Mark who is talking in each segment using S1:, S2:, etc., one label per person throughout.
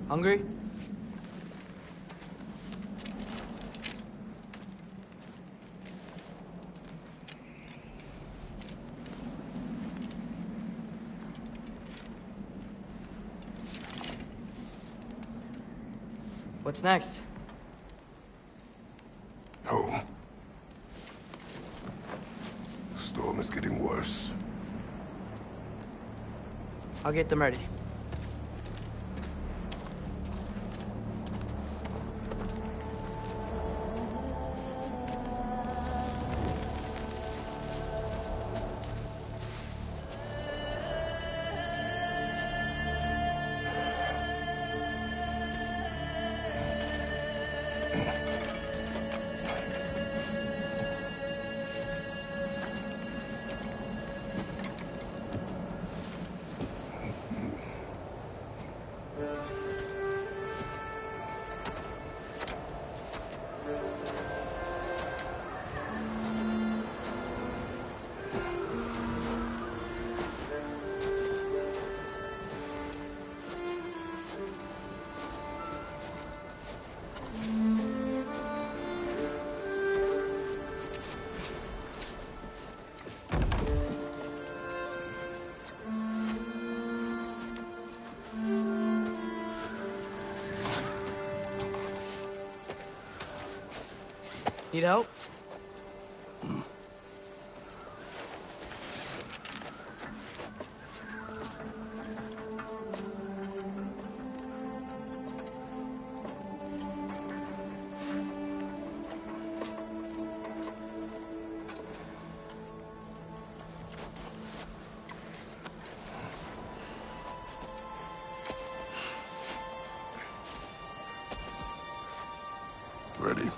S1: Hungry? What's next?
S2: Home. The storm is getting worse.
S1: I'll get them ready. Need help?
S2: Ready?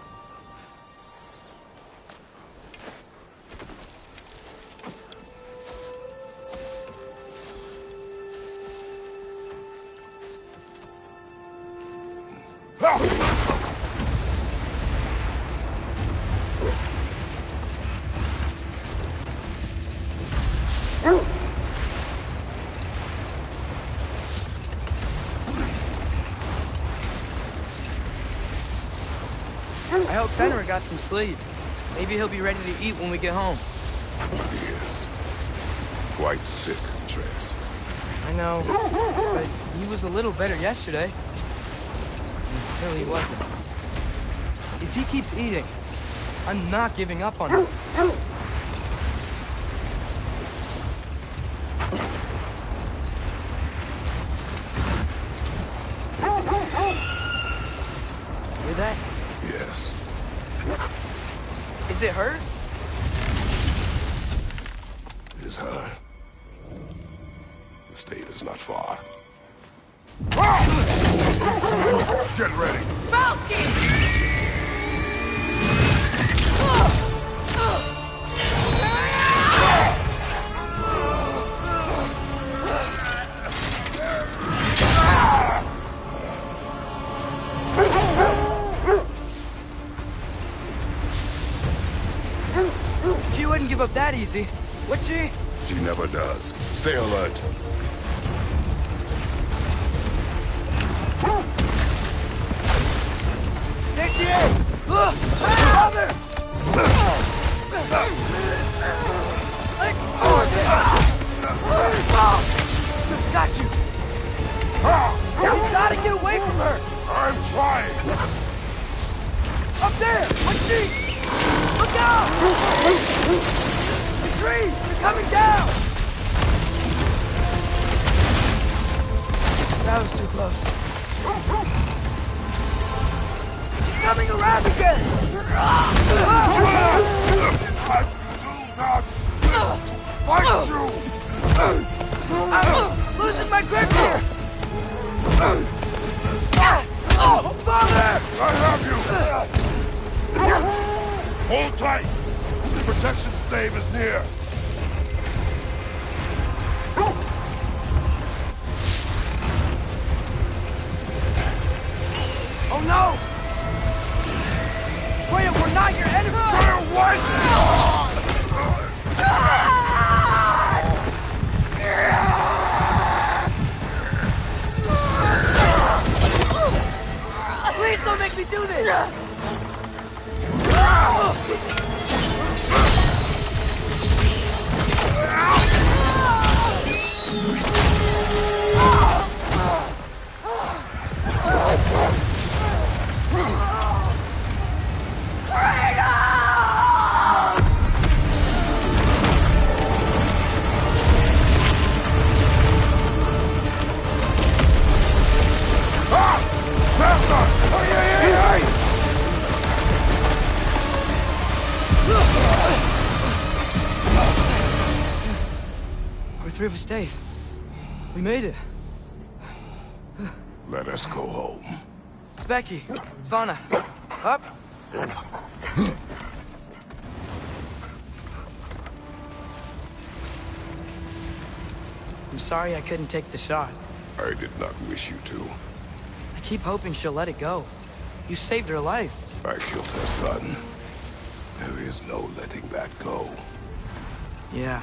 S1: I hope Fenrir got some sleep. Maybe he'll be ready to eat when we get home.
S2: He is. Quite sick, Trace.
S1: I know, but he was a little better yesterday. Until he wasn't. If he keeps eating, I'm not giving up on him. Hear that?
S2: Yes.
S1: Is it hurt?
S2: It is her. The state is not far. Get ready!
S3: Falcon!
S1: She wouldn't give up that easy, would she?
S2: She never does. Stay alert.
S1: There she is! Father! Got you! You gotta get away from her!
S2: I'm trying!
S1: Up there! On sheet! Look out! The trees! They're coming down! That was too close. She's coming around again!
S2: Fight you!
S1: I'm losing my grip here! Father!
S2: I have you! Hold tight! The protection stave is near!
S1: Oh no! Freya, we're not your enemy!
S2: Freya, what?
S1: through for Dave. We made it.
S2: Let us go home.
S1: Specky, Svana, up. I'm sorry I couldn't take the shot.
S2: I did not wish you to.
S1: I keep hoping she'll let it go. You saved her life.
S2: I killed her son. There is no letting that go.
S1: Yeah.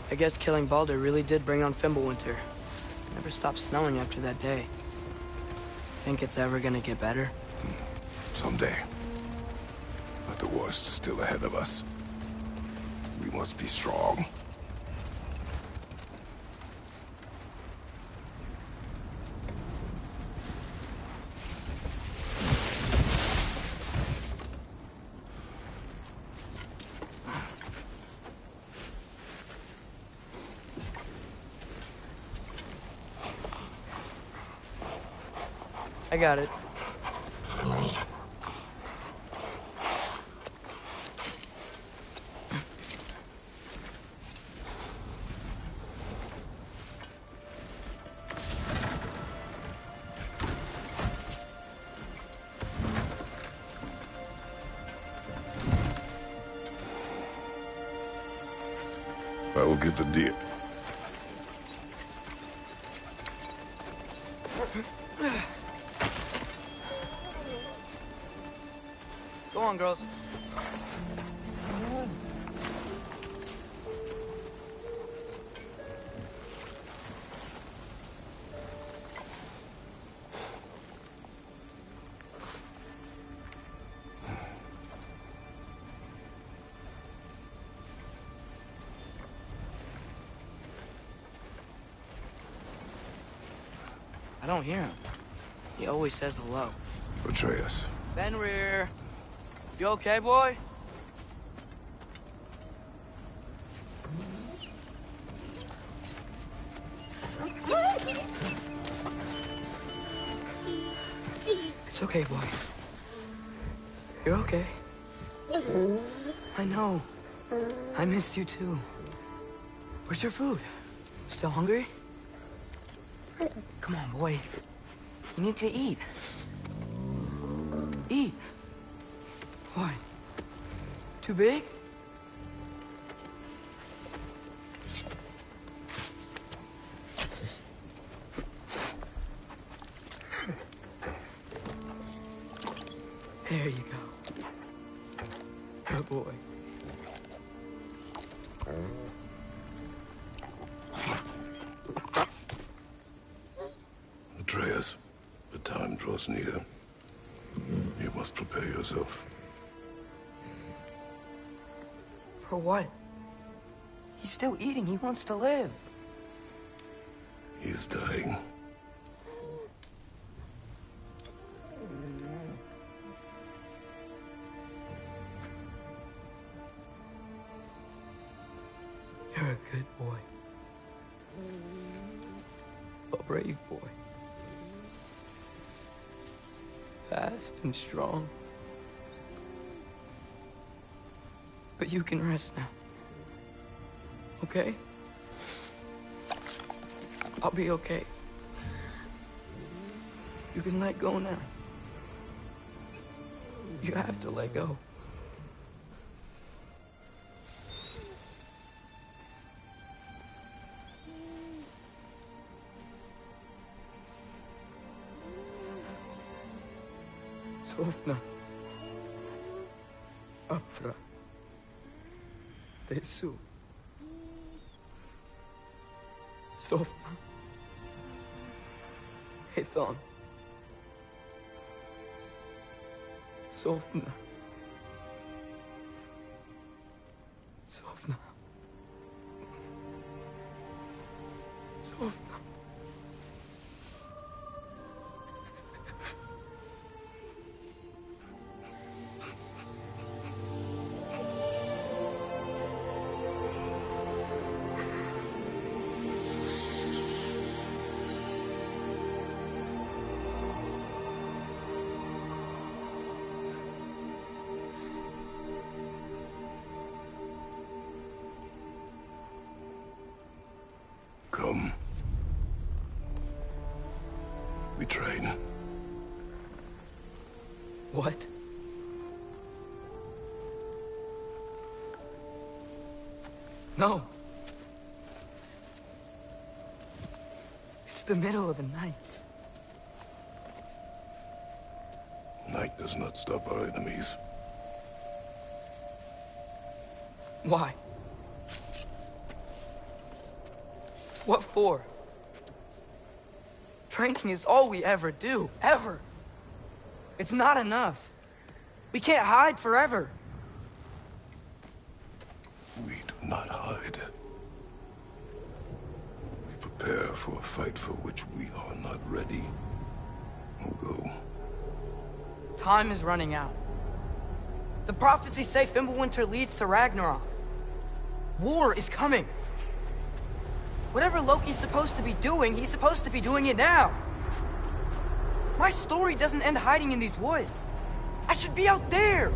S1: I guess killing Baldur really did bring on Fimbulwinter. Never stopped snowing after that day. Think it's ever gonna get better?
S2: Someday. But the worst is still ahead of us. We must be strong.
S1: I got it.
S2: I will get the deer.
S1: Go on, girls. I don't hear him. He always says hello.
S2: Atreus.
S1: Fenrir. You okay, boy? It's okay, boy. You're okay. I know. I missed you too. Where's your food? Still hungry? Come on, boy. You need to eat. Eat. What? Too big? There you go. Good boy.
S2: Atreus, the time draws near. You must prepare yourself.
S1: For what? He's still eating. He wants to live.
S2: He is dying.
S1: You're a good boy. A brave boy. Fast and strong. But you can rest now. Okay? I'll be okay. You can let go now. You have to let go. Sofna. Afra. Tesu. Sofna. Hethon. Sofna. Sofna. Sofna.
S2: train.
S1: What? No. It's the middle of the night.
S2: Night does not stop our enemies.
S1: Why? What for? Training is all we ever do, ever. It's not enough. We can't hide forever.
S2: We do not hide. We prepare for a fight for which we are not ready. We'll go.
S1: Time is running out. The prophecies say Fimbulwinter leads to Ragnarok. War is coming. Whatever Loki's supposed to be doing, he's supposed to be doing it now. My story doesn't end hiding in these woods. I should be out there,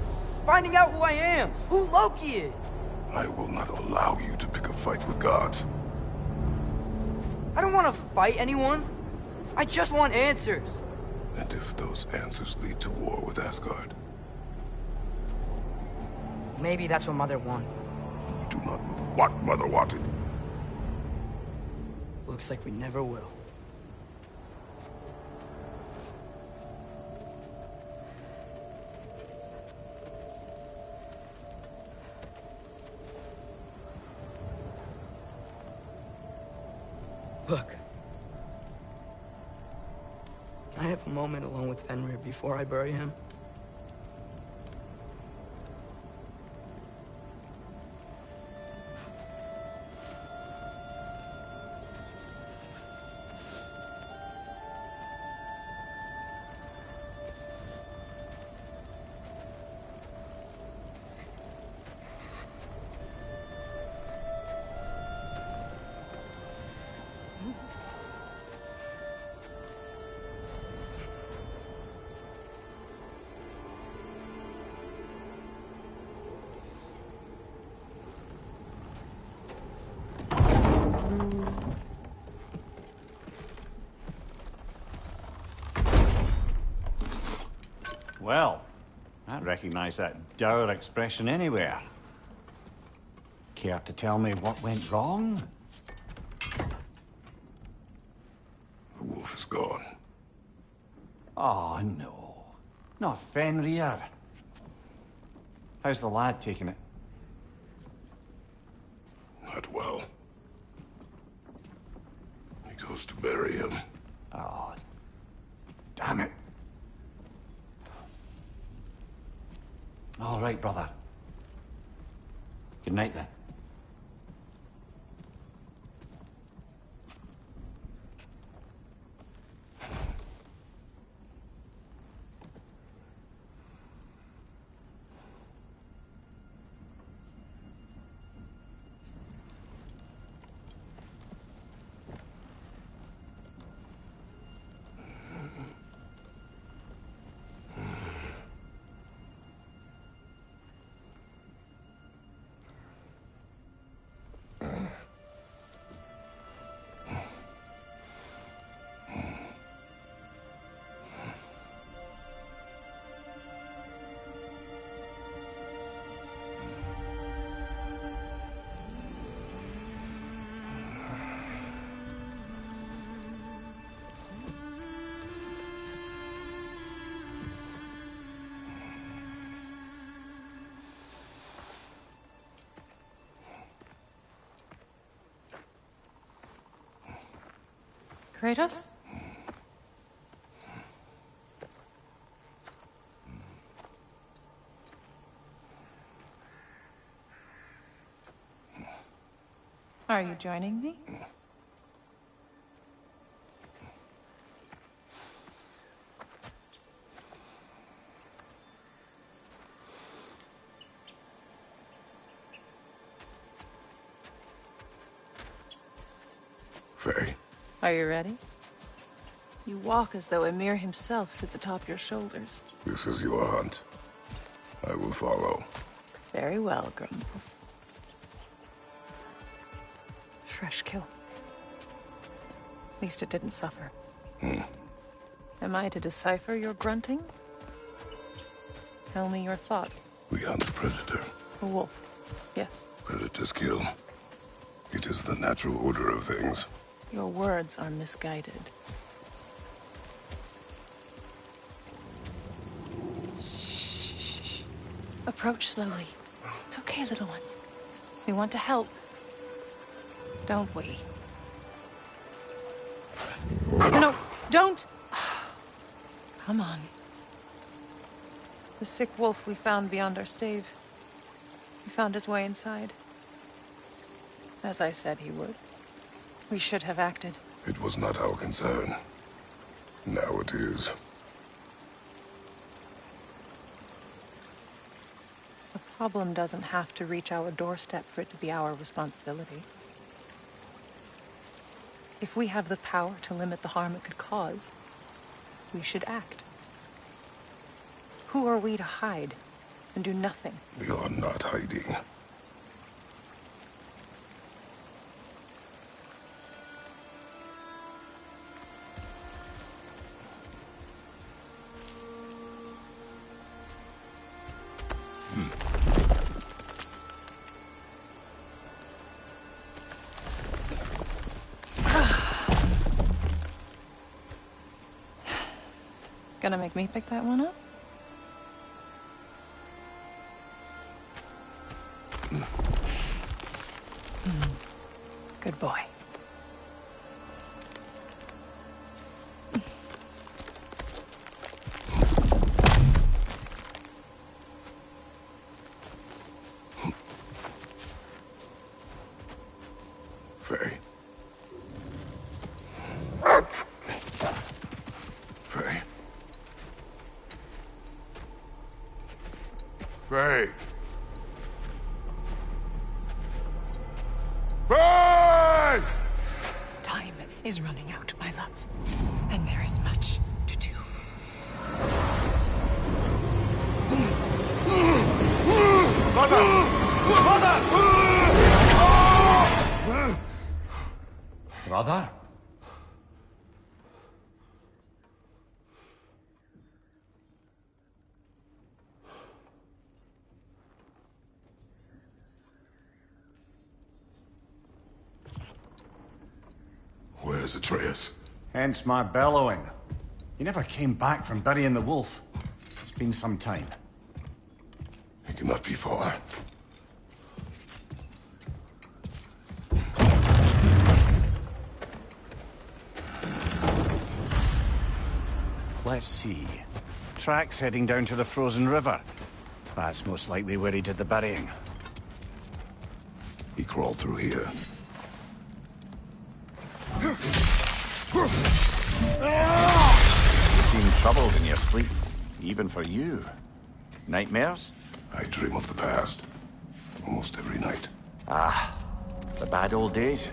S1: finding out who I am, who Loki is.
S2: I will not allow you to pick a fight with gods.
S1: I don't want to fight anyone. I just want answers.
S2: And if those answers lead to war with Asgard?
S1: Maybe that's what Mother wanted.
S2: We do not know what Mother wanted.
S1: Looks like we never will. Look. Can I have a moment alone with Fenrir before I bury him?
S3: Well, I recognize that dour expression anywhere. Care to tell me what went wrong?
S2: The wolf is gone.
S3: Oh, no. Not Fenrir. How's the lad taking it?
S2: Not well. He goes to bury him.
S3: Oh, damn it. All right, brother. Good night, then.
S4: Kratos? Are you joining me?
S2: Faye.
S4: Are you ready? You walk as though Ymir himself sits atop your shoulders.
S2: This is your hunt. I will follow.
S4: Very well, Grumbles. Fresh kill. At least it didn't suffer. Am I to decipher your grunting? Tell me your thoughts.
S2: We hunt the predator.
S4: A wolf. Yes.
S2: Predators kill. It is the natural order of things.
S4: Your words are misguided. Shh. Approach slowly. It's okay, little one. We want to help. Don't we? No, don't! Come on. The sick wolf we found beyond our stave. He found his way inside. As I said he would. We should have acted.
S2: It was not our concern. Now it is.
S4: The problem doesn't have to reach our doorstep for it to be our responsibility. If we have the power to limit the harm it could cause, we should act. Who are we to hide and do nothing?
S2: We are not hiding.
S4: Gonna make me pick that one up? Good boy.
S2: Faye. Faye. Faye. Faye!
S4: Time is running out, my love. And there is much to do.
S2: Mother! Mother!
S3: Brother?
S2: Where's Atreus?
S3: Hence my bellowing. He never came back from burying the wolf. It's been some time.
S2: He cannot be far.
S3: Let's see. Tracks heading down to the frozen river. That's most likely where he did the burying.
S2: He crawled through here.
S3: You seem troubled in your sleep. Even for you. Nightmares?
S2: I dream of the past. Almost every night.
S3: Ah, the bad old days.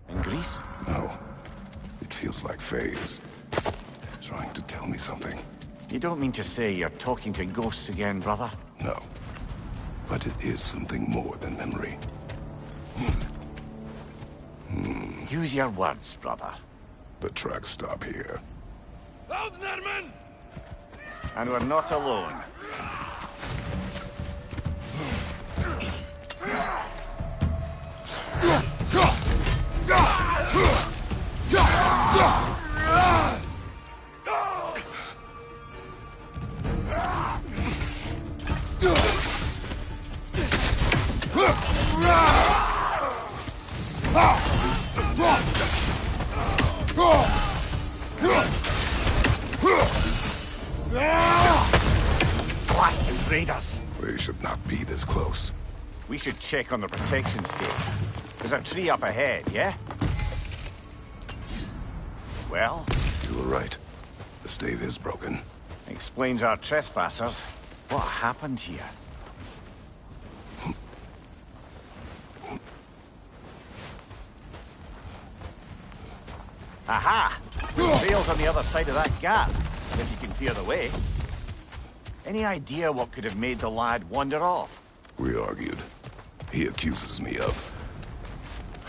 S3: In Greece?
S2: No. It feels like Faye is trying to tell me something.
S3: You don't mean to say you're talking to ghosts again, brother?
S2: No. But it is something more than memory.
S3: Use your words, brother.
S2: The tracks stop here.
S3: And we're not alone. Blasted raiders!
S2: They should not be this close.
S3: We should check on the protection stave. There's a tree up ahead, yeah? Well?
S2: You were right. The stave is broken.
S3: Explains our trespassers. What happened here? Aha! The trail's on the other side of that gap, if you can clear the way. Any idea what could have made the lad wander off?
S2: We argued. He accuses me of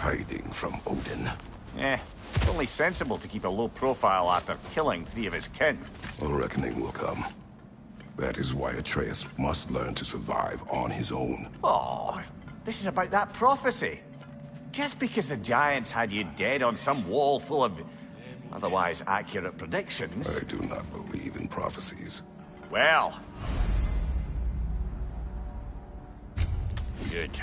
S2: hiding from Odin.
S3: It's only sensible to keep a low profile after killing 3 of his kin.
S2: A reckoning will come. That is why Atreus must learn to survive on his own.
S3: Oh, this is about that prophecy. Just because the giants had you dead on some wall full of otherwise accurate predictions...
S2: I do not believe in prophecies.
S3: Well... Good.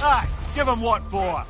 S3: Aye, give him what for!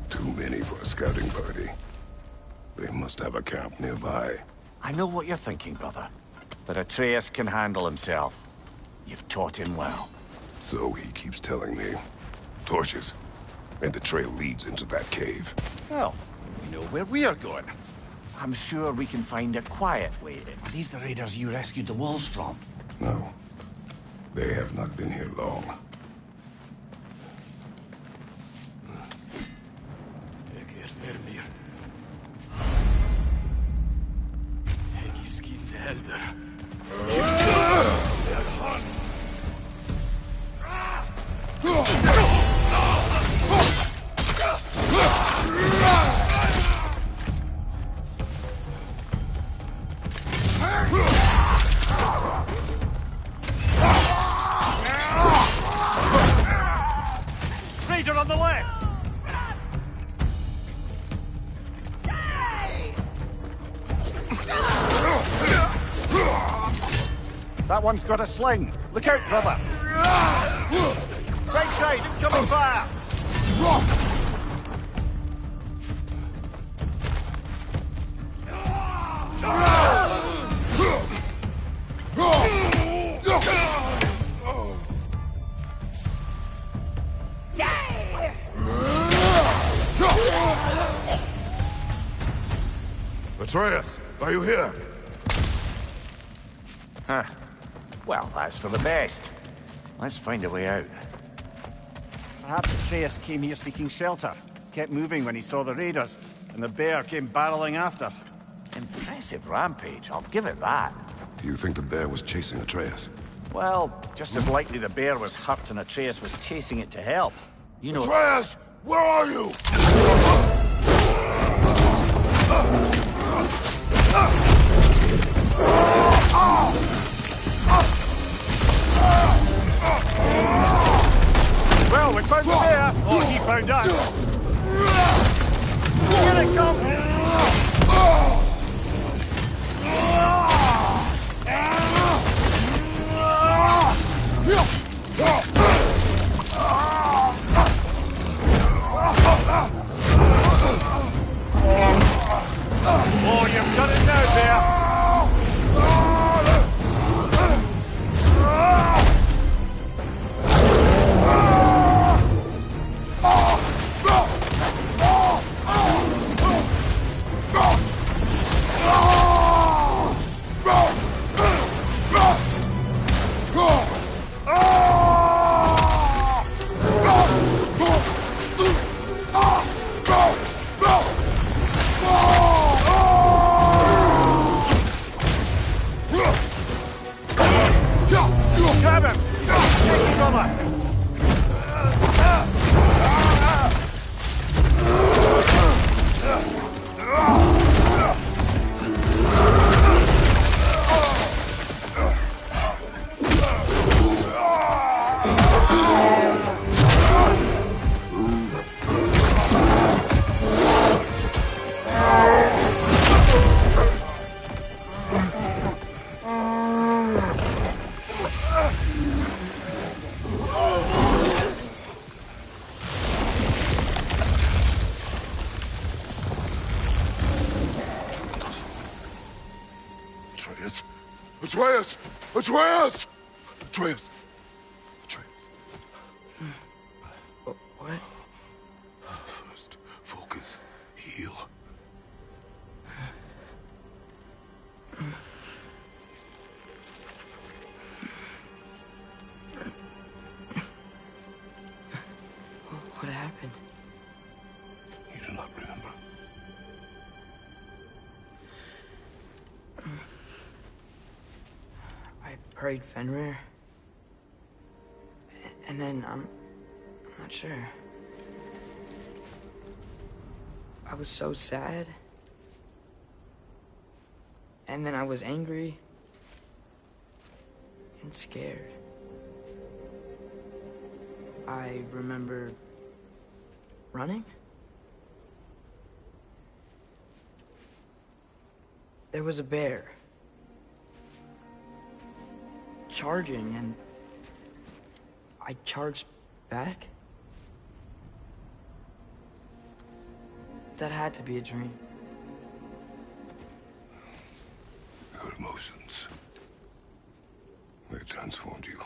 S2: Too many for a scouting party. They must have a camp nearby.
S3: I know what you're thinking, brother. But Atreus can handle himself. You've taught him well.
S2: So he keeps telling me. Torches. And the trail leads into that cave.
S3: Well, we know where we are going. I'm sure we can find a quiet way in. Are these the raiders you rescued the wolves from?
S2: No. They have not been here long.
S3: Raider on the left! That one's got a sling. Look out, brother! Right side, incoming fire!
S2: Atreus, are you here?
S3: Huh. Well, that's for the best. Let's find a way out. Perhaps Atreus came here seeking shelter. Kept moving when he saw the raiders, and the bear came barreling after. Impressive rampage, I'll give it that.
S2: Do you think the bear was chasing Atreus?
S3: Well, just as likely the bear was hurt and Atreus was chasing it to help. You know...
S2: Atreus! Where are you?
S3: Well, we found the bear! Or he found us! Here it comes! Oh, you've done it now, bear!
S2: Atreus! Atreus! Atreus! Atreus! Atreus!
S1: What?
S2: First, focus. Heal.
S1: What happened?
S2: You do not remember.
S1: I prayed Fenrir. And then, I'm not sure. I was so sad. And then I was angry. And scared. I remember running. There was a bear. Charging, and I charged back? That had to be a dream.
S2: Your emotions. They transformed you.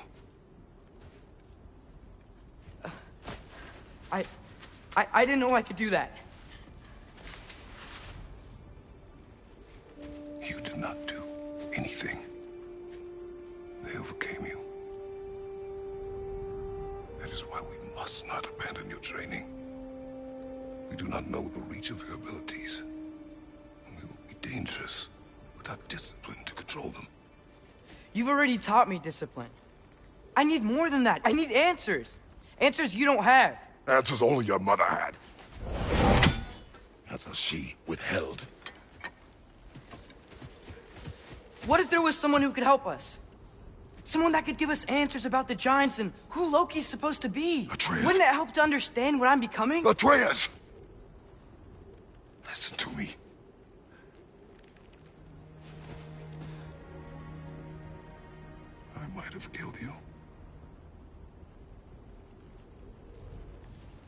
S1: I didn't know I could do that.
S2: You did not do anything. They overcame you. That is why we must not abandon your training. We do not know the reach of your abilities. And we will be dangerous without discipline to control them.
S1: You've already taught me discipline. I need more than that. I need answers. Answers you don't have.
S2: Answers only your mother had. Answers she withheld.
S1: What if there was someone who could help us? Someone that could give us answers about the giants and who Loki's supposed to be.
S2: Atreus.
S1: Wouldn't it help to understand what I'm becoming?
S2: Atreus! Listen to me. I might have killed you.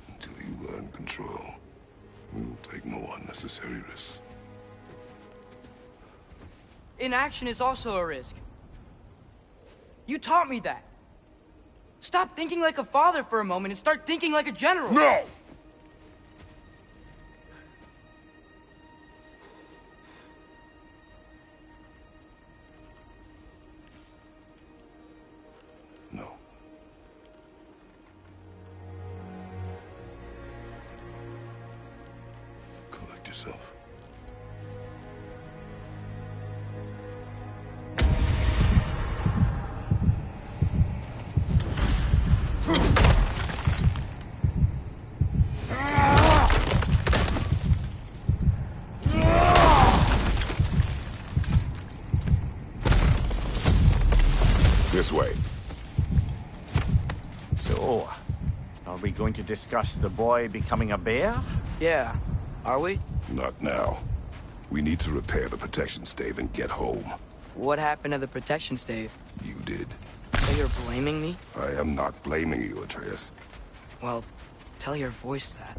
S2: Until you learn control, we will take no unnecessary risks.
S1: Inaction is also a risk. You taught me that. Stop thinking like a father for a moment and start thinking like a general.
S2: No! No. Collect yourself. This way.
S3: So, are we going to discuss the boy becoming a bear?
S1: Yeah. Are we?
S2: Not now. We need to repair the protection stave and get home.
S1: What happened to the protection stave?
S2: You did.
S1: So you're blaming me?
S2: I am not blaming you, Atreus.
S1: Well, tell your voice that.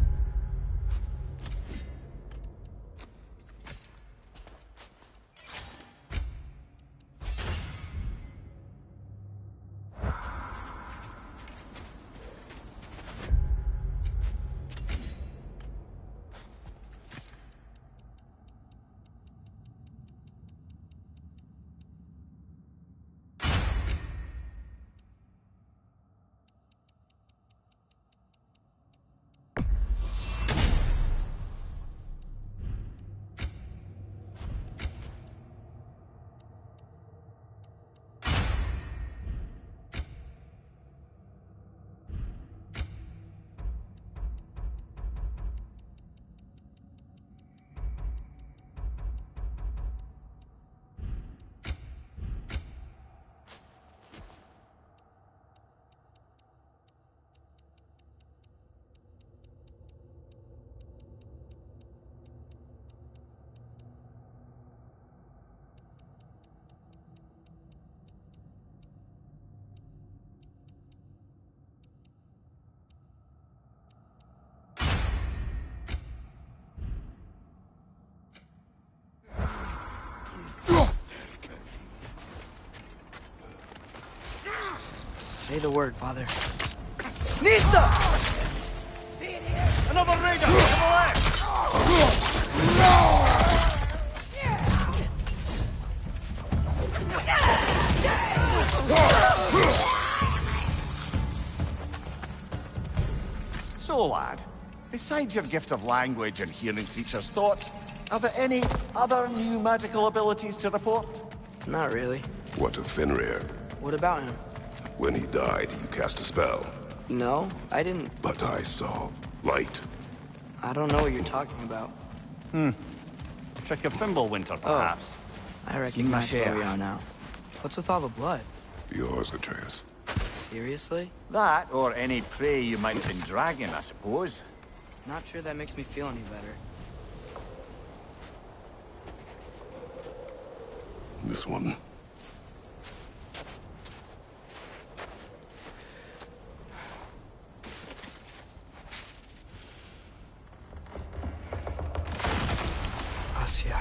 S1: Say the word, Father. Nista!
S3: Another raider! To the left! So, lad, besides your gift of language and hearing creatures' thoughts, are there any other new magical abilities to report?
S1: Not really.
S2: What of Fenrir?
S1: What about him?
S2: When he died, you cast a spell.
S1: No, I didn't.
S2: But I saw light.
S1: I don't know what you're talking about.
S3: Trick of Fimbulwinter, perhaps.
S1: I
S3: Seen my
S1: recognize where
S3: share.
S1: we are now. What's with all the blood?
S2: Yours, Atreus.
S1: Seriously?
S3: That, or any prey you might have been dragging, I suppose.
S1: Not sure that makes me feel any better.
S2: This one.
S1: Asya.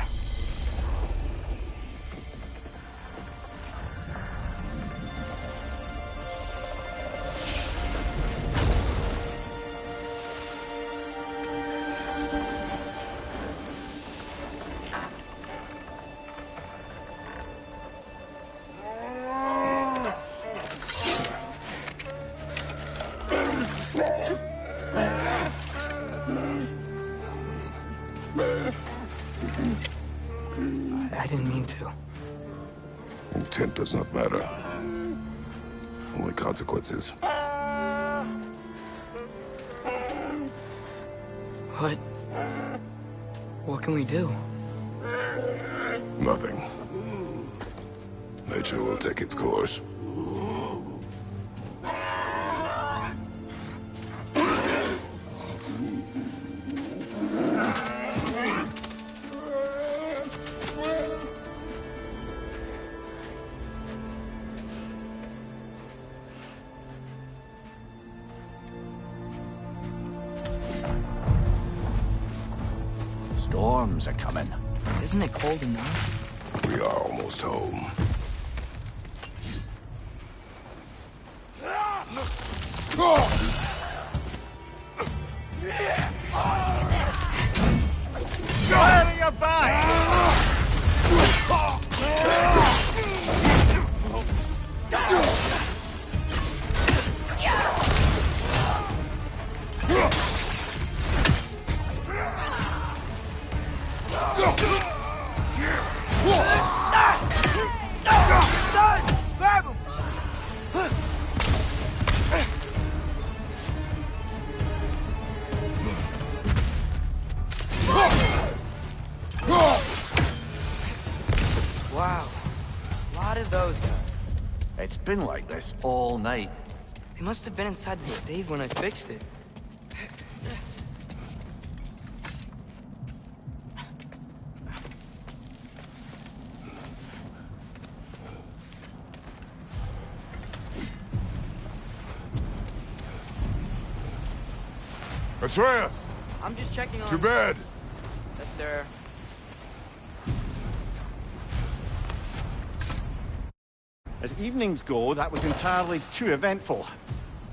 S1: I didn't mean to.
S2: Intent does not matter. Only consequences.
S1: What can we do?
S2: Nothing. Nature will take its course.
S3: Storms are coming.
S1: Isn't it cold enough?
S2: We are almost home.
S3: Fire your back!
S1: Grab him! Wow. A lot of those guys.
S3: It's been like this all night.
S1: They must have been inside the stave when I fixed it.
S2: Atreus!
S1: I'm just checking on...
S2: To bed!
S1: Yes, sir.
S3: As evenings go, that was entirely too eventful.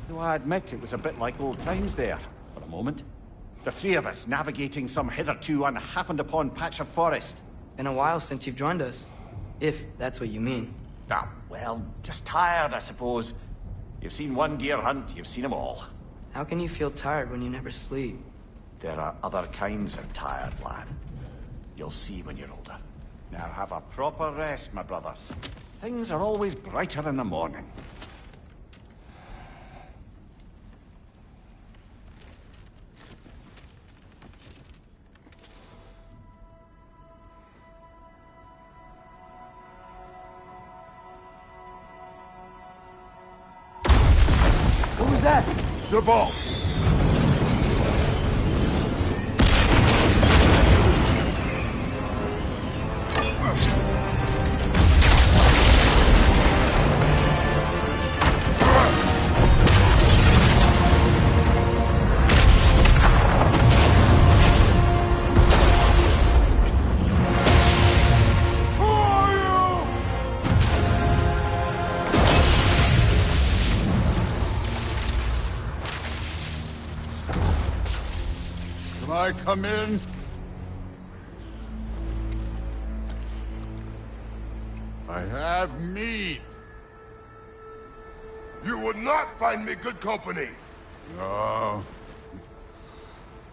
S3: Though I admit it was a bit like old times there, for a moment. The three of us navigating some hitherto unhappened-upon patch of forest.
S1: Been a while since you've joined us. If that's what you mean.
S3: Ah, well, just tired, I suppose. You've seen one deer hunt, you've seen them all.
S1: How can you feel tired when you never sleep?
S3: There are other kinds of tired, lad. You'll see when you're older. Now have a proper rest, my brothers. Things are always brighter in the morning.
S1: What was that?
S2: The ball!
S5: I come in? I have meat.
S2: You would not find me good company.
S5: No.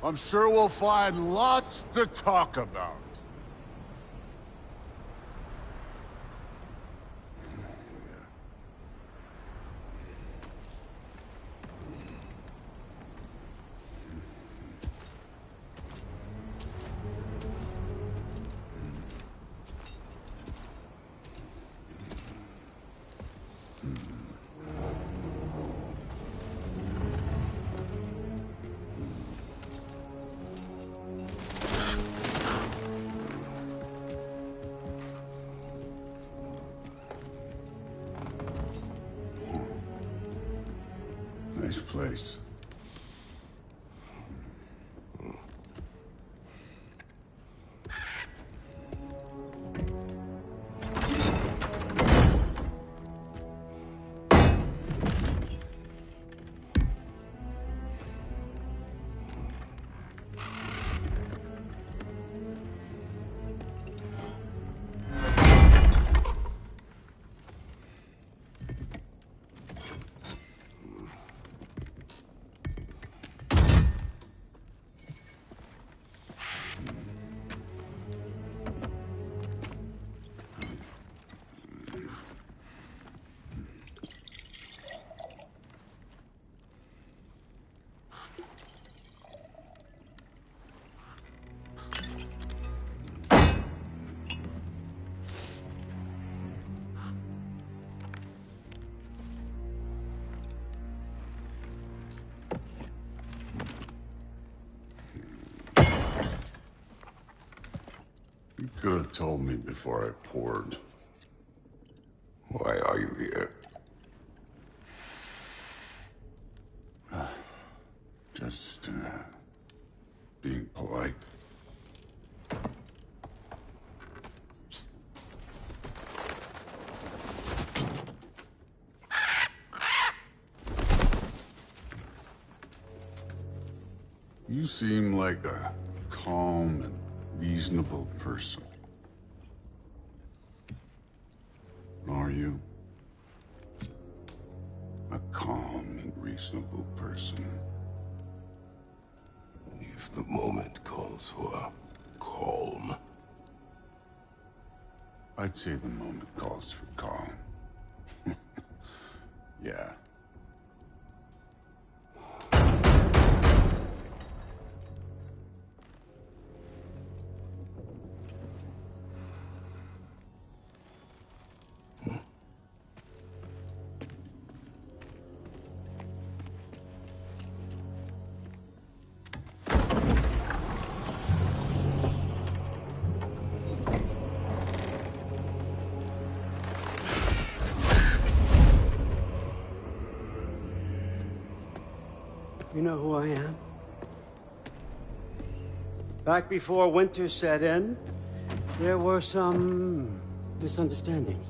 S5: I'm sure we'll find lots to talk about. Nice place. You could have told me before I poured.
S2: Why are you here?
S5: Just, being polite. You seem like a calm and reasonable person. Are you? A calm and reasonable person.
S2: If the moment calls for calm.
S5: I'd say the moment calls for calm. Yeah.
S6: You know who I am? Back before winter set in, there were some misunderstandings.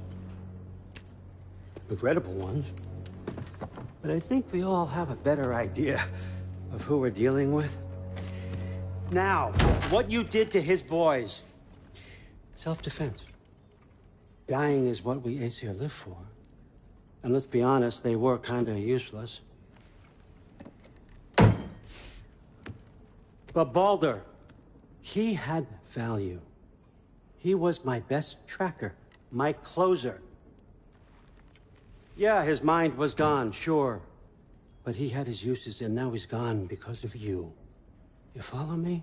S6: Regrettable ones. But I think we all have a better idea of who we're dealing with. Now, what you did to his boys. Self-defense. Dying is what we Aesir live for. And let's be honest, they were kinda useless. But Baldur, he had value. He was my best tracker, my closer. Yeah, his mind was gone, sure. But he had his uses, and now he's gone because of you. You follow me?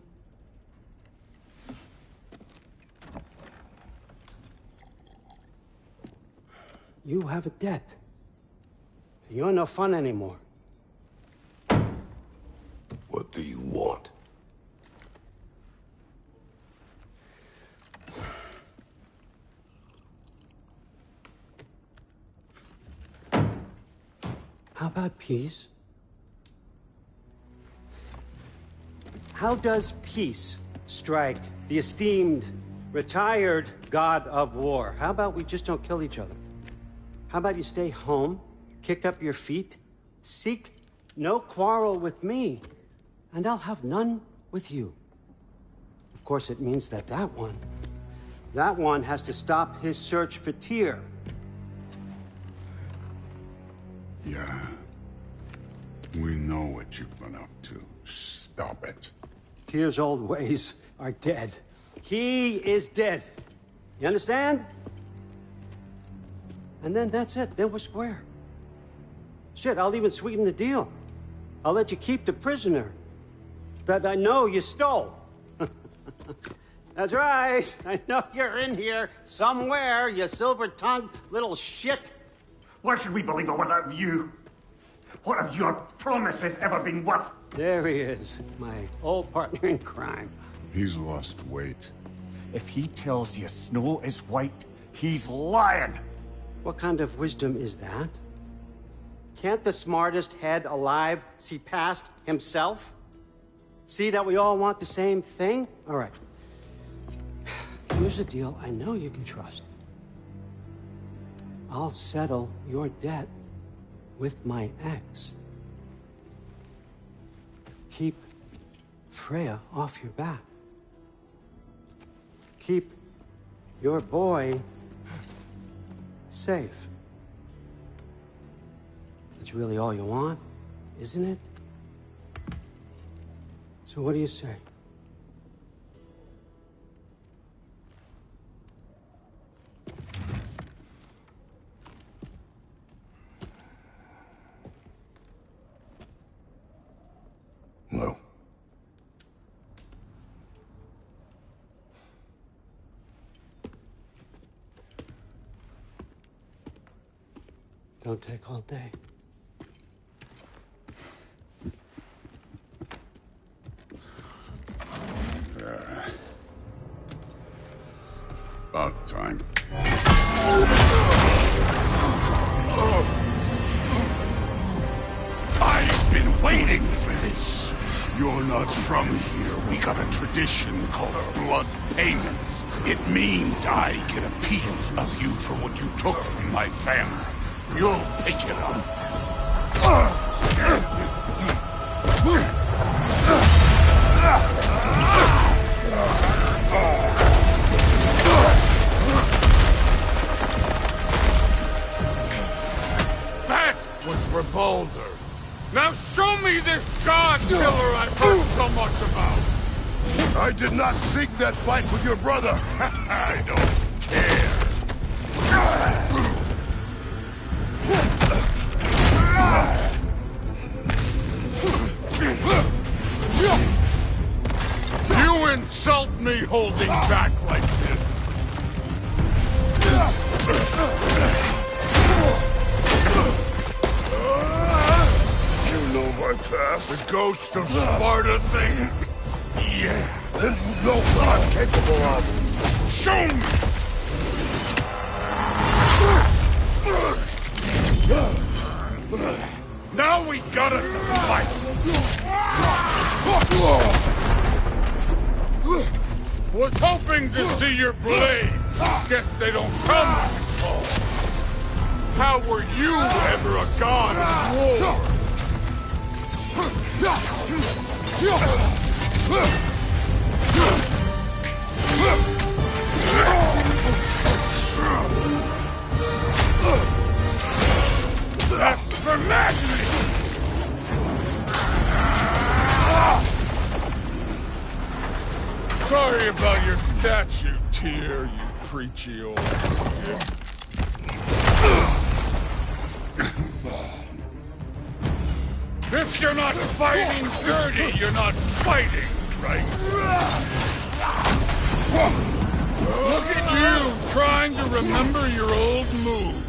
S6: You have a debt. You're no fun anymore.
S2: What do you want?
S6: How about peace? How does peace strike the esteemed, retired god of war? How about we just don't kill each other? How about you stay home, kick up your feet, seek no quarrel with me, and I'll have none with you. Of course, it means that that one has to stop his search for Tyr.
S5: Yeah. We know what you've been up to. Stop it.
S6: Tyr's old ways are dead. He is dead. You understand? And then that's it. Then we're square. Shit, I'll even sweeten the deal. I'll let you keep the prisoner that I know you stole. That's right. I know you're in here somewhere, you silver-tongued little shit.
S7: Why should we believe a word of you? What have your promises ever been worth?
S6: There he is, my old partner in crime.
S5: He's lost weight.
S3: If he tells you snow is white, he's lying.
S6: What kind of wisdom is that? Can't the smartest head alive see past himself? See that we all want the same thing? All right. Here's a deal I know you can trust. I'll settle your debt with my ex. Keep Freya off your back. Keep your boy safe. That's really all you want, isn't it? So what do you say?
S2: No.
S6: Don't take all day.
S5: About time.
S2: I've been waiting for this. You're not from here. We got a tradition called blood payments. It means I get a piece of you for what you took from my family. You'll pick it up. That was for Baldur. Now show me this god killer I've heard so much about! I did not seek that fight with your brother. I don't care. You insult me holding back like this. You know my past? The ghost of Sparta thing? Yeah. Then you know what I'm capable of. Show me! Now we gotta fight! Was hoping to see your blades. Guess they don't come with all. How were you ever a god of war? That's for madness! Sorry about your statue, Tyr, you preachy old... If you're not fighting dirty, you're not fighting, right? Look at you, trying to remember your old moves.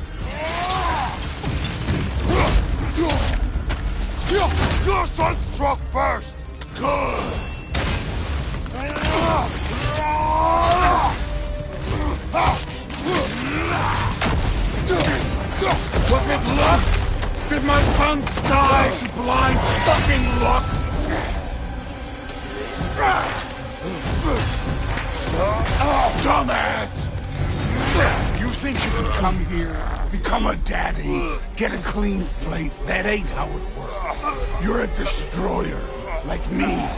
S2: Your son struck first! Good! Was it luck? Did my son die to blind fucking luck? Dumbass! You think you can come here, become a daddy, get a clean slate? That ain't how it works. You're a destroyer, like me.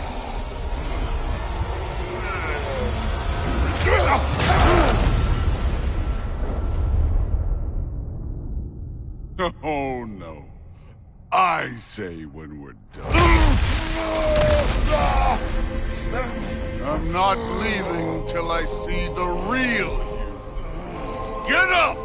S2: Oh, no. I say when we're done. I'm not leaving till I see the real you. Get up!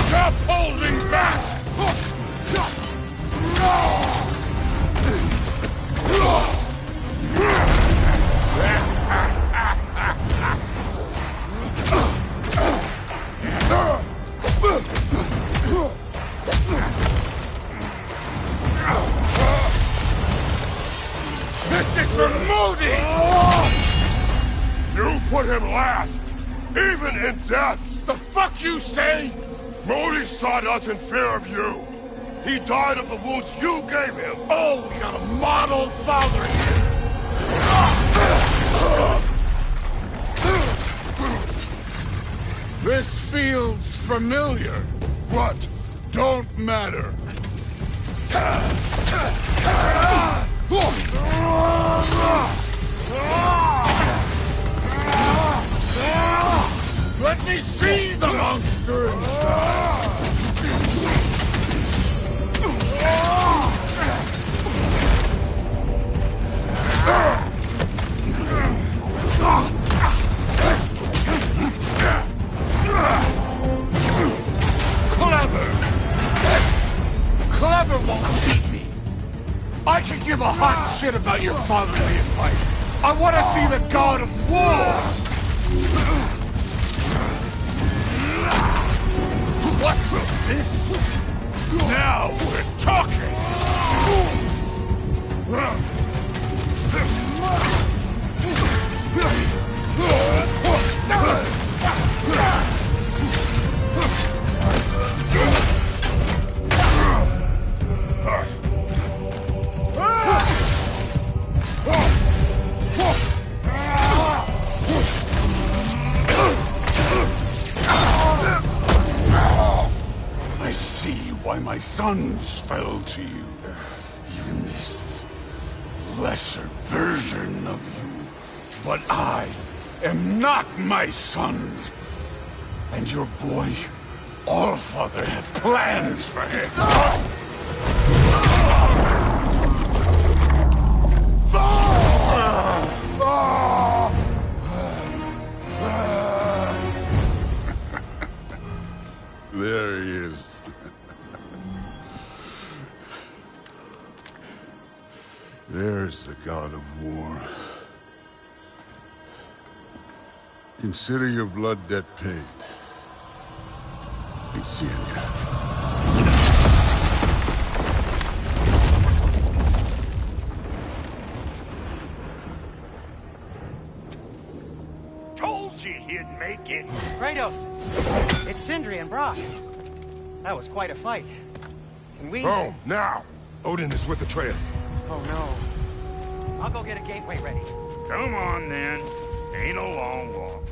S2: Stop holding back! This is for Modi! You put him last, even in death! The fuck you say? Modi sought us in fear of you. He died of the wounds you gave him. Oh, we got a model father here. This feels familiar. What? Don't matter. Let me see the monster inside! Clever won't beat me. I can give a hot shit about your fatherly advice. I want to see the god of war! What's this? Now we're talking! I see why my sons fell to you. Even this lesser version of you. But I am not my sons. And your boy, Allfather, have plans for him. There he is. There's the god of war. Consider your blood debt paid. Be seeing you.
S8: Told you he'd make it.
S9: Kratos! It's Sindri and Brock. That was quite a fight. Can we...
S10: Home, now! Odin is with Atreus.
S9: Oh, no. I'll go get a gateway ready.
S8: Come on, then. Ain't a long walk.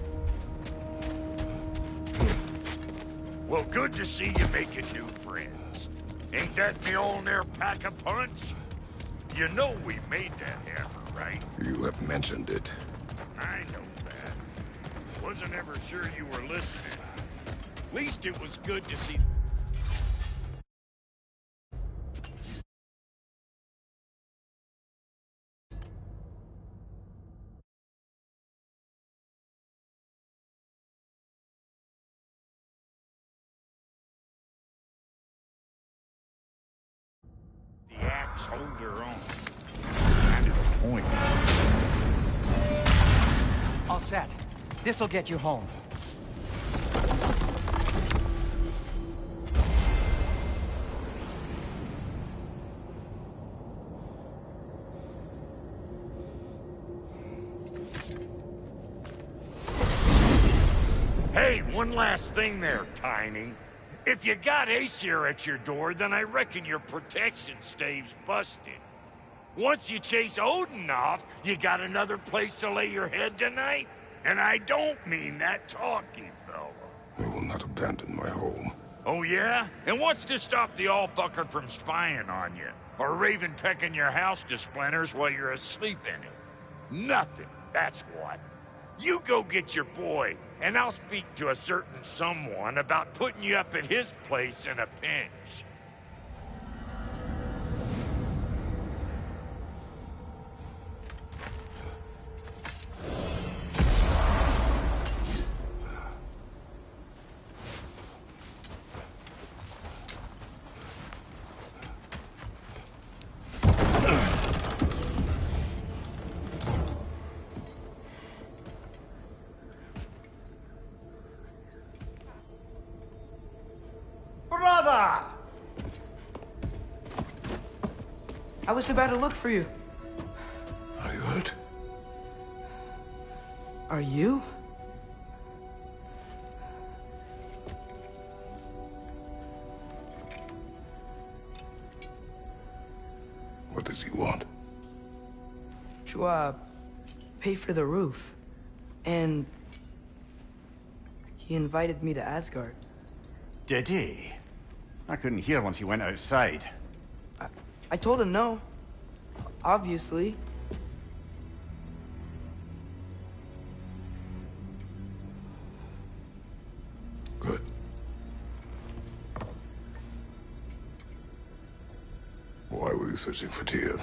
S8: Well, good to see you making new friends. Ain't that me old there pack a punch? You know we made that hammer, right?
S10: You have mentioned it.
S8: I know that. Wasn't ever sure you were listening. At least it was good to see... the axe hold their own. Kind of the point.
S9: All set. This'll get you home.
S8: Hey, one last thing there, Tiny. If you got Aesir at your door, then I reckon your protection stave's busted. Once you chase Odin off, you got another place to lay your head tonight? And I don't mean that talky fella.
S10: I will not abandon my home.
S8: Oh yeah? And what's to stop the all-fucker from spying on you? Or Raven pecking your house to splinters while you're asleep in it? Nothing, that's what. You go get your boy, and I'll speak to a certain someone about putting you up at his place in a pinch.
S3: Brother!
S1: I was about to look for you.
S10: Are you hurt?
S1: Are you?
S10: What does he want?
S1: To, pay for the roof. And... he invited me to Asgard.
S3: Did he? I couldn't hear once he went outside.
S1: I told him no. Obviously.
S10: Good. Why were you searching for Tyr?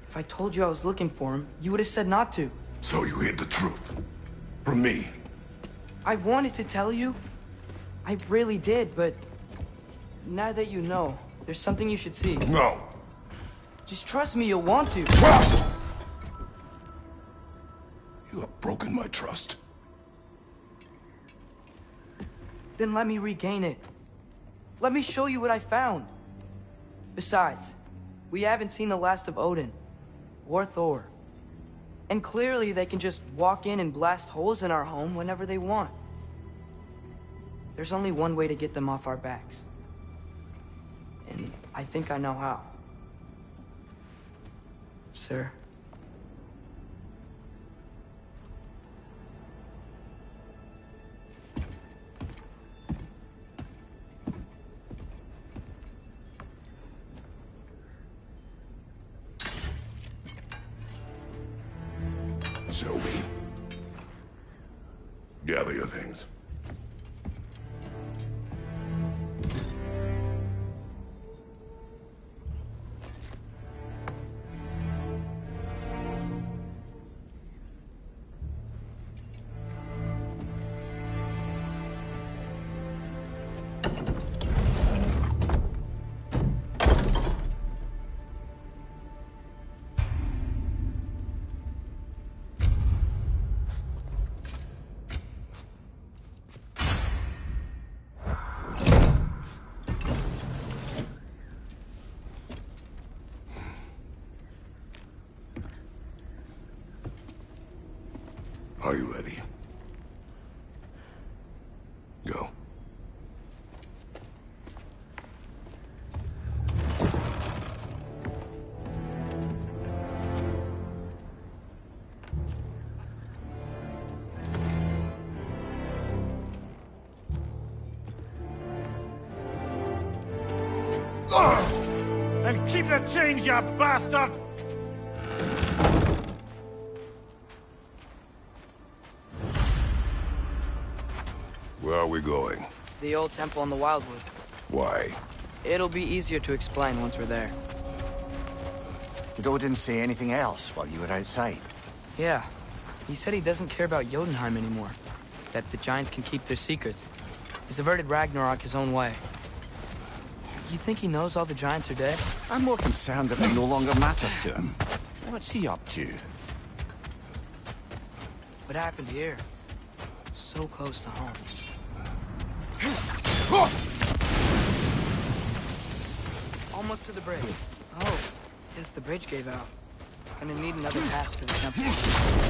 S1: If I told you I was looking for him, you would have said not to.
S10: So you hid the truth. From me.
S1: I wanted to tell you. I really did, but... now that you know, there's something you should see.
S10: No.
S1: Just trust me, you'll want to.
S10: Trust! You have broken my trust.
S1: Then let me regain it. Let me show you what I found. Besides, we haven't seen the last of Odin. Or Thor. And clearly they can just walk in and blast holes in our home whenever they want. There's only one way to get them off our backs. And I think I know how. Sir.
S10: Show me. Gather your things. Are you ready? Go.
S3: And keep the change, you bastard!
S10: Where are we going?
S1: The old temple in the Wildwood.
S10: Why?
S1: It'll be easier to explain once we're there.
S3: Did Odin say anything else while you were outside?
S1: Yeah. He said he doesn't care about Jotunheim anymore. That the Giants can keep their secrets. He's averted Ragnarok his own way. You think he knows all the Giants are dead?
S3: I'm more concerned that it no longer matters to him. What's he up to?
S1: What happened here? So close to home. Almost to the bridge. Oh, guess the bridge gave out. Gonna need another path to the temple.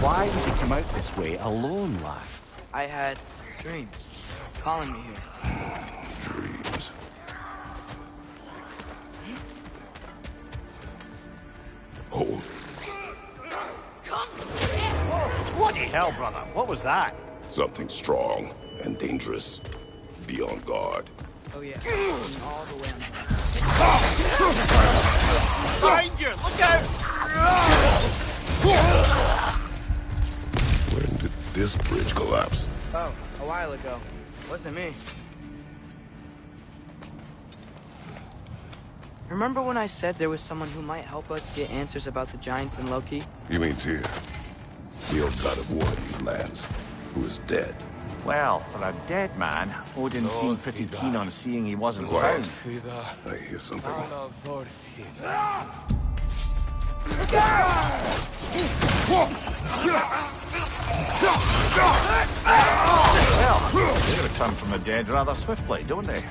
S3: Why did you come out this way alone, lad?
S1: I had dreams calling me here.
S10: Dreams. Hold.
S1: Come!
S3: Bloody hell, brother. What was that?
S10: Something strong and dangerous. Be on guard.
S1: Oh yeah, all the way on.
S3: Behind you! Look out!
S10: When did this bridge collapse?
S1: Oh, a while ago. Wasn't me. Remember when I said there was someone who might help us get answers about the giants and Loki?
S10: You mean Tyr? The old god of war in these lands, who is dead.
S3: Well, for a dead man, Odin seemed pretty keen on seeing he wasn't
S10: Quiet.
S3: found.
S10: I hear something.
S3: Well, they return from the dead rather swiftly, don't they?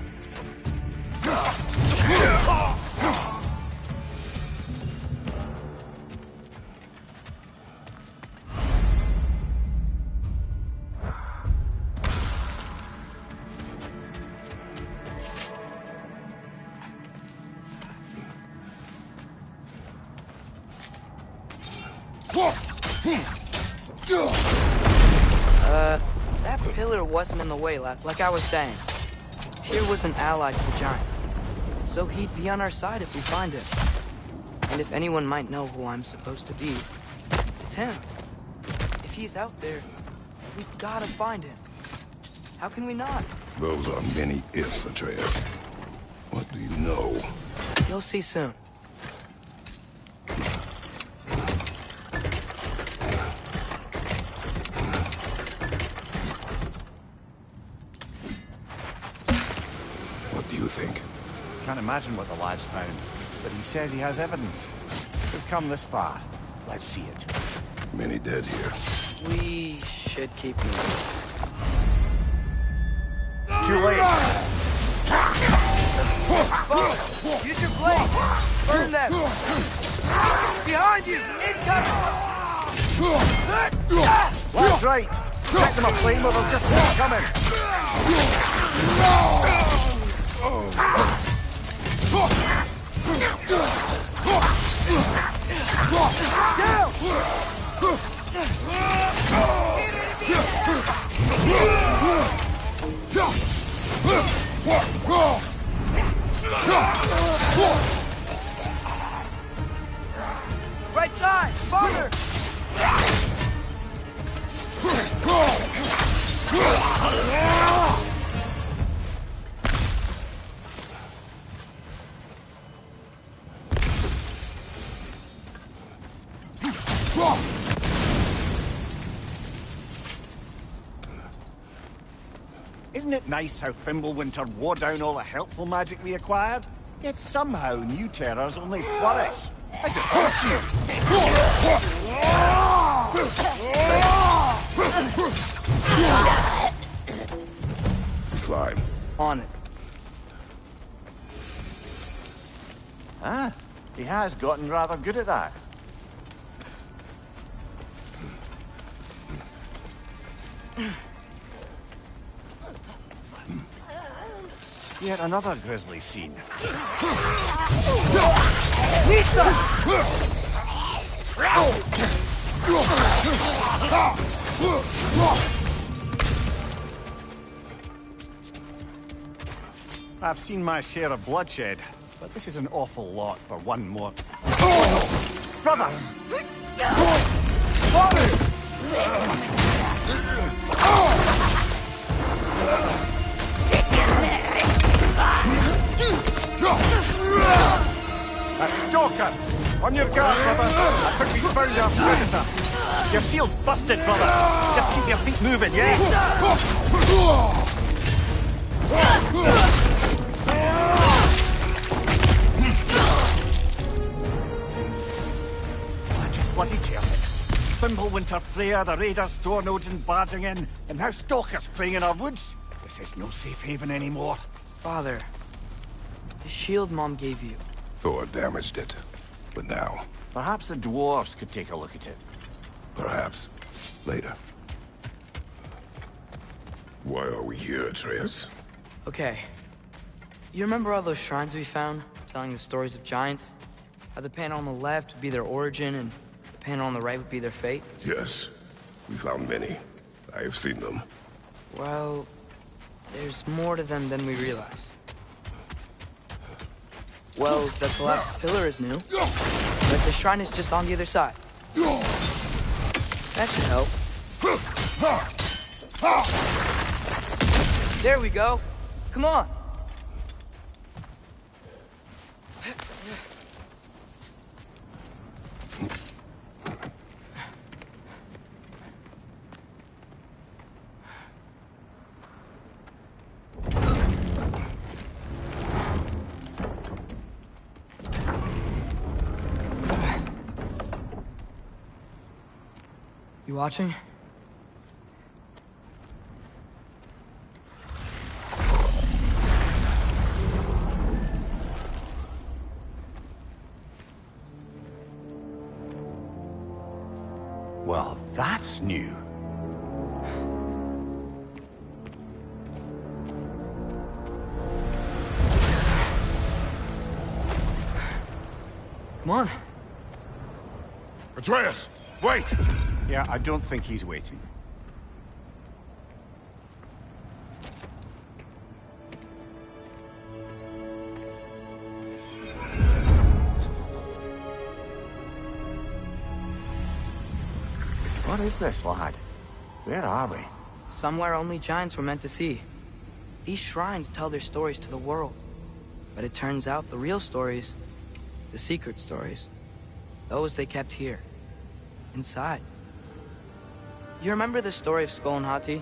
S1: That pillar wasn't in the way, like I was saying. Tyr was an ally to the giant, so he'd be on our side if we find him. And if anyone might know who I'm supposed to be, it's him. If he's out there, we've gotta find him. How can we not?
S10: Those are many ifs, Atreus. What do you know?
S1: You'll see soon.
S10: What do you think?
S3: Can't imagine what the lad's found, but he says he has evidence. We've come this far. Let's see it.
S10: Many dead here.
S1: We should keep moving.
S3: Too late.
S1: Use your blade! Burn them! Behind you! Incoming!
S3: That's right. Set them aflame or they'll just keep coming.
S1: Right side! Farther!
S3: Isn't it nice how Fimbulwinter wore down all the helpful magic we acquired? Yet somehow new terrors only flourish. As it hurts
S10: We climb.
S1: On it.
S3: Ah, he has gotten rather good at that. Yet another grisly scene. I've seen my share of bloodshed, but this is an awful lot for one more. Brother! A stalker! On your guard, brother! I think we found our predator! Your shield's busted, brother! Just keep your feet moving, yeah? I just bloody teared it. Fimbulwinter, Freya, the raiders, Thor, Odin barging in, and now stalkers preying in our woods. This is no safe haven anymore.
S1: Father, the shield Mom gave you.
S10: Thor damaged it. But now,
S3: Perhaps the dwarves could take a look at it.
S10: perhaps, later. Why are we here, Atreus?
S1: Okay. You remember all those shrines we found, telling the stories of giants? How the panel on the left would be their origin, and the panel on the right would be their fate?
S10: Yes. We found many. I have seen them.
S1: Well, there's more to them than we realized. Well, the collapsed pillar is new, but the shrine is just on the other side. That should help. There we go. Come on. You watching?
S3: Well, that's new.
S1: Come on.
S2: Atreus, wait!
S3: Yeah, I don't think he's waiting. What is this, lad? Where are we?
S1: Somewhere only giants were meant to see. These shrines tell their stories to the world. But it turns out the real stories, the secret stories, those they kept here, inside. You remember the story of Skull and Hati?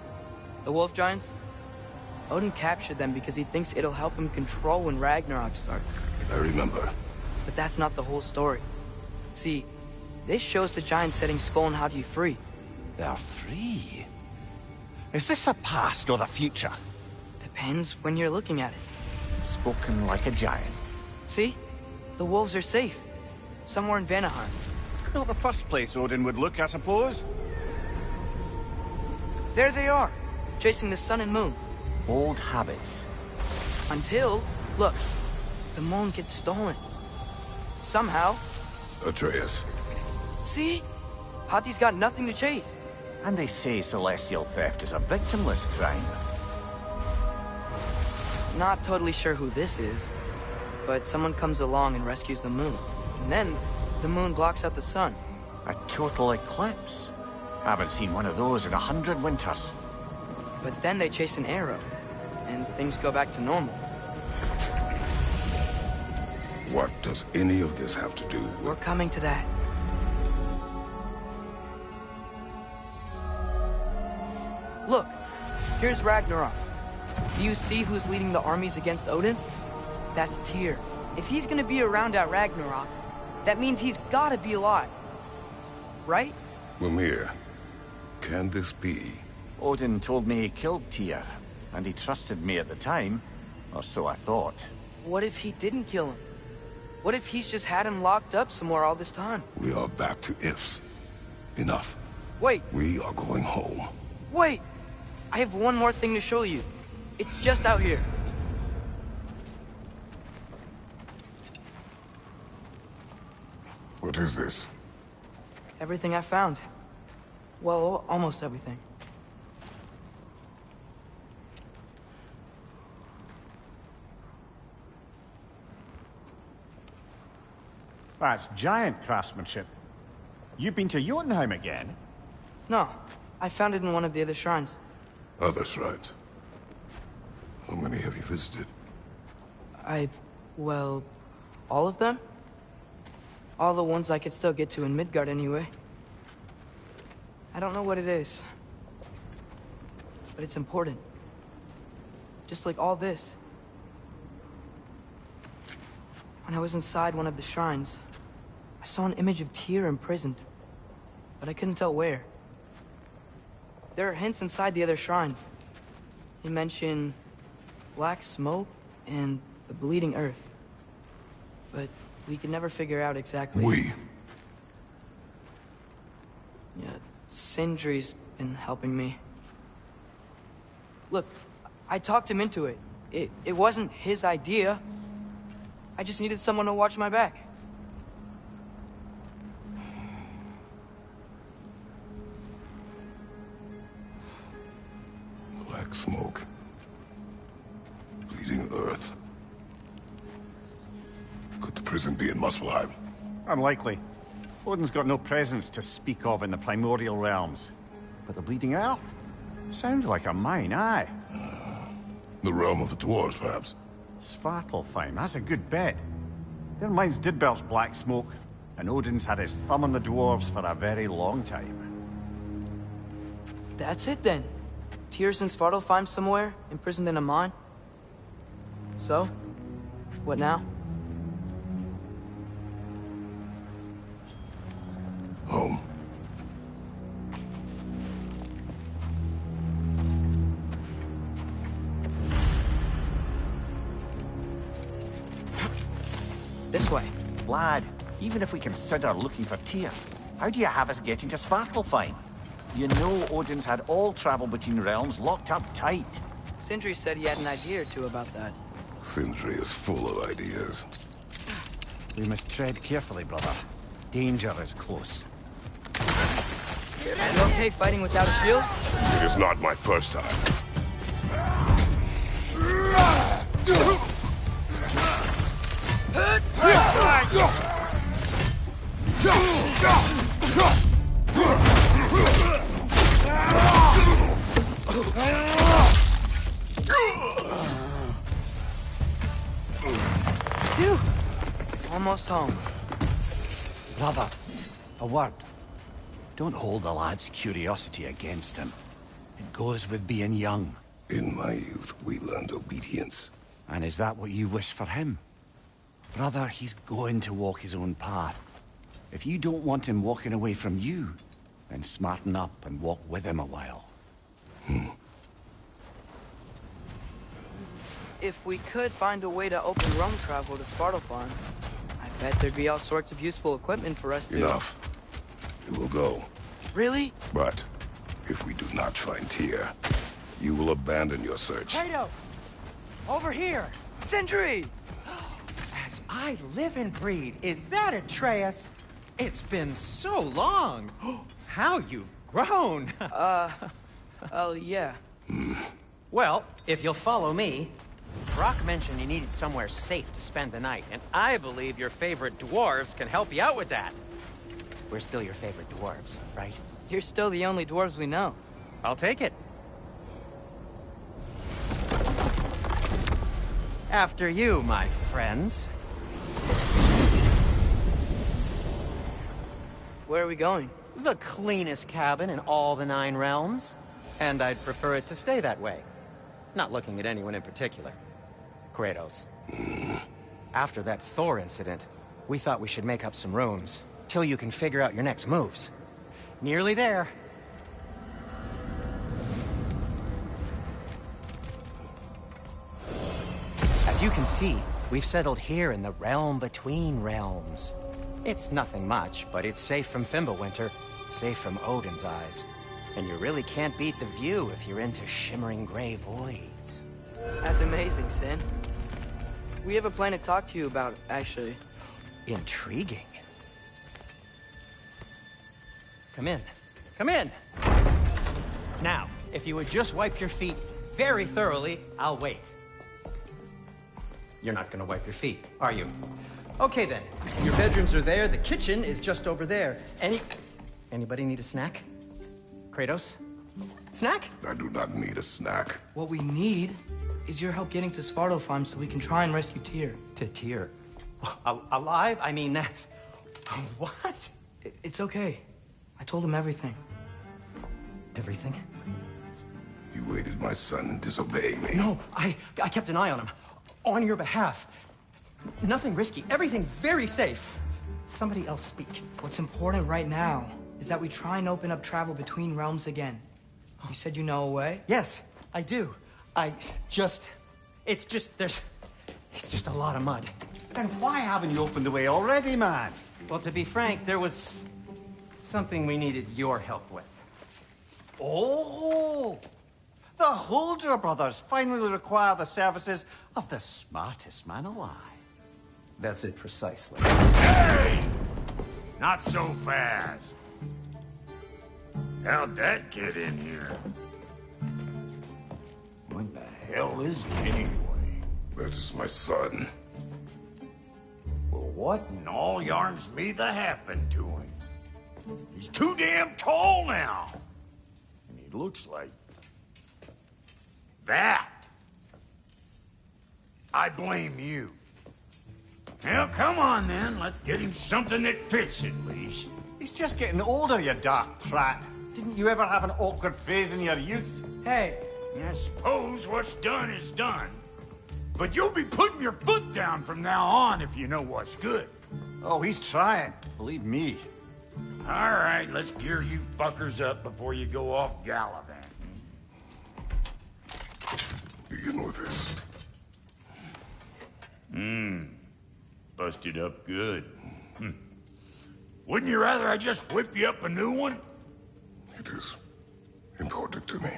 S1: The wolf giants? Odin captured them because he thinks it'll help him control when Ragnarok starts.
S10: I remember.
S1: But that's not the whole story. See, this shows the giants setting Skull and Hati free.
S3: They're free? Is this the past or the future?
S1: Depends when you're looking at it.
S3: Spoken like a giant.
S1: See? The wolves are safe. Somewhere in Vanaheim.
S3: Not the first place Odin would look, I suppose.
S1: There they are, chasing the sun and moon.
S3: Old habits.
S1: Until, look, the moon gets stolen. Somehow.
S10: Atreus.
S1: See? Hati's got nothing to chase.
S3: And they say celestial theft is a victimless crime.
S1: Not totally sure who this is, but someone comes along and rescues the moon. And then, the moon blocks out the sun.
S3: A total eclipse. Haven't seen one of those in 100 winters.
S1: But then they chase an arrow, and things go back to normal.
S10: What does any of this have to do with...
S1: We're coming to that. Look, here's Ragnarok. Do you see who's leading the armies against Odin? That's Tyr. If he's gonna be around at Ragnarok, that means he's gotta be alive. Right?
S10: Mimir, can this be?
S3: Odin told me he killed Tyr, and he trusted me at the time, or so I thought.
S1: What if he didn't kill him? What if he's just had him locked up somewhere all this time?
S10: We are back to ifs. Enough.
S1: Wait.
S10: We are going home.
S1: Wait! I have one more thing to show you. It's just out here.
S10: What is this?
S1: Everything I found. Well, almost everything.
S3: That's giant craftsmanship. You've been to Jotunheim again?
S1: No, I found it in one of the other shrines.
S10: Other shrines. How many have you visited?
S1: Well, all of them? All the ones I could still get to in Midgard anyway. I don't know what it is. But it's important. Just like all this. When I was inside one of the shrines, I saw an image of Tyr imprisoned. But I couldn't tell where. There are hints inside the other shrines. They mention black smoke and the bleeding earth. But we could never figure out exactly...
S10: We?
S1: Yeah, Sindri's been helping me. Look, I talked him into it. It wasn't his idea. I just needed someone to watch my back.
S10: smoke. Bleeding earth. Could the prison be in Muspelheim?
S3: Unlikely. Odin's got no presence to speak of in the primordial realms. But the Bleeding Earth? Sounds like a mine, aye.
S10: The realm of the dwarves, perhaps?
S3: Svartalfheim, that's a good bet. Their mines did belch black smoke, and Odin's had his thumb on the dwarves for a very long time.
S1: That's it then. Tyr's in Svartalfheim somewhere, imprisoned in a mine. So, what now?
S10: Home.
S1: This way.
S3: Lad, even if we consider looking for Tyr, how do you have us getting to Svartalfheim? You know Odin's had all travel between realms locked up tight.
S1: Sindri said he had an idea or two about that.
S10: Sindri is full of ideas.
S3: We must tread carefully, brother. Danger is close.
S1: You okay fighting without a shield?
S10: It is not my first time.
S1: Phew. Almost home.
S3: Brother, a word. Don't hold the lad's curiosity against him. It goes with being young.
S10: In my youth, we learned obedience.
S3: And is that what you wish for him? Brother, he's going to walk his own path. If you don't want him walking away from you, then smarten up and walk with him a while.
S1: If we could find a way to open roam travel to Svartalfheim, I bet there'd be all sorts of useful equipment for us to...
S10: Enough. We will go.
S1: Really?
S10: But if we do not find Tyr, you will abandon your search.
S9: Kratos! Over here!
S1: Sindri!
S9: As I live and breathe, is that Atreus? It's been so long! How you've grown!
S1: Oh, yeah.
S9: Well, if you'll follow me, Brock mentioned you needed somewhere safe to spend the night, and I believe your favorite dwarves can help you out with that. We're still your favorite dwarves, right?
S1: You're still the only dwarves we know.
S9: I'll take it. After you, my friends.
S1: Where are we going?
S9: The cleanest cabin in all the 9 realms. And I'd prefer it to stay that way. Not looking at anyone in particular. Kratos. After that Thor incident, we thought we should make up some rooms, till you can figure out your next moves. Nearly there. As you can see, we've settled here in the realm between realms. It's nothing much, but it's safe from Fimbulwinter, safe from Odin's eyes. And you really can't beat the view if you're into shimmering gray voids.
S1: That's amazing, Sin. We have a plan to talk to you about, actually.
S9: Intriguing. Come in. Come in! Now, if you would just wipe your feet very thoroughly, I'll wait. You're not gonna wipe your feet, are you? Okay then. Your bedrooms are there, the kitchen is just over there. Anybody need a snack? Kratos? Snack?
S10: I do not need a snack.
S1: What we need is your help getting to Svartalfheim so we can try and rescue Tyr.
S9: To Tyr? Alive? I mean, that's... What?
S1: It's okay. I told him everything.
S9: Everything?
S10: You aided my son in disobeying me.
S9: No, I kept an eye on him. On your behalf. Nothing risky. Everything very safe. Somebody else speak.
S1: What's important right now is that we try and open up travel between realms again. You said you know a way?
S9: Yes, I do. It's just a lot of mud.
S3: Then why haven't you opened the way already, man?
S9: Well, to be frank, there was something we needed your help with.
S3: Oh! The Holder brothers finally require the services of the smartest man alive.
S9: That's it precisely.
S8: Hey! Not so fast. How'd that get in here? hell is he anyway?
S10: That is my son.
S8: Well, what in all yarns me the happened to him? He's too damn tall now. And he looks like... that. I blame you. Well, come on then. Let's get him something that fits at least.
S3: He's just getting older, you dark prat. Didn't you ever have an awkward phase in your youth?
S1: Hey,
S8: I suppose what's done is done. But you'll be putting your foot down from now on if you know what's good.
S3: Oh, he's trying. Believe me.
S8: All right, let's gear you fuckers up before you go off gallivanting.
S10: Begin with this.
S8: Busted up good. Wouldn't you rather I just whip you up a new one?
S10: It is important to me.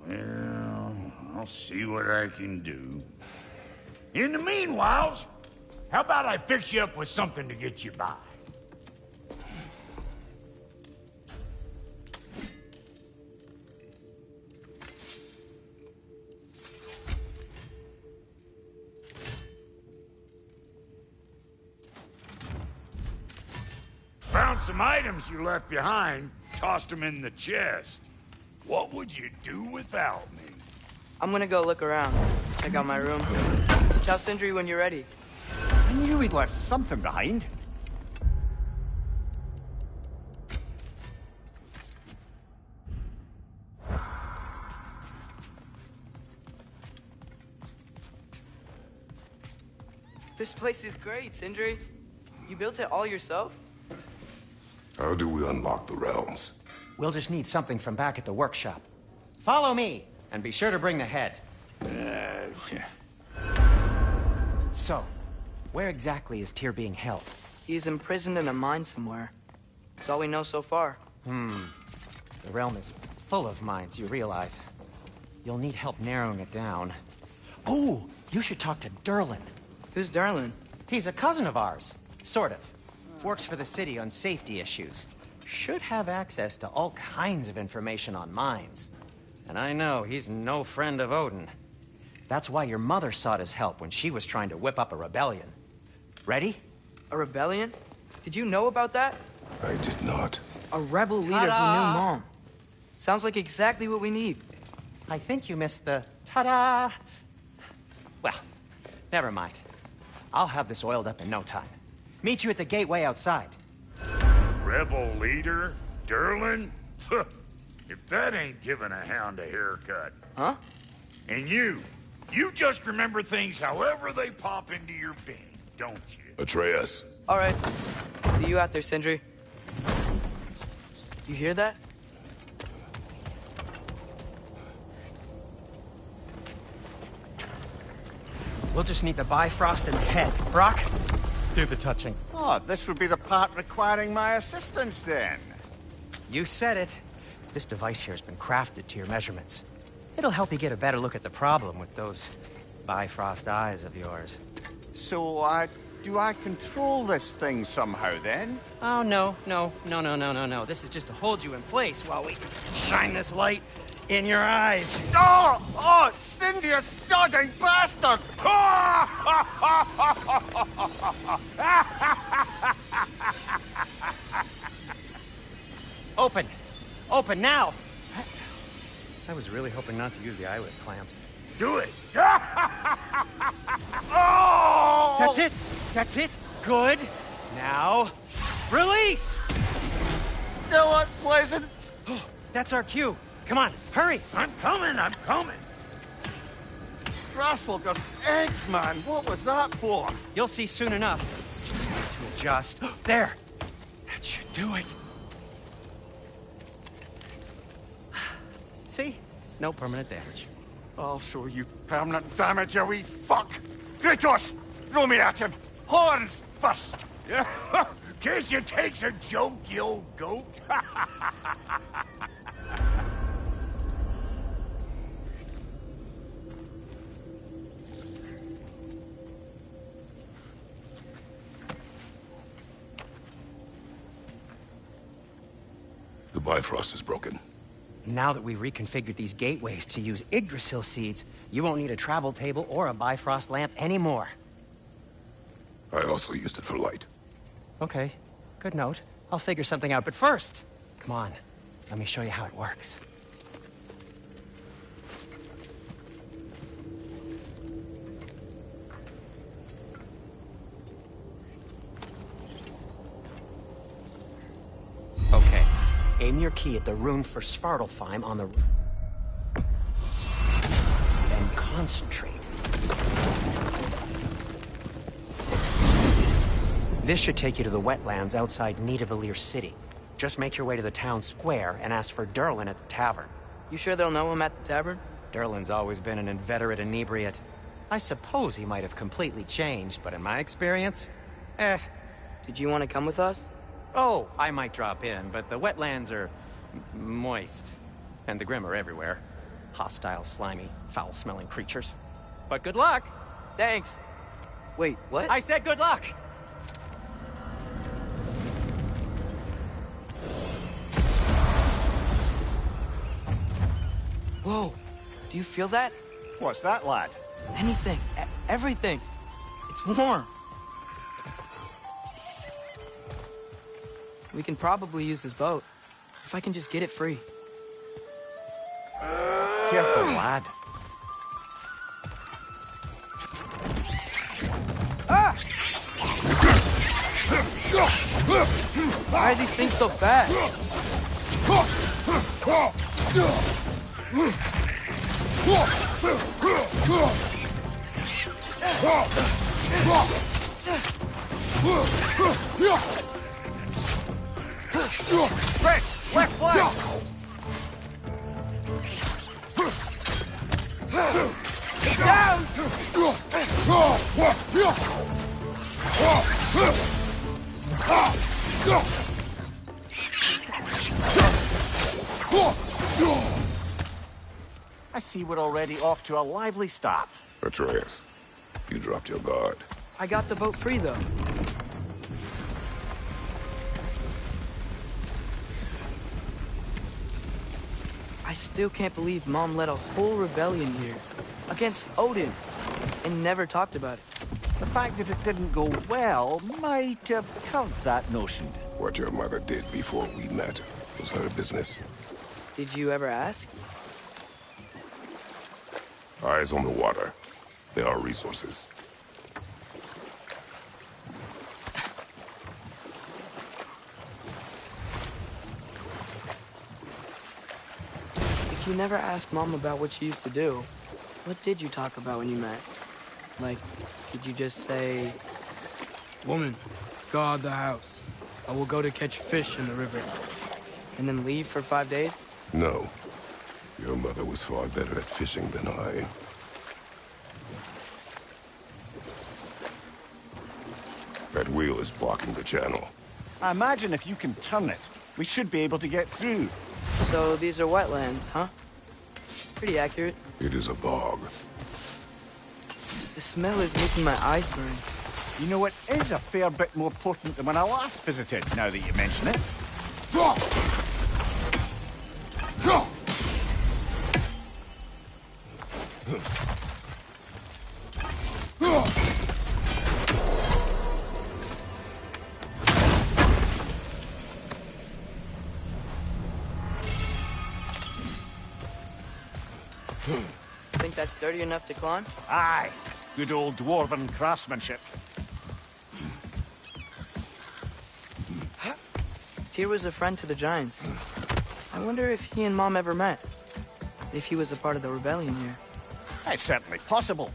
S8: Well, I'll see what I can do. In the meanwhile, how about I fix you up with something to get you by? Found some items you left behind, tossed them in the chest. What would you do without me?
S1: I'm gonna go look around. Check out my room. Tell Sindri when you're ready.
S3: I knew he'd left something behind.
S1: This place is great, Sindri. You built it all yourself?
S10: How do we unlock the realms?
S9: We'll just need something from back at the workshop. Follow me, and be sure to bring the head. So, where exactly is Tyr being held?
S1: He's imprisoned in a mine somewhere. That's all we know so far.
S9: The realm is full of mines, you realize. You'll need help narrowing it down. Oh, you should talk to Durlin.
S1: Who's Durlin?
S9: He's a cousin of ours. Sort of. Works for the city on safety issues. Should have access to all kinds of information on mines. And I know he's no friend of Odin. That's why your mother sought his help when she was trying to whip up a rebellion. Ready?
S1: A rebellion? Did you know about that?
S10: I did not.
S1: A rebel leader who knew Mom. Sounds like exactly what we need.
S9: I think you missed the ta-da. Well, never mind. I'll have this oiled up in no time. Meet you at the gateway outside.
S8: Rebel leader? Durlin? If that ain't giving a hound a haircut.
S1: Huh?
S8: And you just remember things however they pop into your being, don't you?
S10: Atreus.
S1: All right. See you out there, Sindri. You hear that?
S9: We'll just need the Bifrost in the head. Brock, do the touching.
S3: Oh, this would be the part requiring my assistance then.
S9: You said it. This device here has been crafted to your measurements. It'll help you get a better look at the problem with those Bifrost eyes of yours.
S3: So, do I control this thing somehow then?
S9: Oh, no. This is just to hold you in place while we shine this light in your eyes.
S3: Oh, Cindy, you sodding bastard!
S9: Open! Open now! I was really hoping not to use the eyelid clamps.
S8: Do it!
S3: Oh!
S9: That's it! That's it! Good! Now, release!
S3: Still unpleasant.
S9: That's our cue. Come on, hurry!
S8: I'm coming!
S3: Grassfogger eggs, man. What was that for?
S9: You'll see soon enough. Just there! That should do it. See? No permanent damage.
S3: I'll show you permanent damage, you wee fuck! Kratos! Throw me at him! Horns first!
S8: Guess you takes a joke, you old goat.
S10: The Bifrost is broken.
S9: Now that we've reconfigured these gateways to use Yggdrasil seeds, you won't need a travel table or a Bifrost lamp anymore.
S10: I also used it for light.
S9: Okay, good note. I'll figure something out, but first, come on, let me show you how it works. Okay, aim your key at the rune for Svartalfheim on the... and concentrate. This should take you to the wetlands outside Nidavellir City. Just make your way to the town square and ask for Durlin at the tavern.
S1: You sure they'll know him at the tavern?
S9: Durlin's always been an inveterate inebriate. I suppose he might have completely changed, but in my experience,
S1: Did you want to come with us?
S9: Oh, I might drop in, but the wetlands are moist. And the Grim are everywhere. Hostile, slimy, foul-smelling creatures. But good luck!
S1: Thanks. Wait, what?
S9: I said good luck!
S1: Whoa, do you feel that?
S3: What's that, lad?
S1: Anything, everything. It's warm. We can probably use this boat, if I can just get it free.
S3: Careful, lad.
S1: Ah! Why are these things so fast?
S3: Quick! Left flank!
S1: Down!
S3: I see we're already off to a lively start.
S10: Atreus, you dropped your guard.
S1: I got the boat free, though. I still can't believe Mom led a whole rebellion here against Odin and never talked about it.
S3: The fact that it didn't go well might have curved that notion.
S10: What your mother did before we met was her business.
S1: Did you ever ask?
S10: Eyes on the water. There are resources.
S1: If you never asked Mom about what she used to do, what did you talk about when you met? Like, did you just say, "Woman, guard the house. I will go to catch fish in the river," and then leave for 5 days?
S10: No. Your mother was far better at fishing than I. That wheel is blocking the channel.
S3: I imagine if you can turn it, we should be able to get through.
S1: So these are wetlands, huh? Pretty accurate.
S10: It is a bog.
S1: The smell is making my eyes burn.
S3: You know, it is a fair bit more potent than when I last visited, now that you mention it.
S1: Think that's sturdy enough to climb?
S3: Aye. Good old dwarven craftsmanship.
S1: Tyr was a friend to the Giants. I wonder if he and Mom ever met. If he was a part of the rebellion here.
S3: It's certainly possible.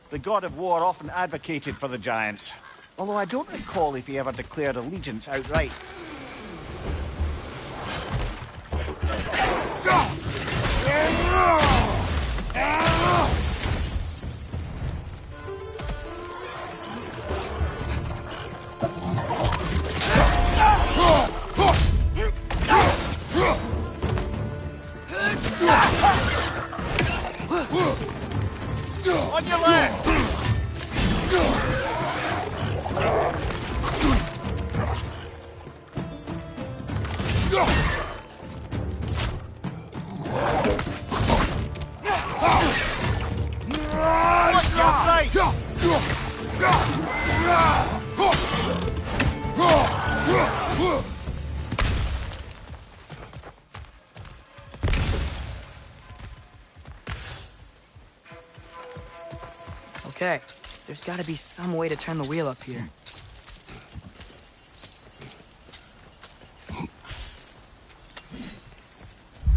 S3: The god of war often advocated for the Giants. Although I don't recall if he ever declared allegiance outright. On your left! What's your price?
S1: Okay, there's gotta be some way to turn the wheel up here.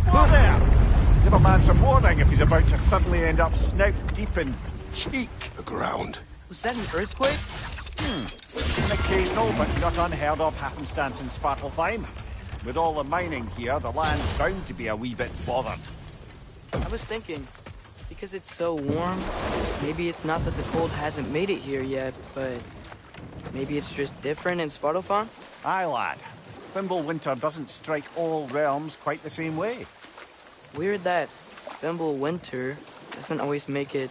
S3: Whoa there! Give a man some warning if he's about to suddenly end up snout deep in cheek.
S10: The ground.
S1: Was that an earthquake?
S3: An occasional but not unheard of happenstance in Svartalfheim. With all the mining here, the land's bound to be a wee bit bothered.
S1: I was thinking, because it's so warm, maybe it's not that the cold hasn't made it here yet, but maybe it's just different in Svartalfheim?
S3: Aye, lad. Fimbulwinter doesn't strike all realms quite the same way.
S1: Weird that Fimbulwinter doesn't always make it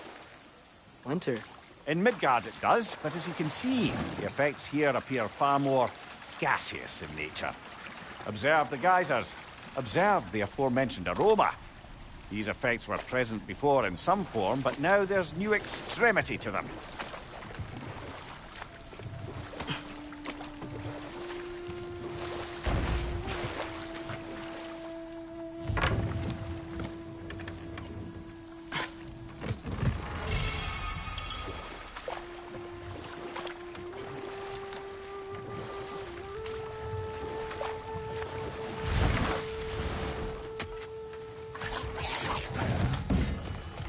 S1: winter.
S3: In Midgard it does, but as you can see, the effects here appear far more gaseous in nature. Observe the geysers. Observe the aforementioned aroma. These effects were present before in some form, but now there's new extremity to them.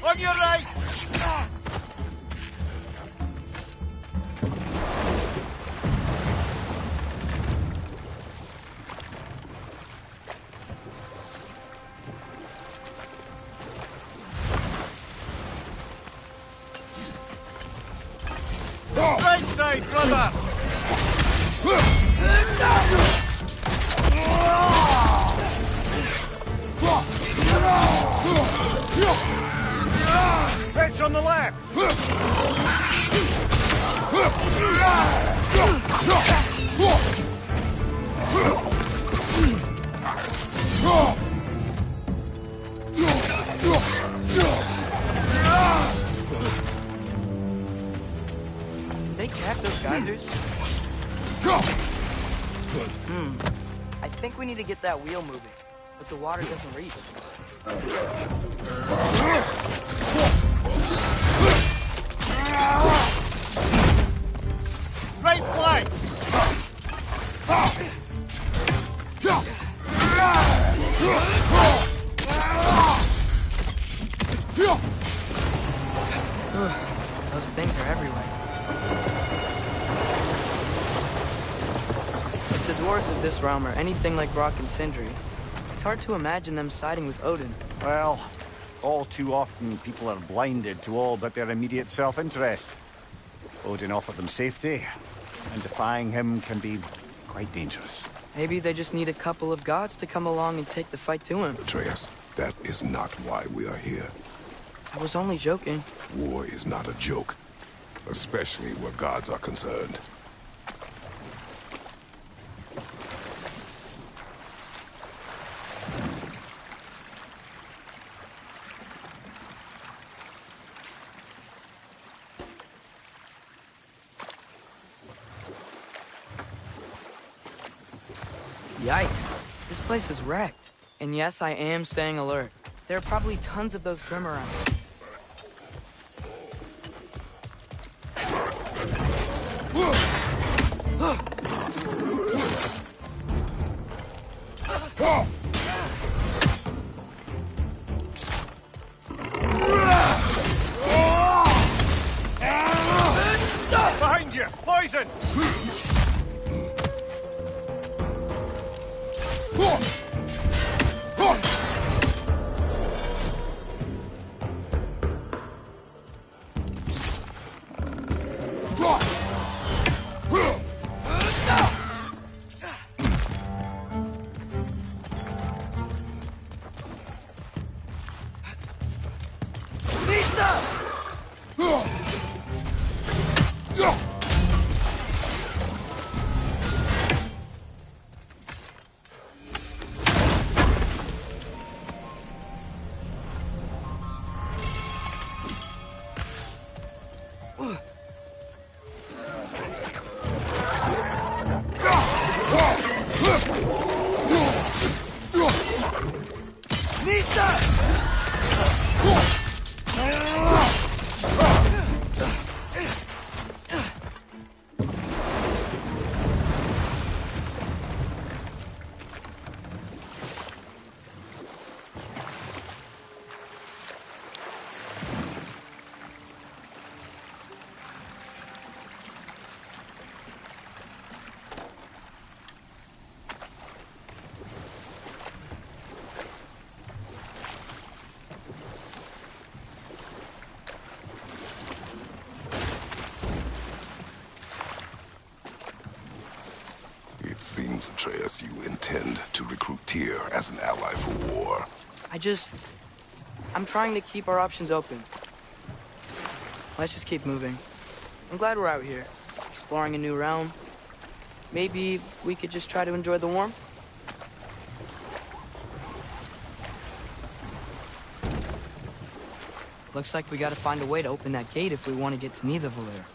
S2: On your right!
S3: Right side, brother! Pitch on the left!
S1: Did they crack those geysers? I think we need to get that wheel moving, but the water doesn't reach.
S3: Right flank!
S1: Those things are everywhere. If the dwarves of this realm are anything like Brock and Sindri, it's hard to imagine them siding with Odin.
S3: Well, all too often people are blinded to all but their immediate self-interest. Odin offered them safety, and defying him can be quite dangerous.
S1: Maybe they just need a couple of gods to come along and take the fight to him.
S10: Atreus, that is not why we are here.
S1: I was only joking.
S10: War is not a joke, especially where gods are concerned.
S1: Yikes. This place is wrecked. And yes, I am staying alert. There are probably tons of those Grim around.
S3: Behind you! Poison!
S10: seems, Atreus, you intend to recruit Tyr as an ally for war.
S1: I'm trying to keep our options open. Let's just keep moving. I'm glad we're out here, exploring a new realm. Maybe we could just try to enjoy the warmth? Looks like we gotta find a way to open that gate if we want to get to Nidavellir.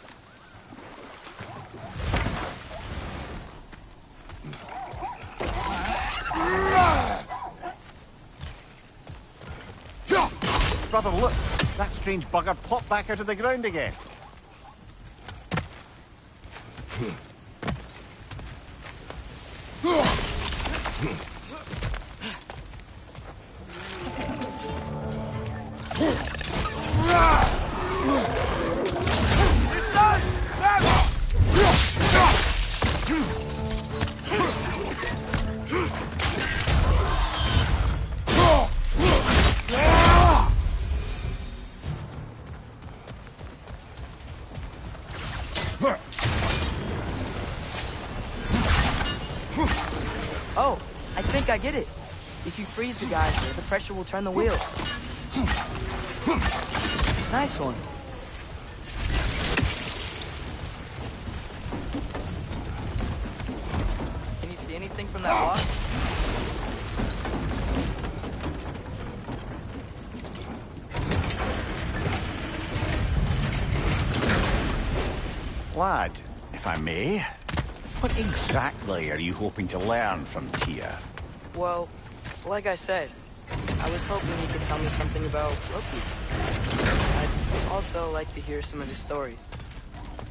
S3: Brother, look! That strange bugger popped back out of the ground again.
S1: Oh, I think I get it. If you freeze the geyser, the pressure will turn the wheel. Nice one. Can you see anything from that block?
S3: Lad, if I may, what exactly are you hoping to learn from Tyr?
S1: Well, like I said, I was hoping you could tell me something about Loki. I'd also like to hear some of his stories.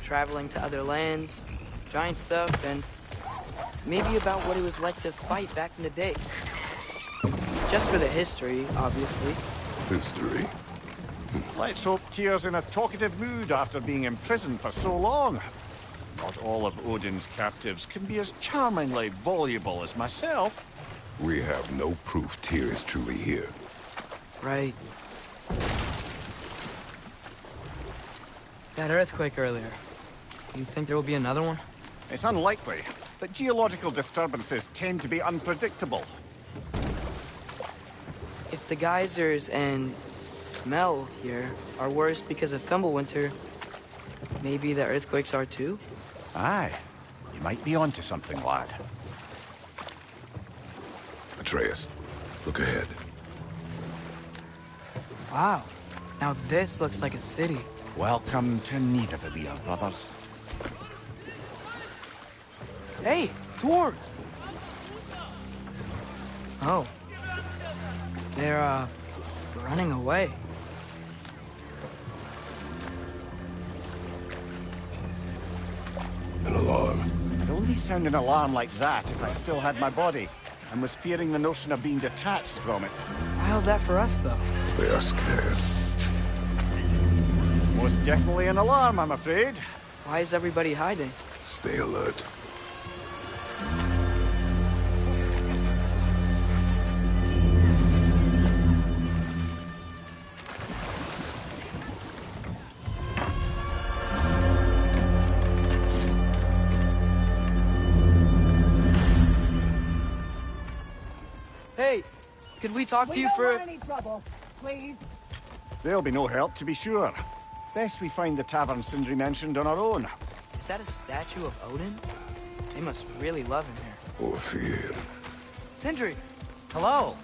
S1: Traveling to other lands, giant stuff, and maybe about what it was like to fight back in the day. Just for the history, obviously.
S10: History?
S3: Let's hope Tyr's in a talkative mood after being imprisoned for so long. Not all of Odin's captives can be as charmingly voluble as myself.
S10: We have no proof Tyr is truly here.
S1: Right. That earthquake earlier. You think there will be another one?
S3: It's unlikely, but geological disturbances tend to be unpredictable.
S1: If the geysers and smell here are worse because of Fimbulwinter, maybe the earthquakes are too?
S3: Aye. You might be onto something, lad.
S10: Atreus, look ahead.
S1: Wow. Now this looks like a city.
S3: Welcome to Nidavellir, brothers.
S1: Hey, dwarves! Oh. They're, running away.
S10: An alarm.
S3: I'd only sound an alarm like that if I still had my body, and was fearing the notion of being detached from it.
S1: Why all that for us, though?
S10: They are scared.
S3: Most definitely an alarm, I'm afraid.
S1: Why is everybody hiding?
S10: Stay alert.
S1: Hey, could we talk to you for...
S11: any trouble, please.
S3: There'll be no help, to be sure. Best we find the tavern Sindri mentioned on our own.
S1: Is that a statue of Odin? They must really love him here.
S10: Or fear.
S1: Sindri!
S9: Hello.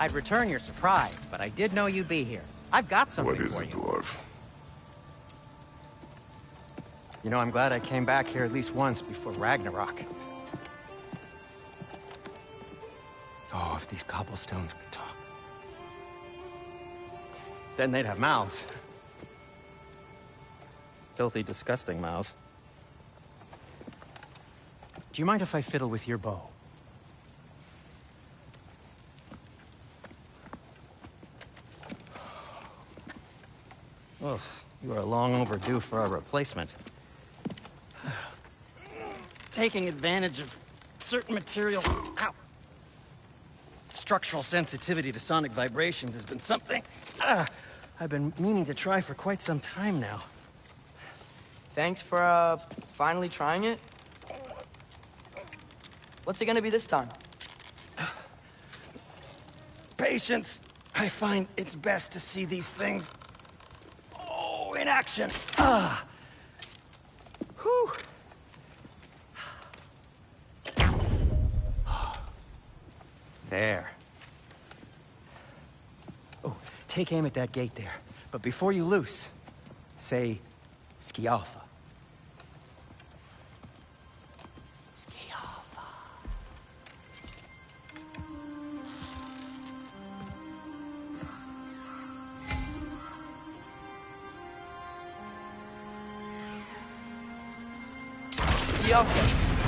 S9: I'd return your surprise, but I did know you'd be here. I've got something
S10: What is
S9: for
S10: it,
S9: you.
S10: dwarf?
S9: You know, I'm glad I came back here at least once before Ragnarok. Oh, if these cobblestones could talk. Then they'd have mouths. Filthy, disgusting mouths. Do you mind if I fiddle with your bow? Oh, you are long overdue for a replacement. Taking advantage of certain material... Ow! Structural sensitivity to sonic vibrations has been something I've been meaning to try for quite some time now.
S1: Thanks for, finally trying it. What's it gonna be this time?
S9: Patience. I find it's best to see these things, oh, in action. Ah. Whew. There. Oh, take aim at that gate there. But before you loose, say, Skialfa. Skialfa.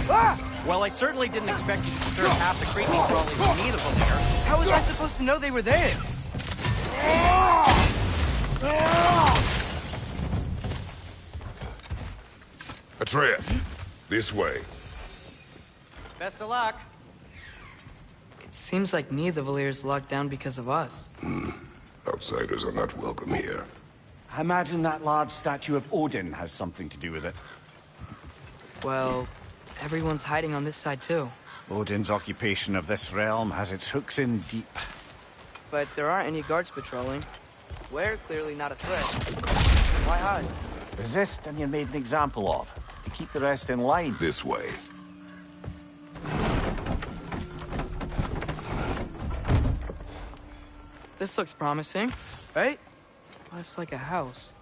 S1: Ah!
S9: Well, I certainly didn't expect you to disturb half the creepy crawlies in need of them there.
S1: How was I supposed to know they were there?
S10: Atreus, this way.
S9: Best of luck.
S1: It seems like neither Valyr's locked down because of us.
S10: Outsiders are not welcome here.
S3: I imagine that large statue of Odin has something to do with it.
S1: Well, everyone's hiding on this side too.
S3: Odin's occupation of this realm has its hooks in deep.
S1: But there aren't any guards patrolling. We're clearly not a threat. Why hide?
S3: Resist and you're made an example of, to keep the rest in line.
S10: This way.
S1: This looks promising, right? Well, it's like a house.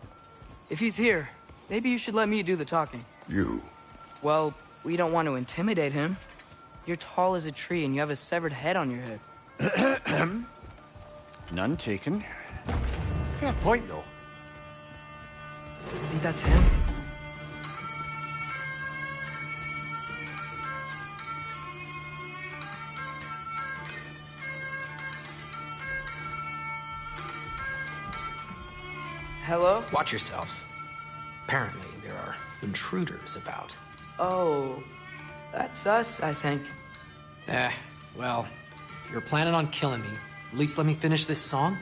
S1: If he's here, maybe you should let me do the talking.
S10: You.
S1: Well, we don't want to intimidate him. You're tall as a tree and you have a severed head on your head.
S3: None taken. Fair point, though.
S1: I think that's him. Hello?
S11: Watch yourselves. Apparently, there are intruders about.
S1: Oh, that's us, I think.
S11: Well, if you're planning on killing me, at least let me finish this song.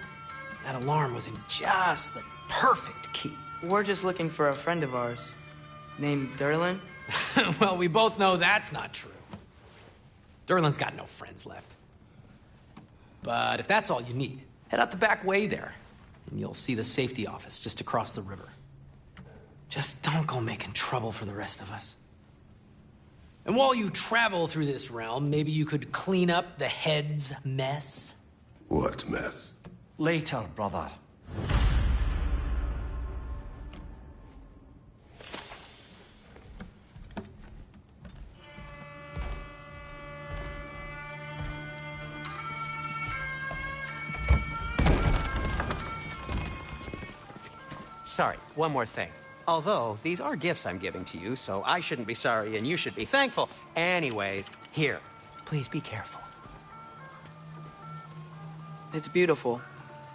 S11: That alarm was in just the perfect key.
S1: We're just looking for a friend of ours, named Durlin.
S11: Well, we both know that's not true. Durlin's got no friends left. But if that's all you need, head out the back way there, and you'll see the safety office just across the river. Just don't go making trouble for the rest of us. And while you travel through this realm, maybe you could clean up the head's mess?
S10: What mess?
S3: Later, brother.
S9: Sorry, one more thing. Although, these are gifts I'm giving to you, so I shouldn't be sorry and you should be thankful. Anyways, here, please be careful.
S1: It's beautiful.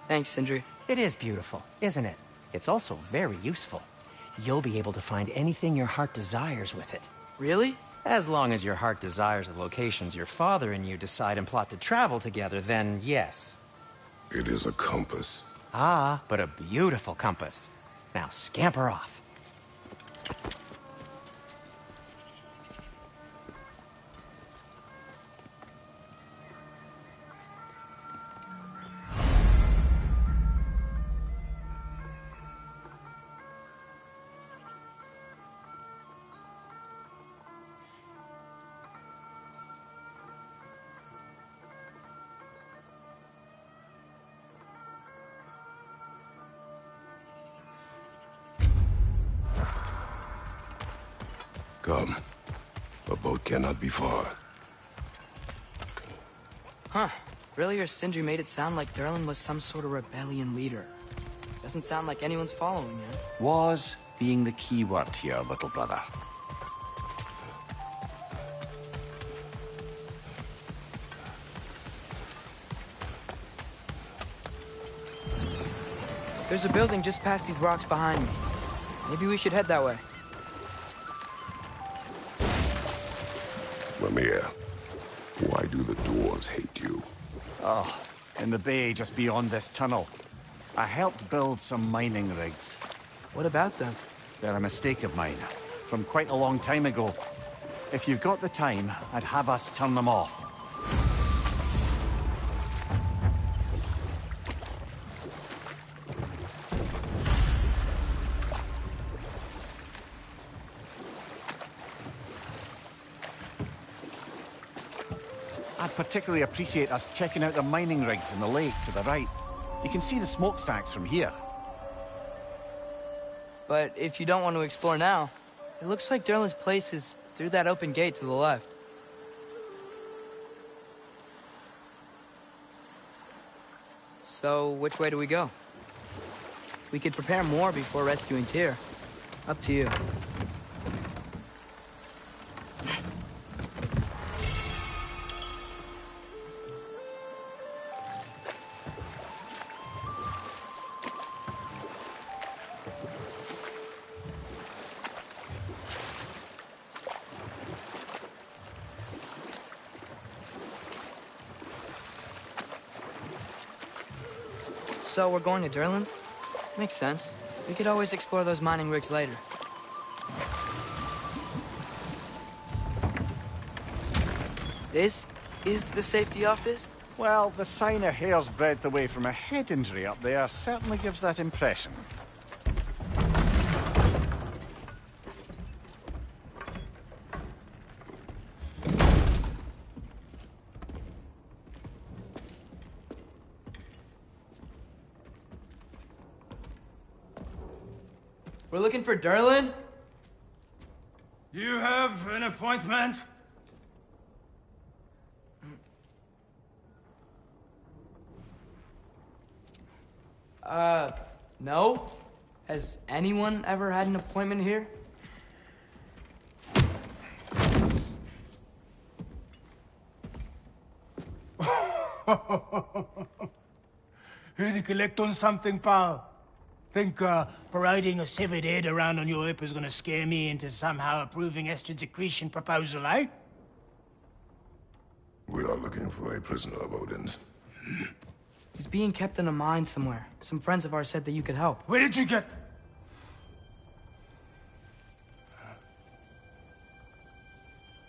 S1: Thanks, Sindri.
S9: It is beautiful, isn't it? It's also very useful. You'll be able to find anything your heart desires with it.
S1: Really?
S9: As long as your heart desires the locations your father and you decide and plot to travel together, then yes.
S10: It is a compass.
S9: Ah, but a beautiful compass. Now scamper off.
S10: Come. A boat cannot be far.
S1: Huh. Earlier, Sindri made it sound like Durlin was some sort of rebellion leader. Doesn't sound like anyone's following him.
S3: Was being the key word here, little brother.
S1: There's a building just past these rocks behind me. Maybe we should head that way.
S10: Mimir, why do the dwarves hate you?
S3: Oh, in the bay just beyond this tunnel. I helped build some mining rigs.
S1: What about them?
S3: They're a mistake of mine, from quite a long time ago. If you've got the time, I'd have us turn them off. I'd particularly appreciate us checking out the mining rigs in the lake to the right. You can see the smokestacks from here.
S1: But if you don't want to explore now, it looks like Derlin's place is through that open gate to the left. So, which way do we go? We could prepare more before rescuing Tyr. Up to you. So we're going to Derlin's? Makes sense. We could always explore those mining rigs later. This is the safety office?
S3: Well, the sign a hair's breadth away from a head injury up there certainly gives that impression.
S1: We're looking for Derlin?
S12: You have an appointment?
S1: No. Has anyone ever had an appointment here?
S12: Here to collect on something, pal? Think parading a severed head around on your hip is gonna scare me into somehow approving Estrid's accretion proposal, eh?
S10: We are looking for a prisoner of Odin's.
S1: He's being kept in a mine somewhere. Some friends of ours said that you could help.
S12: Where did you get...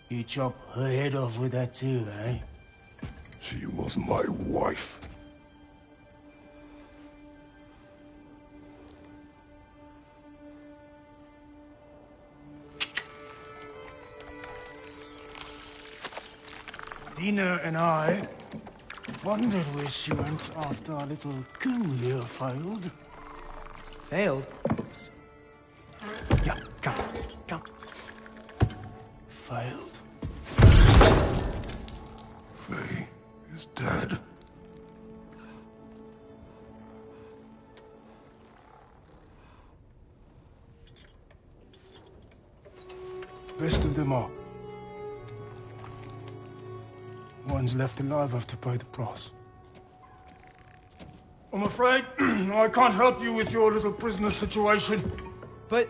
S12: You chop her head off with that too, eh?
S10: She was my wife.
S12: Dina and I wondered where she went after our little coup here failed.
S1: Failed?
S12: Yeah, come. Failed.
S10: Faye is dead.
S12: Rest of them are. One's left alive have to pay the price. I'm afraid I can't help you with your little prisoner situation.
S1: But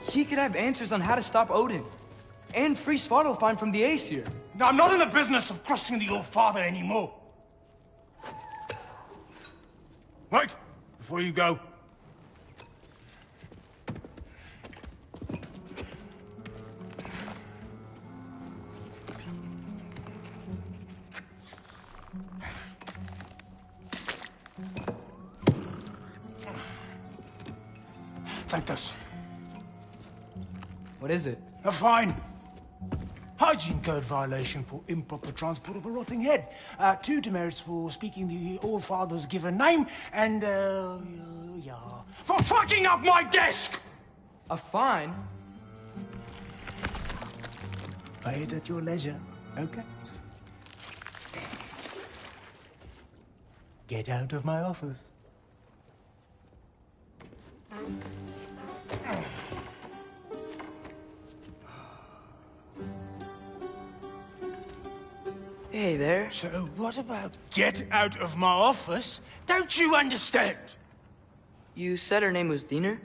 S1: he could have answers on how to stop Odin. And free Svartalfheim from the Aesir.
S12: Now, I'm not in the business of crossing the old father anymore. Wait, before you go. Take this.
S1: What is it?
S12: A fine. Hygiene code violation for improper transport of a rotting head. 2 demerits for speaking the All-Father's given name, and, yeah... for fucking up my desk!
S1: A fine?
S12: Pay it at your leisure, okay? Get out of my office.
S1: Hey there.
S12: So what about get out of my office? Don't you understand?
S1: You said her name was Diener?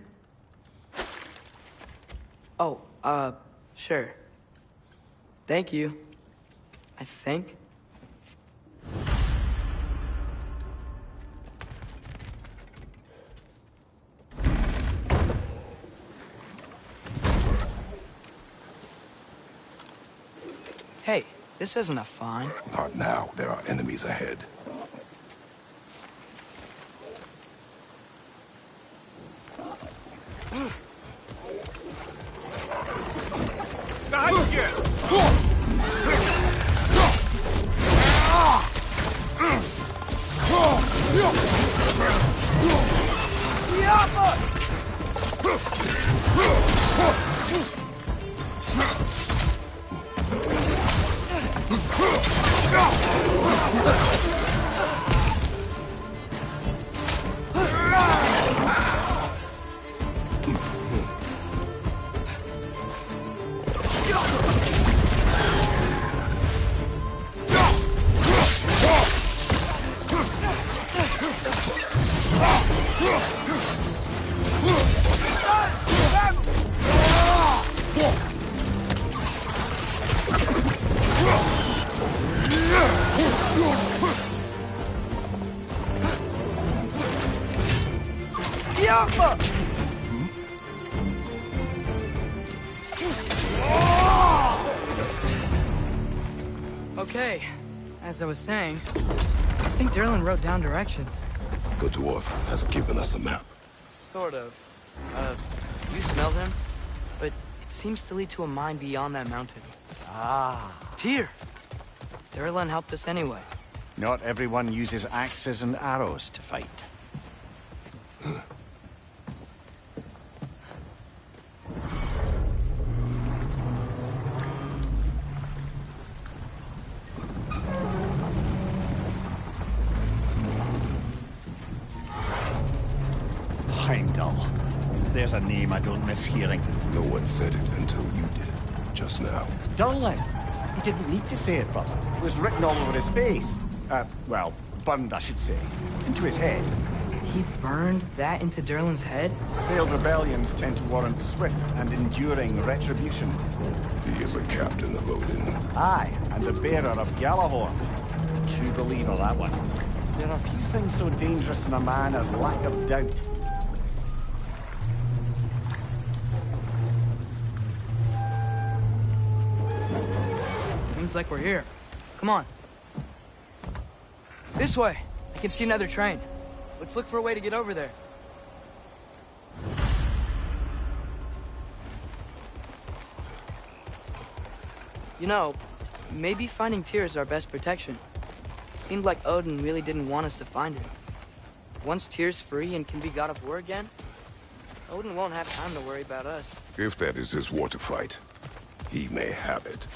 S1: Oh, sure. Thank you. I think. This isn't a fine.
S10: Not now. There are enemies ahead.
S1: Okay, as I was saying, I think Derlin wrote down directions.
S10: The dwarf has given us a map.
S1: Sort of. You smelled him? But it seems to lead to a mine beyond that mountain.
S3: Ah.
S1: Tyr! Derlin helped us anyway.
S3: Not everyone uses axes and arrows to fight. Heimdall. There's a name I don't miss hearing.
S10: No one said it until you did, just now.
S3: Derlin! He didn't need to say it, brother. It was written all over his face. Well, burned, I should say. Into his head.
S1: He burned that into Derlin's head?
S3: Failed rebellions tend to warrant swift and enduring retribution.
S10: He is a captain of Odin.
S3: Aye, and the bearer of Gjallarhorn. True believer, that one. There are few things so dangerous in a man as lack of doubt.
S1: Seems like we're here. Come on. This way. I can see another train. Let's look for a way to get over there. You know, maybe finding Tyr is our best protection. Seemed like Odin really didn't want us to find him. Once Tyr's free and can be God of War again, Odin won't have time to worry about us.
S10: If that is his war to fight, he may have it.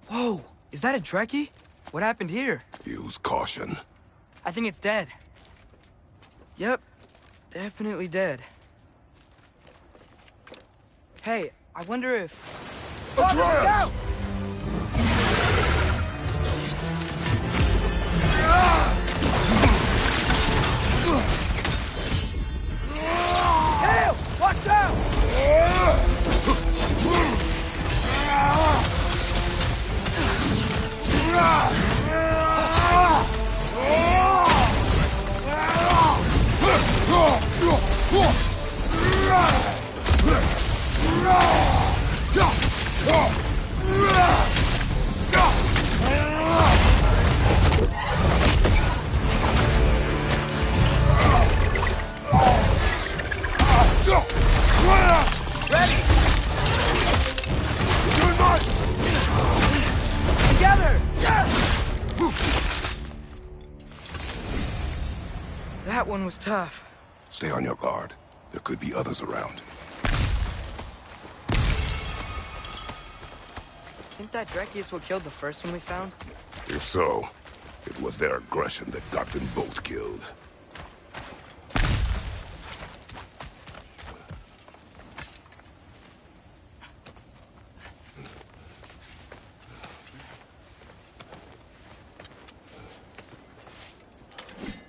S1: Whoa! Is that a Trekkie? What happened here?
S10: Use caution.
S1: I think it's dead. Yep. Definitely dead. Hey, I wonder if...
S10: Atreus!
S1: Hail! Watch out! was tough.
S10: Stay on your guard. There could be others around.
S1: Think that Drekkius what killed the first one we found?
S10: If so, it was their aggression that got them both killed.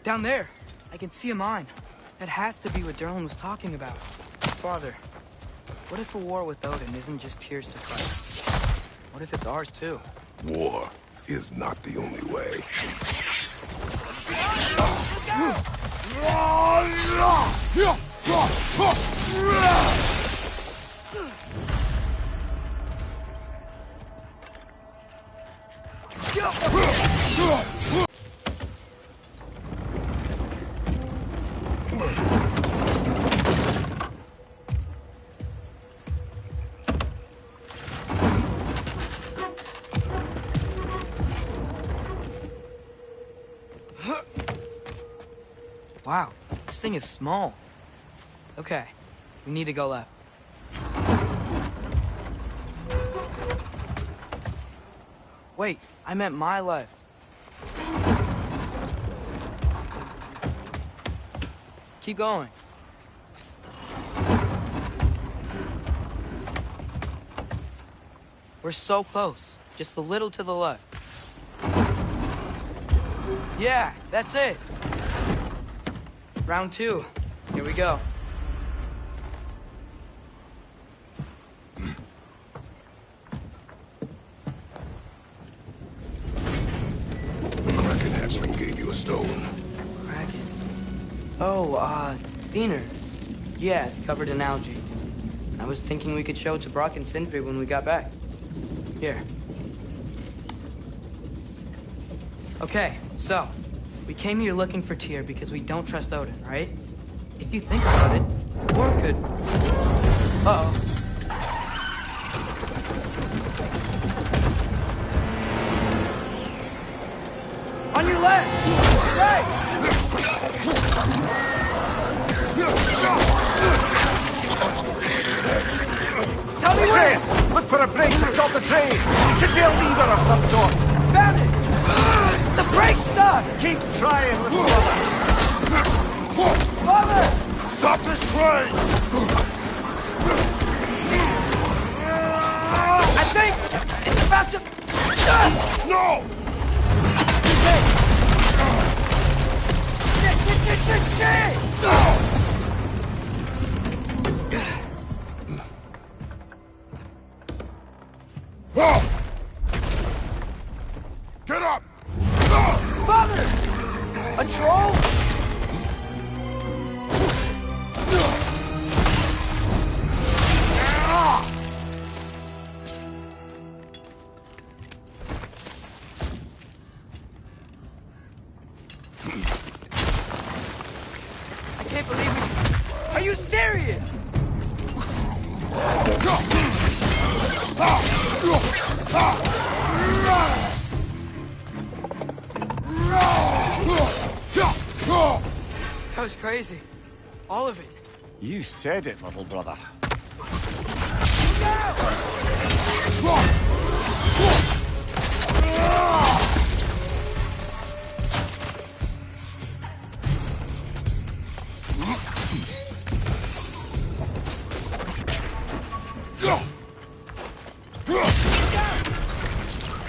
S1: Down there! I can see a mine. That has to be what Durlin was talking about. Father, what if a war with Odin isn't just tears to fight? What if it's ours too?
S10: War is not the only way.
S1: Wow, this thing is small. Okay, we need to go left. Wait, I meant my left. Keep going. We're so close. Just a little to the left. Yeah, that's it. Round 2. Here we go.
S10: The Kraken hatchling gave you a stone.
S1: Kraken. Oh, Diener. Yeah, it's covered in algae. I was thinking we could show it to Brock and Sindri when we got back. Here. Okay, so, we came here looking for Tyr because we don't trust Odin, right? If you think about it, war could... Uh-oh. On your left! Right! Tell me where!
S3: Look for a break to stop the train! Should be a lever of some sort!
S1: Found it! The brake's stuck!
S3: Keep trying, little brother!
S1: Father!
S2: Stop this train!
S1: I think it's about to...
S2: No!
S1: Shit!
S2: Get up!
S1: Father! A troll? I can't believe we... Are you serious? That was crazy. All of it.
S3: You said it, little brother.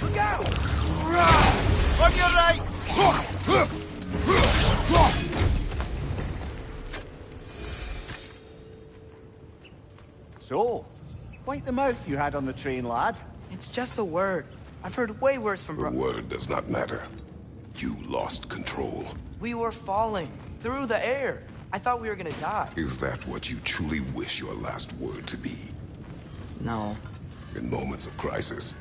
S1: Look out!
S3: On your right! So, quite the mouth you had on the train, lad.
S1: It's just a word. I've heard way worse from
S10: The word does not matter. You lost control.
S1: We were falling through the air. I thought we were gonna die.
S10: Is that what you truly wish your last word to be?
S1: No.
S10: In moments of crisis,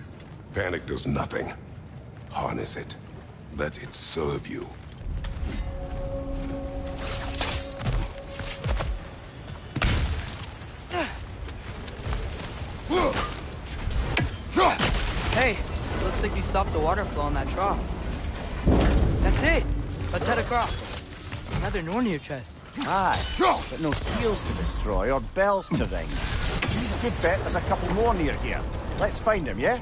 S10: panic does nothing. Harness it. Let it serve you.
S1: Hey, looks like you stopped the water flow in that trough. That's it. Let's head across. Another Nornir chest.
S3: Aye, but no seals to destroy or bells to ring. He's a good bet there's a couple more near here. Let's find him, yeah?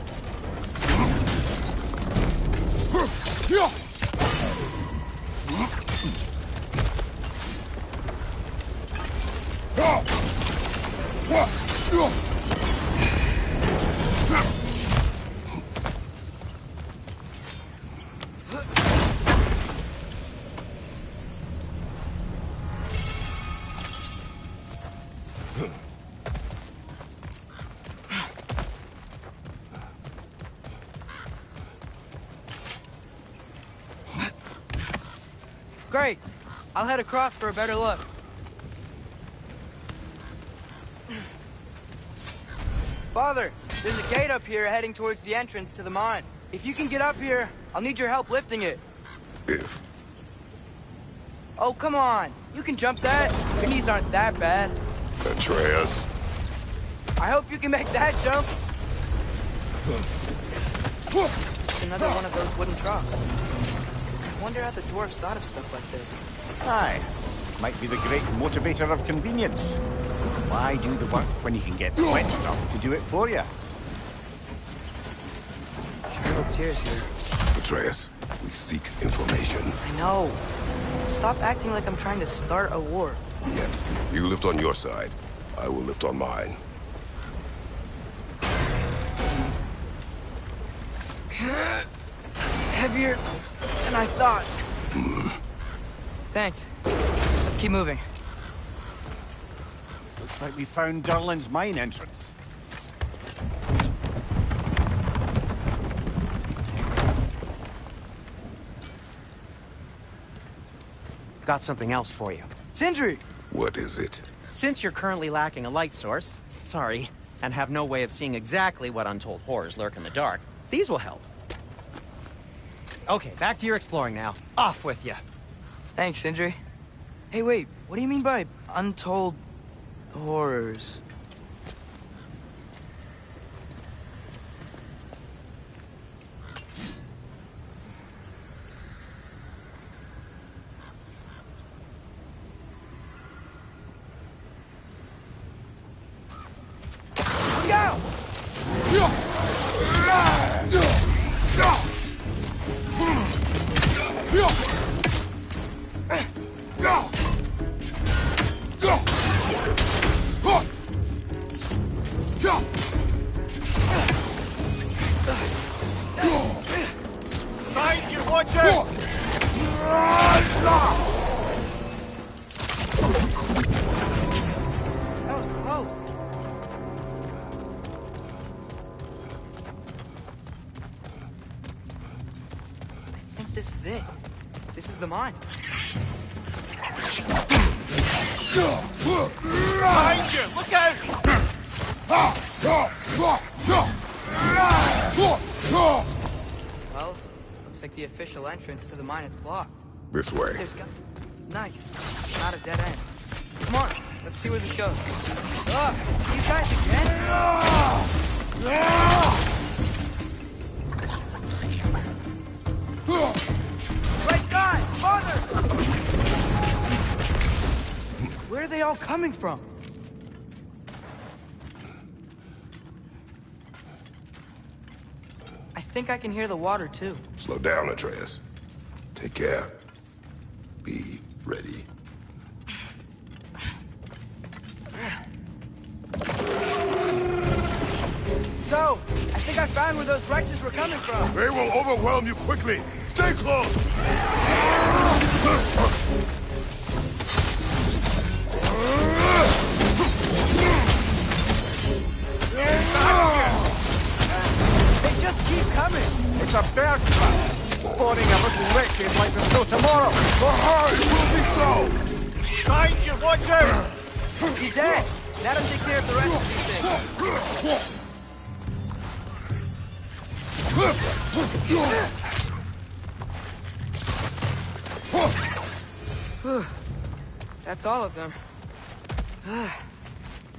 S1: Great. I'll head across for a better look. Father, there's a gate up here heading towards the entrance to the mine. If you can get up here, I'll need your help lifting it.
S10: If?
S1: Oh, come on. You can jump that. Your knees aren't that bad.
S10: Atreus?
S1: I hope you can make that jump. Another one of those wooden troughs. I wonder how the dwarves thought of stuff like this.
S3: Aye. Might be the great motivator of convenience. Why do the work when you can get sweat stuff to do it for you?
S1: Sure hope Tyr's here.
S10: Atreus, we seek information.
S1: I know. Stop acting like I'm trying to start a war.
S10: Yet, you lift on your side. I will lift on mine.
S1: Heavier than I thought. Thanks. Let's keep moving.
S3: Looks like we found Durlin's mine entrance.
S9: Got something else for you.
S1: Sindri!
S10: What is it?
S9: Since you're currently lacking a light source, sorry, and have no way of seeing exactly what untold horrors lurk in the dark, these will help. Okay, back to your exploring now. Off with you.
S1: Thanks, Sindri. Hey, wait, what do you mean by untold horrors? Entrance to the mine is blocked.
S10: This way.
S1: Nice. Not a dead end. Come on, let's see where this goes. These guys again? Right side! Farther! Where are they all coming from? I think I can hear the water, too.
S10: Slow down, Atreus. Take care. Be ready.
S1: So, I think I found where those wretches were coming from.
S2: They will overwhelm you quickly. Stay close!
S1: They just keep coming.
S3: It's a bear trap. Spawning a little wretched like there's no tomorrow.
S2: It will be so!
S3: Behind you, watch out!
S1: He's dead. That'll take care of the rest of these things. That's all of them.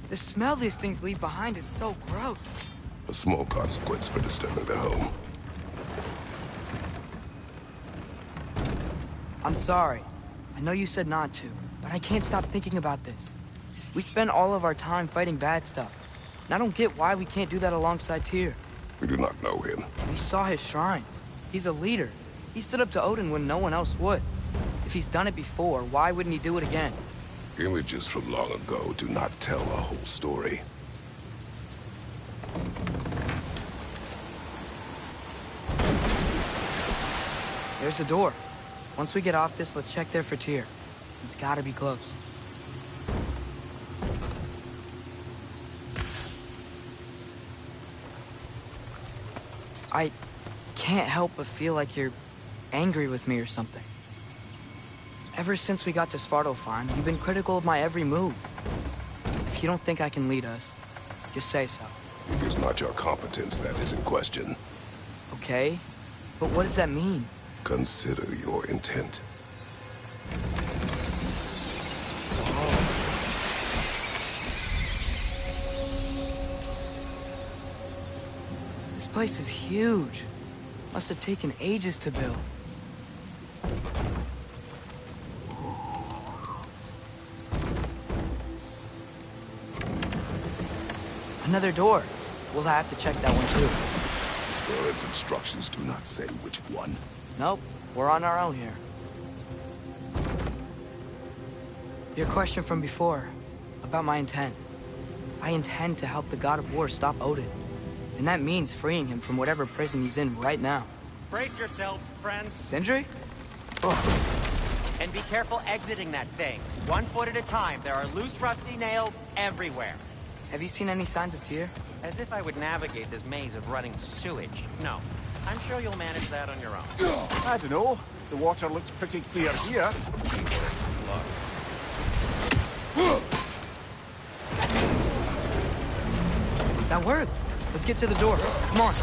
S1: The smell these things leave behind is so gross.
S10: A small consequence for disturbing their home.
S1: I'm sorry. I know you said not to, but I can't stop thinking about this. We spend all of our time fighting bad stuff, and I don't get why we can't do that alongside Tyr.
S10: We do not know him.
S1: We saw his shrines. He's a leader. He stood up to Odin when no one else would. If he's done it before, why wouldn't he do it again?
S10: Images from long ago do not tell a whole story.
S1: There's a door. Once we get off this, let's check there for Tyr. He's gotta be close. I can't help but feel like you're angry with me or something. Ever since we got to Svartalfheim, you've been critical of my every move. If you don't think I can lead us, just say so.
S10: It is not your competence that is in question.
S1: Okay, but what does that mean?
S10: Consider your intent.
S1: This place is huge. Must have taken ages to build. Another door. We'll have to check that one too.
S10: God's instructions do not say which one.
S1: Nope, we're on our own here. Your question from before, about my intent. I intend to help the God of War stop Odin. And that means freeing him from whatever prison he's in right now.
S9: Brace yourselves, friends.
S1: Sindri?
S9: And be careful exiting that thing. 1 foot at a time. There are loose, rusty nails everywhere.
S1: Have you seen any signs of Tyr?
S9: As if I would navigate this maze of running sewage. No. I'm sure you'll manage that on your own.
S3: I don't know. The water looks pretty clear here.
S1: That worked. Let's get to the door. Come on.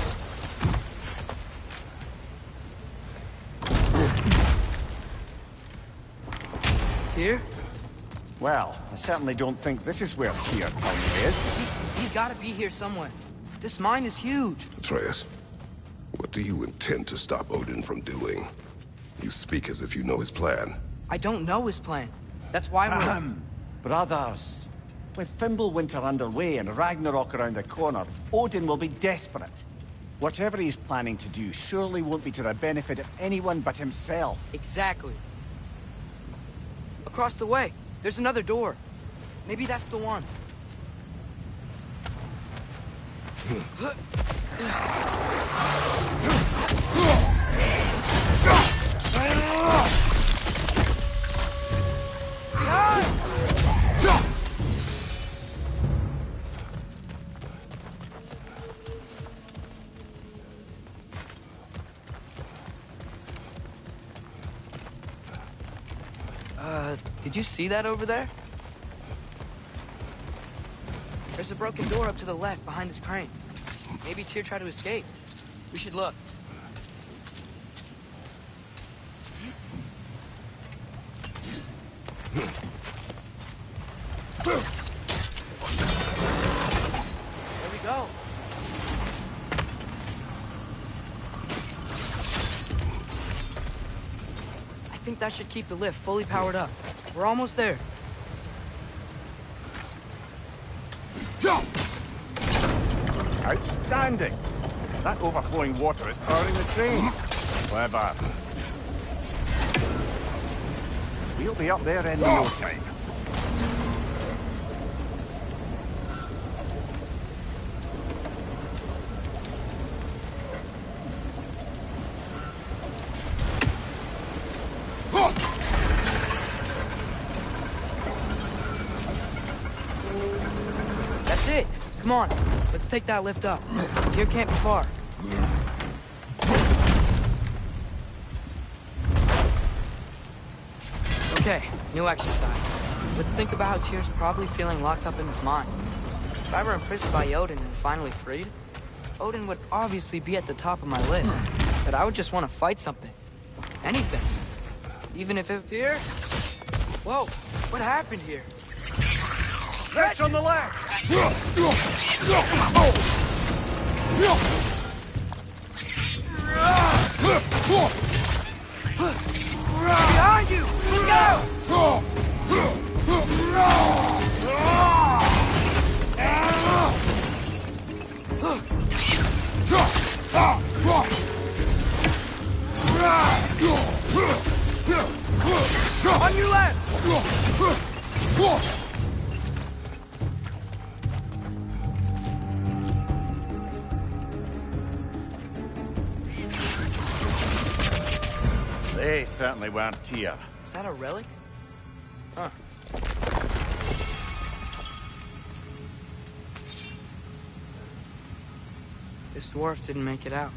S1: Tyr?
S3: Well, I certainly don't think this is where Tyr currently is.
S1: He's gotta be here somewhere. This mine is huge.
S10: Atreus, what do you intend to stop Odin from doing? You speak as if you know his plan.
S1: I don't know his plan. That's why we're...
S3: Brothers, with Fimbulwinter underway and Ragnarok around the corner, Odin will be desperate. Whatever he's planning to do surely won't be to the benefit of anyone but himself.
S1: Exactly. Across the way, there's another door. Maybe that's the one. Did you see that over there? There's a broken door up to the left behind this crane. Maybe Tyr tried to escape. We should look. There we go. I think that should keep the lift fully powered up. We're almost there.
S3: Outstanding! That overflowing water is powering the train. Clever. We'll be up there in no time.
S1: That's it. Come on. Let's take that lift up. Tyr can't be far. Okay, new exercise. Let's think about how Tyr's probably feeling locked up in this mine. If I were imprisoned by Odin and finally freed, Odin would obviously be at the top of my list. But I would just want to fight something. Anything. Even if it's Tyr? Whoa, what happened here?
S3: Wretch on the left!
S1: Behind you! Go! On your left!
S3: They certainly weren't Tyr.
S1: Is that a relic? Huh. This dwarf didn't make it out.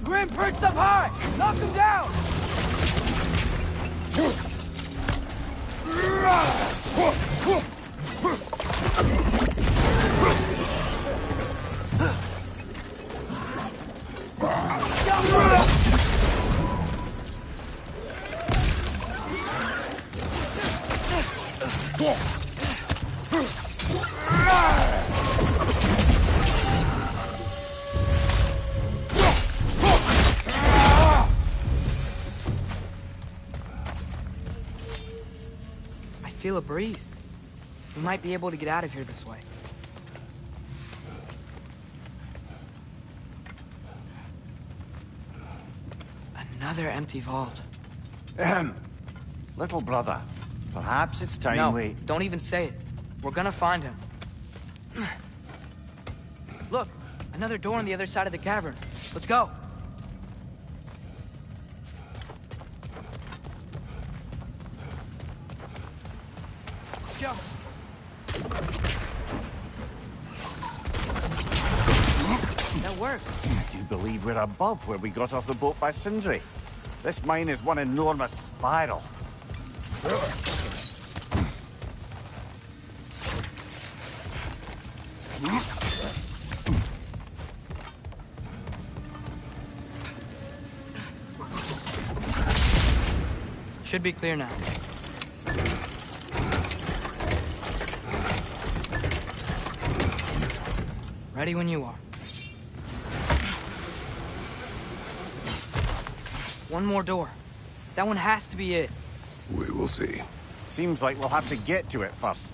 S1: Grim perched up high! Knock him down! I feel a breeze. We might be able to get out of here this way. Another empty vault.
S3: Little brother, perhaps it's time
S1: No,
S3: we...
S1: don't even say it. We're gonna find him. Look, another door on the other side of the cavern. Let's go. Let's go. That worked.
S3: Do you believe we're above where we got off the boat by Sindri? This mine is one enormous spiral.
S1: Should be clear now. Ready when you are. One more door. That one has to be it.
S10: We will see.
S3: Seems like we'll have to get to it first.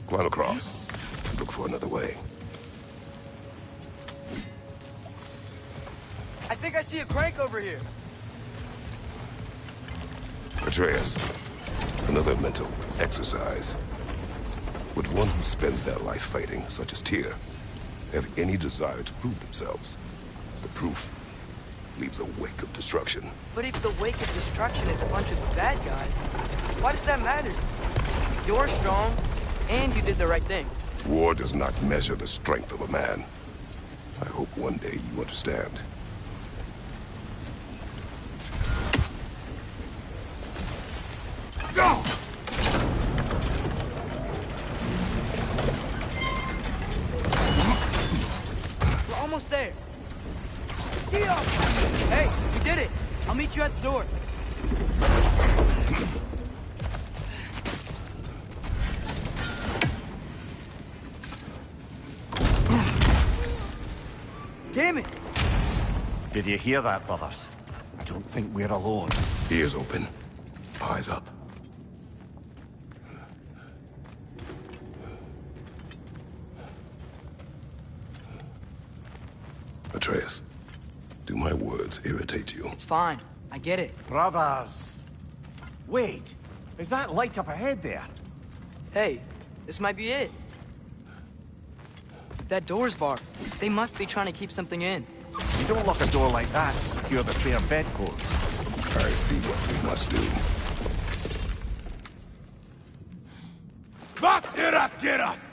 S10: Climb across. Look for another way.
S1: I think I see a crank over here.
S10: Atreus, another mental exercise. Would one who spends their life fighting, such as Tyr, have any desire to prove themselves? The proof leaves a wake of destruction.
S1: But if the wake of destruction is a bunch of bad guys, why does that matter? You're strong, and you did the right thing.
S10: War does not measure the strength of a man. I hope one day you understand.
S2: Go!
S1: We're almost there. Hey, we did it. I'll meet you at the door. Damn it!
S3: Did you hear that, brothers? I don't think we're alone.
S10: Ears open. Eyes up. Atreus, do my words irritate you?
S1: It's fine. I get it.
S3: Brothers! Wait! Is that light up ahead there?
S1: Hey, this might be it. That door's barred. They must be trying to keep something in.
S3: You don't lock a door like that to secure the spare bedclothes.
S10: I see what we must do.
S2: Vart är att gerast?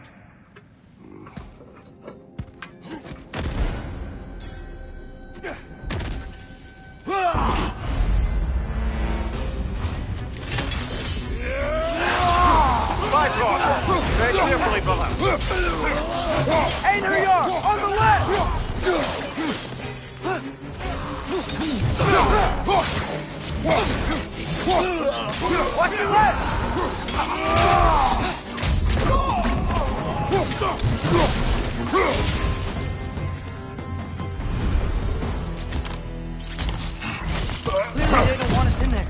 S1: There we are! On the left! Watch your left! Clearly they don't want us in there.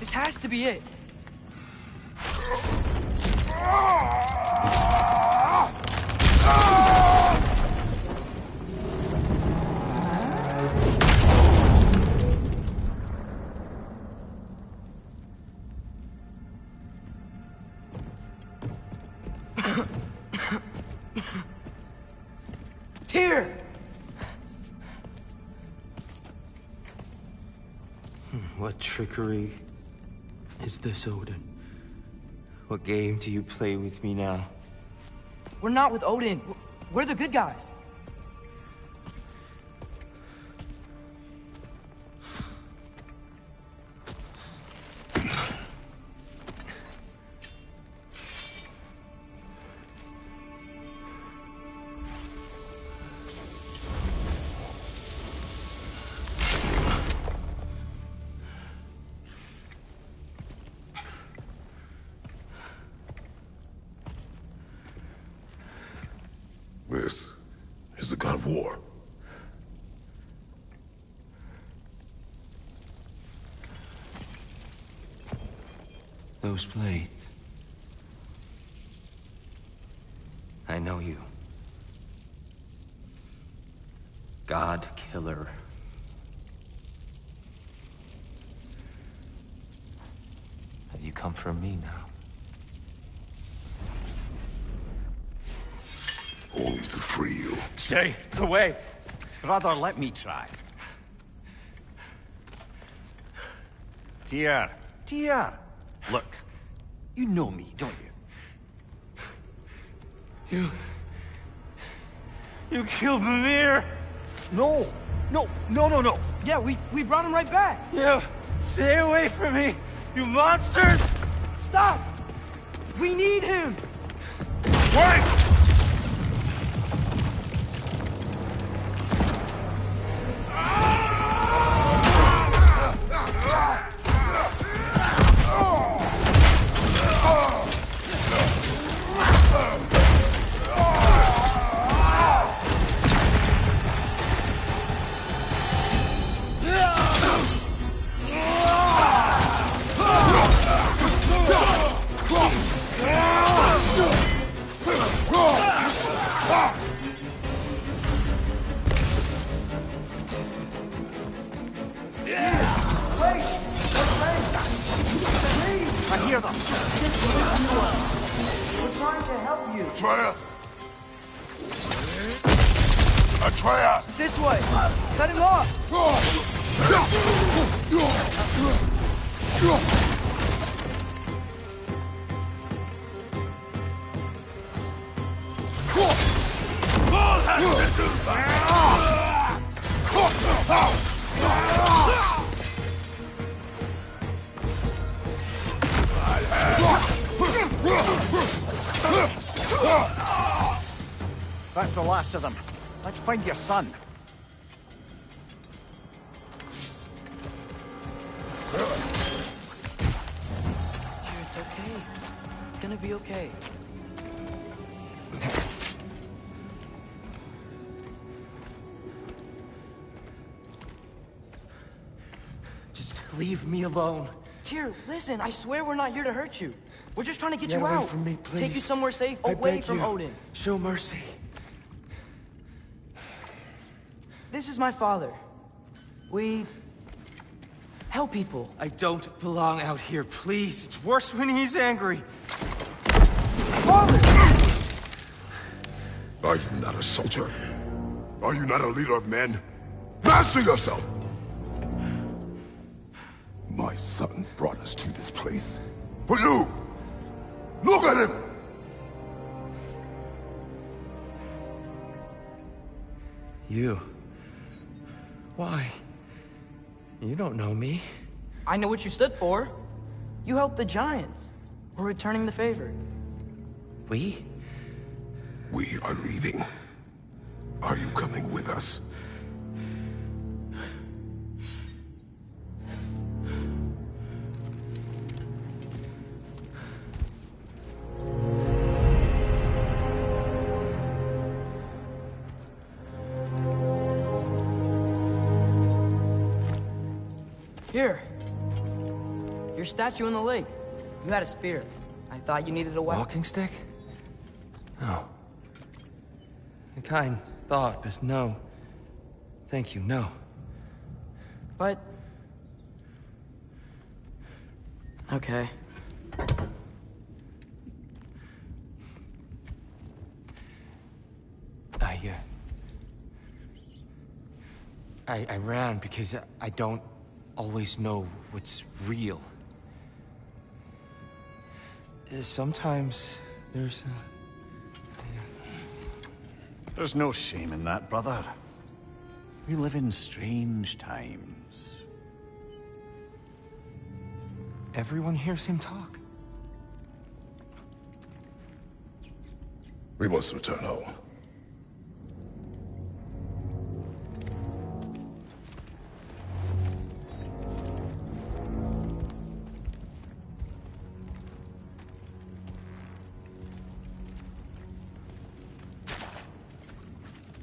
S1: This has to be it. Tyr!
S13: What trickery is this, Odin? What game do you play with me now?
S1: We're not with Odin. We're the good guys.
S10: This is the god of war.
S13: Those blades. I know you. God killer. Have you come for me now?
S10: Only to free you.
S3: Stay away. Brother, let me try. Tyr. Tyr. Look, you know me, don't you?
S13: You killed Mimir!
S3: No. No.
S1: Yeah, we brought him right back.
S13: You stay away from me, you monsters!
S1: Stop! We need him!
S2: Wait!
S3: I hear them.
S1: We're trying to help you.
S2: Atreus!
S1: This way! Cut him off!
S2: Paul has to do that!
S3: That's the last of them. Let's find your son.
S1: It's okay. It's gonna be okay.
S13: Just leave me alone.
S1: Tyr, listen, I swear we're not here to hurt you. We're just trying to get
S13: Get
S1: you
S13: away
S1: out.
S13: from me, please.
S1: Take you somewhere safe,
S13: I
S1: away
S13: beg
S1: from
S13: you.
S1: Odin.
S13: Show mercy.
S1: This is my father. We help people.
S13: I don't belong out here, please. It's worse when he's angry.
S1: Father!
S10: Are you not a soldier? Are you not a leader of men? Master yourself! My son brought us to this place. For you! Look at him!
S13: You. Why? You don't know me.
S1: I know what you stood for. You helped the Giants. We're returning the favor.
S13: We?
S10: We are leaving. us.
S1: Here. Your statue in the lake. You had a spear. I thought you needed a weapon.
S13: Walking stick? No. A kind thought, but no. Thank you, no.
S1: But... Okay.
S13: I ran because I don't always know what's real. Sometimes there's
S3: There's no shame in that, brother. We live in strange times.
S13: Everyone hears him talk.
S10: We must return home.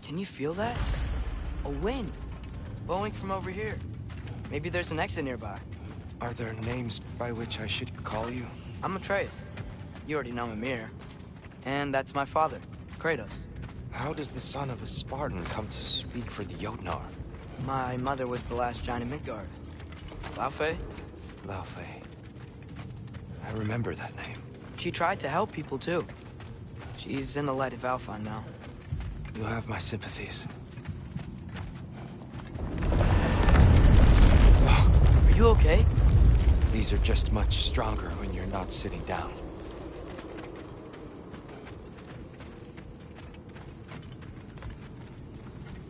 S1: Can you feel that? A wind. Blowing from over here. Maybe there's an exit nearby.
S13: Are there names by which I should call you?
S1: I'm Atreus. You already know Mimir. And that's my father, Kratos.
S13: How does the son of a Spartan come to speak for the Jotnar?
S1: My mother was the last giant in Midgard. Laufey?
S13: Laufey. I remember that name.
S1: She tried to help people, too. She's in the light of Alpine now.
S13: You have my sympathies.
S1: Are you okay?
S13: These are just much stronger when you're not sitting down.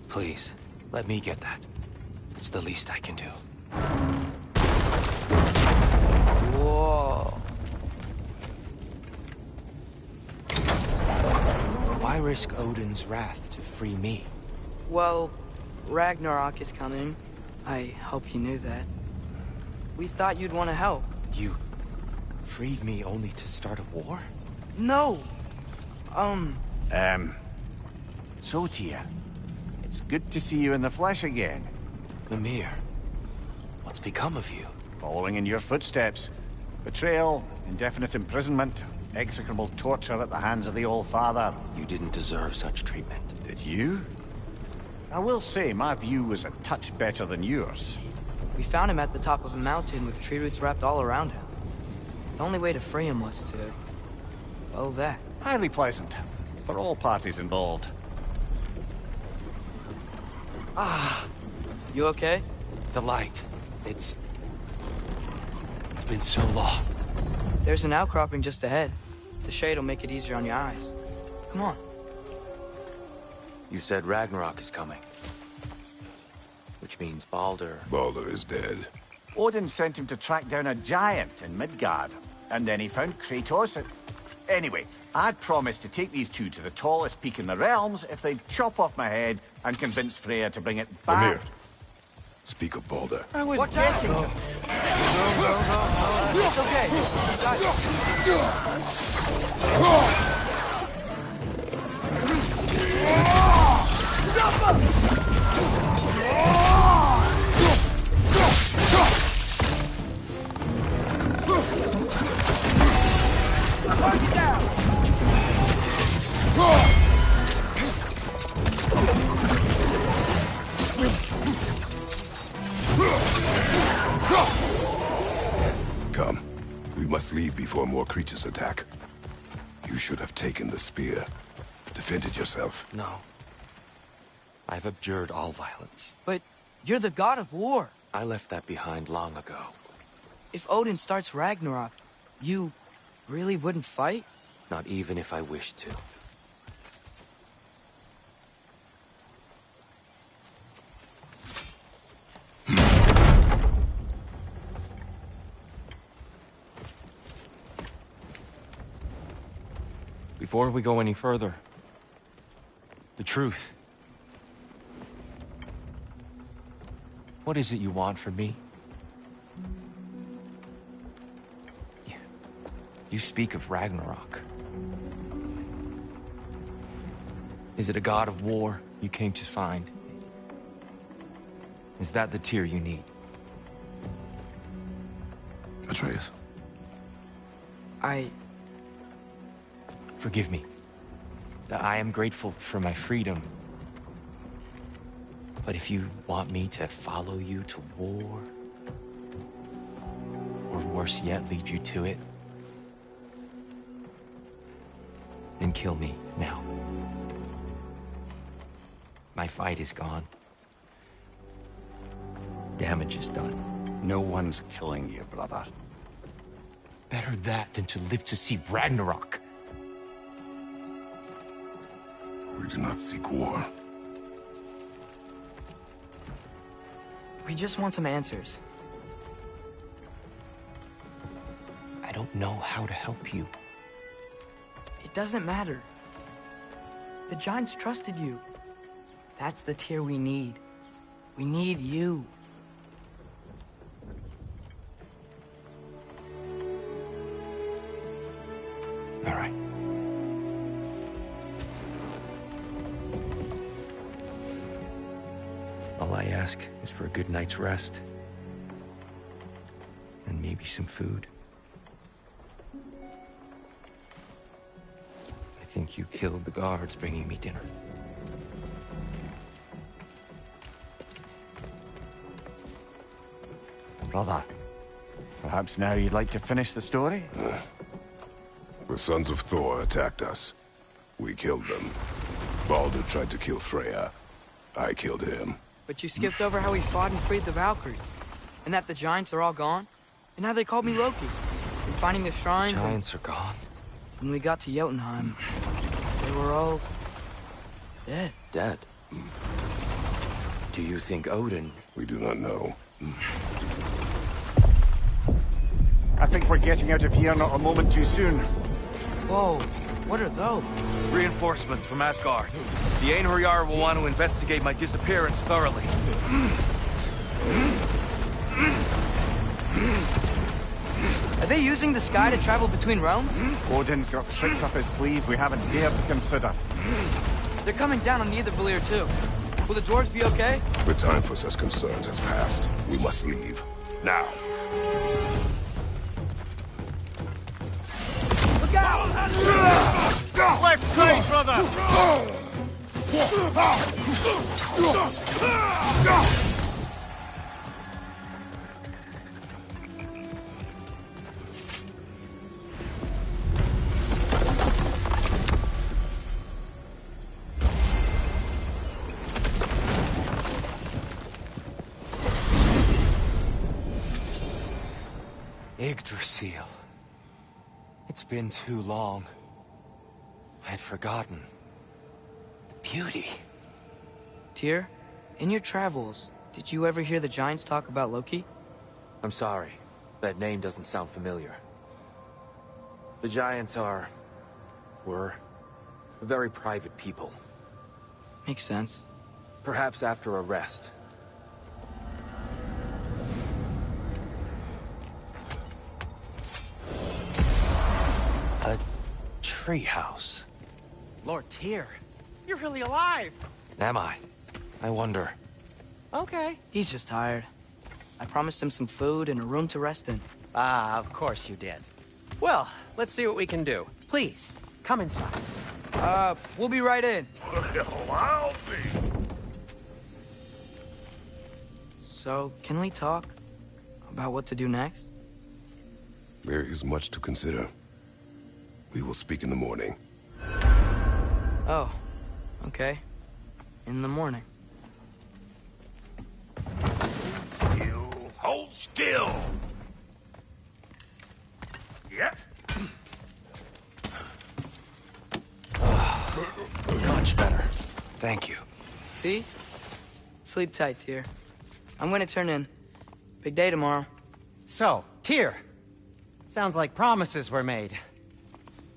S13: Please, let me get that. It's the least I can do.
S1: Whoa.
S13: Why risk Odin's wrath to free me?
S1: Well, Ragnarok is coming. I hope you knew that. We thought you'd want to help.
S13: You freed me only to start a war?
S1: No!
S3: So, Tyr, it's good to see you in the flesh again.
S13: Mimir, what's become of you?
S3: Following in your footsteps. Betrayal, indefinite imprisonment, execrable torture at the hands of the Old Father.
S13: You didn't deserve such treatment.
S3: Did you? I will say, my view was a touch better than yours.
S1: We found him at the top of a mountain with tree roots wrapped all around him. The only way to free him was to... well, that.
S3: Highly pleasant. For all parties involved.
S1: Ah. You okay?
S13: The light. It's been so long.
S1: There's an outcropping just ahead. The shade will make it easier on your eyes. Come on.
S13: You said Ragnarok is coming. Which means Baldur...
S10: Baldur is dead.
S3: Odin sent him to track down a giant in Midgard. And then he found Kratos. Anyway, I'd promised to take these two to the tallest peak in the realms if they'd chop off my head and convince Freya to bring it back.
S10: Mimir, speak of Baldur.
S3: I was getting to...
S1: It's okay.
S10: Come. We must leave before more creatures attack. You should have taken the spear. Defended yourself.
S13: No. I've abjured all violence.
S1: But you're the god of war.
S13: I left that behind long ago.
S1: If Odin starts Ragnarok, you really wouldn't fight?
S13: Not even if I wished to. Before we go any further, the truth. What is it you want from me? You speak of Ragnarok. Is it a god of war you came to find? Is that the Tyr you need?
S10: Atreus.
S13: Forgive me. I am grateful for my freedom. But if you want me to follow you to war, or worse yet, lead you to it, then kill me now. My fight is gone. Damage is done.
S3: No one's killing you, brother.
S13: Better that than to live to see Ragnarok.
S10: We do not seek war.
S1: We just want some answers.
S13: I don't know how to help you.
S1: It doesn't matter. The Giants trusted you. That's the Tyr we need. We need you.
S13: All right. All I ask is for a good night's rest. And maybe some food. I think you killed the guards bringing me dinner.
S3: Brother, perhaps now you'd like to finish the story?
S10: The sons of Thor attacked us. We killed them. Baldur tried to kill Freya. I killed him.
S1: But you skipped over how we fought and freed the Valkyries. And that the Giants are all gone. And how they called me Loki. And finding the shrines.
S13: Giants are gone.
S1: When we got to Jotunheim, they were all dead.
S13: Dead? Do you think Odin?
S10: We do not know.
S3: I think we're getting out of here not a moment too soon.
S1: Whoa, what are those?
S13: Reinforcements from Asgard. The Einherjar will want to investigate my disappearance thoroughly.
S1: Are they using the sky to travel between realms?
S3: Odin's got tricks up his sleeve we haven't dared to consider.
S1: They're coming down on Nidavellir too. Will the dwarves be okay?
S10: The time for such concerns has passed. We must leave. Now.
S1: Look out!
S3: Left side, brother!
S13: Yggdrasil. It's been too long. I'd forgotten. The beauty.
S1: Tyr, in your travels, did you ever hear the Giants talk about Loki?
S13: I'm sorry. That name doesn't sound familiar. The Giants were very private people.
S1: Makes sense.
S13: Perhaps after a rest. A treehouse.
S9: Lord Tyr, you're really alive.
S13: Am I? I wonder.
S9: Okay.
S1: He's just tired. I promised him some food and a room to rest in.
S9: Ah, of course you did. Well, let's see what we can do. Please, come inside.
S1: We'll be right in.
S8: Well, I'll be.
S1: So, can we talk about what to do next?
S10: There is much to consider. We will speak in the morning.
S1: Oh, okay. In the morning.
S8: Hold still. Yep.
S13: Much better. Thank you.
S1: See? Sleep tight, Tyr. I'm gonna turn in. Big day tomorrow.
S9: So, Tyr. Sounds like promises were made.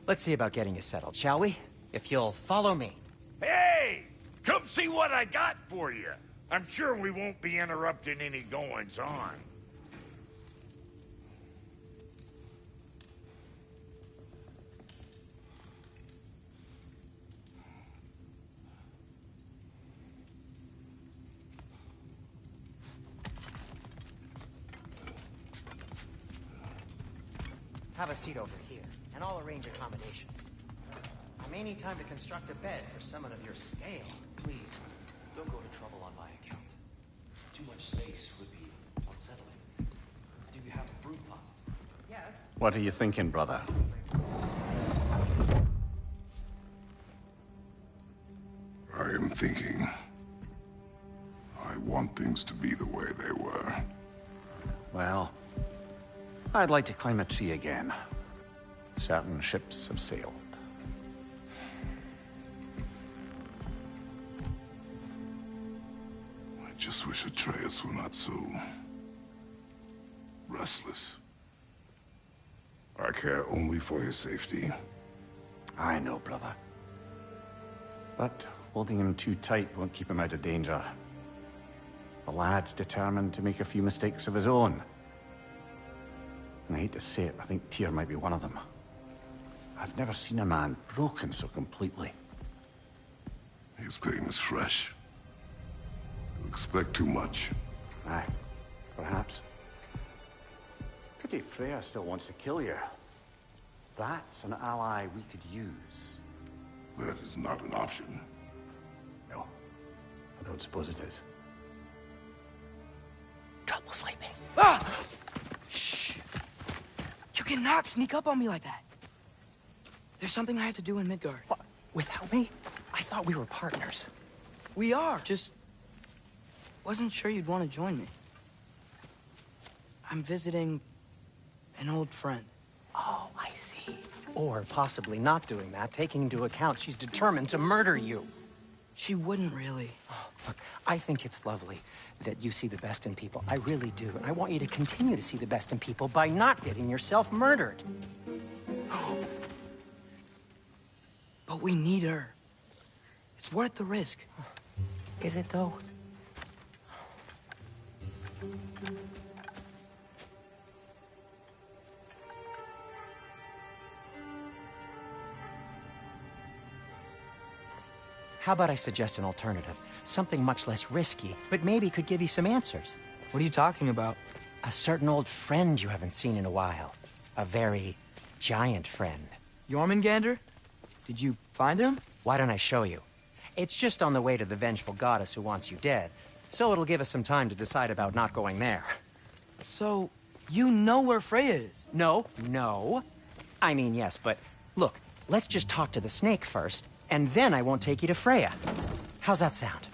S9: Let's see about getting you settled, shall we? If you'll follow me.
S8: Hey! Come see what I got for you. I'm sure we won't be interrupting any goings-on.
S9: Have a seat over here, and I'll arrange accommodations. I may need time to construct a bed for someone of your scale.
S14: Please, don't go to trouble on my account. Too much space would be unsettling. Do you have a broom closet?
S9: Yes.
S3: What are you thinking, brother?
S10: I am thinking. I want things to be the way they were.
S3: Well, I'd like to climb a tree again. Certain ships have sailed.
S10: I just wish Atreus were not so restless. I care only for his safety.
S3: I know, brother. But holding him too tight won't keep him out of danger. The lad's determined to make a few mistakes of his own. And I hate to say it, I think Tyr might be one of them. I've never seen a man broken so completely.
S10: His pain is fresh. You expect too much.
S3: Aye, perhaps. Pity Freya still wants to kill you. That's an ally we could use.
S10: That is not an option.
S3: No, I don't suppose it is.
S1: Trouble sleeping. Ah! Shh! You cannot sneak up on me like that. There's something I have to do in Midgard.
S9: What? Without me? I thought we were partners.
S1: We are, just... wasn't sure you'd want to join me. I'm visiting an old friend.
S9: Oh, I see. Or possibly not doing that, taking into account she's determined to murder you.
S1: She wouldn't really.
S9: Oh, look, I think it's lovely that you see the best in people. I really do. And I want you to continue to see the best in people by not getting yourself murdered.
S1: But we need her. It's worth the risk.
S9: Is it, though? How about I suggest an alternative? Something much less risky, but maybe could give you some answers.
S1: What are you talking about?
S9: A certain old friend you haven't seen in a while. A very giant friend.
S1: Jormungandr? Did you find him?
S9: Why don't I show you? It's just on the way to the vengeful goddess who wants you dead, so it'll give us some time to decide about not going there.
S1: So, you know where Freya is?
S9: No. I mean, yes, but look, let's just talk to the snake first, and then I won't take you to Freya. How's that sound?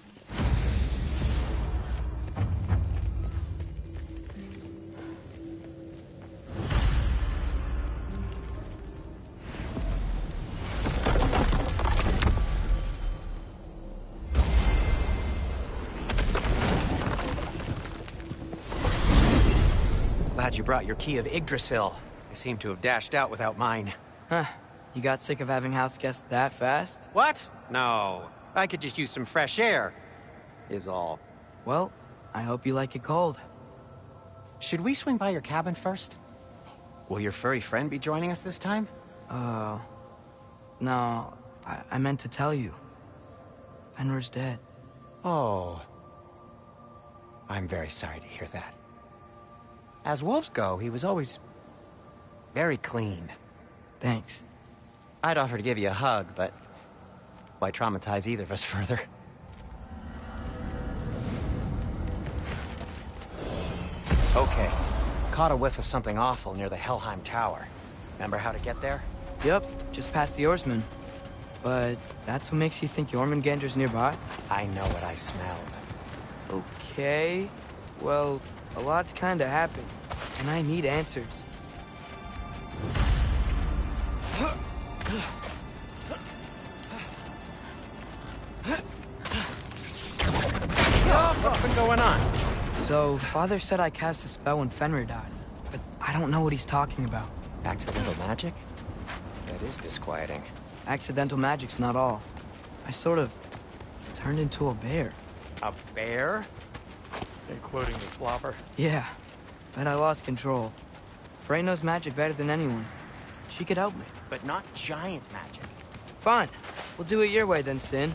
S9: Glad you brought your key of Yggdrasil. I seem to have dashed out without mine.
S1: Huh. You got sick of having house guests that fast?
S9: What? No. I could just use some fresh air, is all.
S1: Well, I hope you like it cold.
S9: Should we swing by your cabin first? Will your furry friend be joining us this time?
S1: No. I meant to tell you. Fenrir's dead.
S9: Oh. I'm very sorry to hear that. As wolves go, he was always very clean.
S1: Thanks.
S9: I'd offer to give you a hug, but why traumatize either of us further? Okay. Caught a whiff of something awful near the Helheim Tower. Remember how to get there?
S1: Yep, just past the oarsman. But that's what makes you think Jormungandr's nearby?
S9: I know what I smelled.
S1: Okay. Well, a lot's kinda happened, and I need answers.
S9: What's been going on?
S1: So, Father said I cast a spell when Fenrir died, but I don't know what he's talking about.
S9: Accidental magic? That is disquieting.
S1: Accidental magic's not all. I sort of turned into a bear.
S9: A bear?
S15: Including the slobber.
S1: Yeah, but I lost control. Frey knows magic better than anyone. She could help me.
S9: But not giant magic.
S1: Fine. We'll do it your way then, Sin.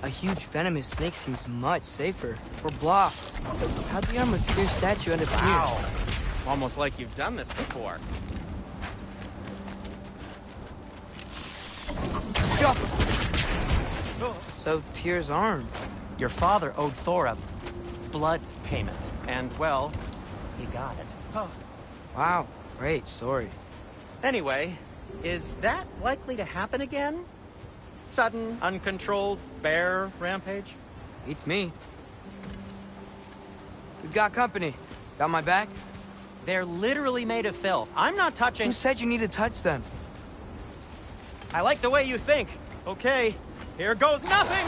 S1: A huge venomous snake seems much safer. Or blah. How'd the armored Tyr statue end up
S9: Wow. Almost like you've done this before.
S1: So Tyr's arm.
S9: Your father owed Thor a blood payment. And, well, he got it.
S1: Wow, great story.
S9: Anyway, is that likely to happen again? Sudden, uncontrolled bear rampage?
S1: Beats me. We've got company. Got my back?
S9: They're literally made of filth. I'm not touching...
S1: Who said you need to touch them?
S9: I like the way you think. Okay, here goes nothing!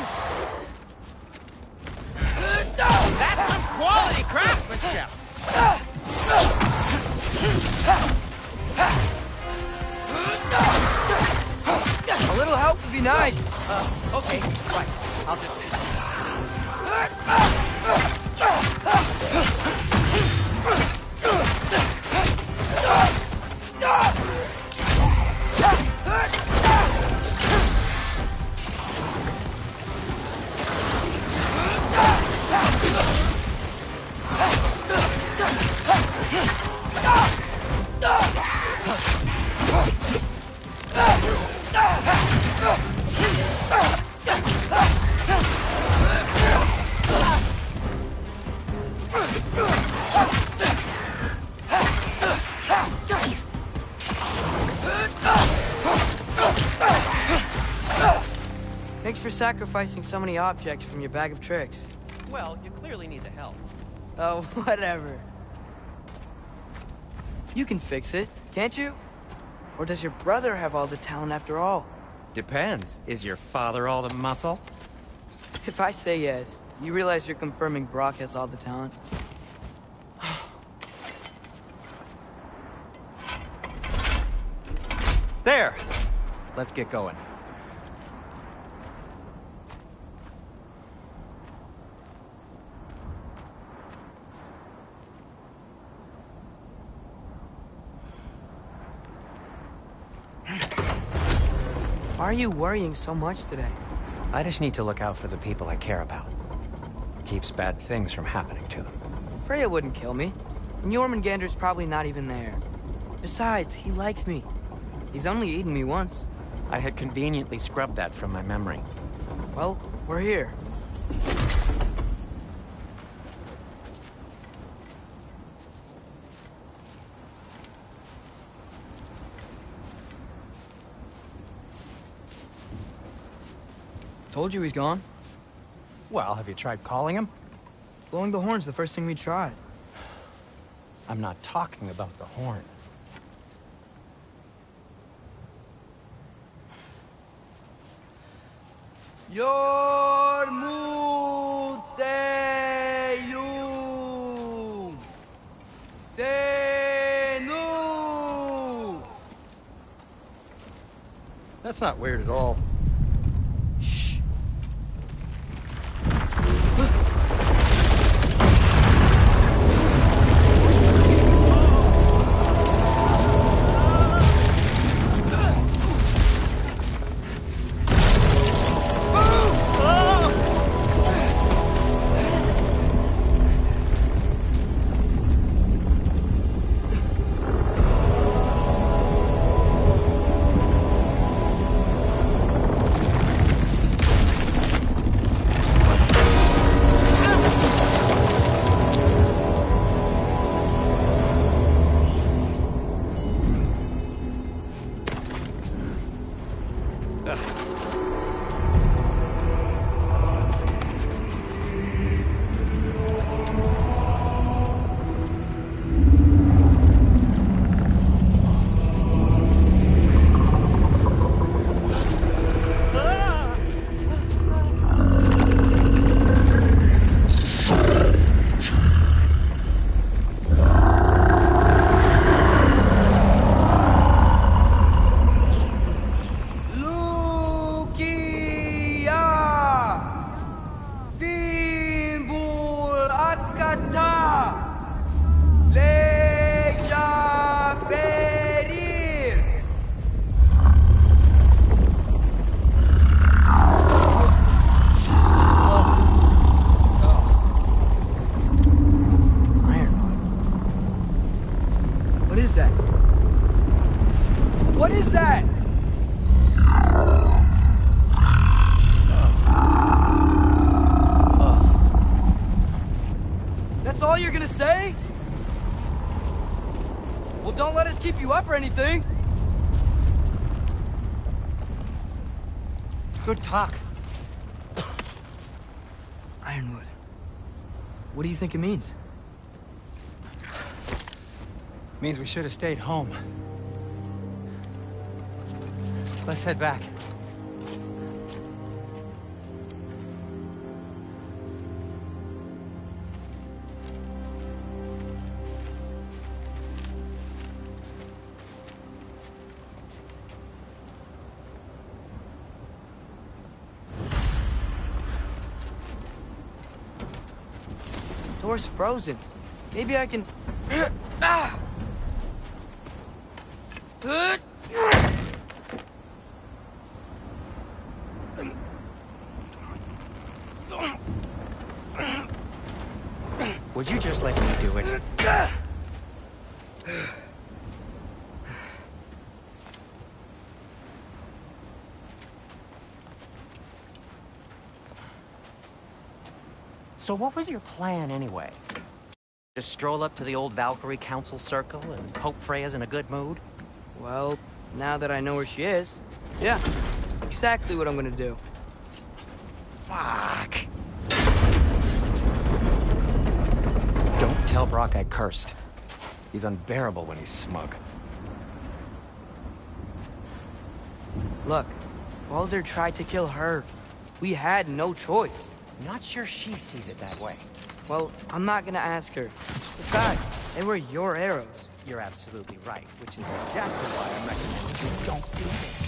S9: That's some quality craftsmanship!
S1: A little help would be nice.
S9: Okay, right. I'll just...
S1: Thanks for sacrificing so many objects from your bag of tricks.
S9: Well, you clearly need the help.
S1: Oh, whatever. You can fix it, can't you? Or does your brother have all the talent after all?
S9: Depends. Is your father all the muscle?
S1: If I say yes, you realize you're confirming Brock has all the talent?
S9: There! Let's get going.
S1: Why are you worrying so much today?
S9: I just need to look out for the people I care about. Keeps bad things from happening to them.
S1: Freya wouldn't kill me. And Jormungandr's probably not even there. Besides, he likes me. He's only eaten me once.
S9: I had conveniently scrubbed that from my memory.
S1: Well, we're here. Told you he's gone.
S9: Well, have you tried calling him?
S1: Blowing the horn's the first thing we tried.
S9: I'm not talking about the horn.
S1: Yormuteum Senu.
S9: That's not weird at all.
S1: Ata! Leja ferir! What is that? What is that? That's all you're gonna say? Well, don't let us keep you up or anything.
S9: Good talk.
S1: Ironwood. What do you think it means?
S9: Means we should have stayed home. Let's head back.
S1: Door's frozen. Maybe I can... Ah!
S9: Would you just let me do it? So what was your plan anyway? Just stroll up to the old Valkyrie Council circle and hope Freya's in a good mood?
S1: Well, now that I know where she is, yeah, exactly what I'm gonna do.
S9: Fuck. Don't tell Brock I cursed. He's unbearable when he's smug.
S1: Look, Baldur tried to kill her. We had no choice.
S9: Not sure she sees it that way.
S1: Well, I'm not gonna ask her. Besides, they were your arrows.
S9: You're absolutely right, which is exactly why I'm recommending you don't do this.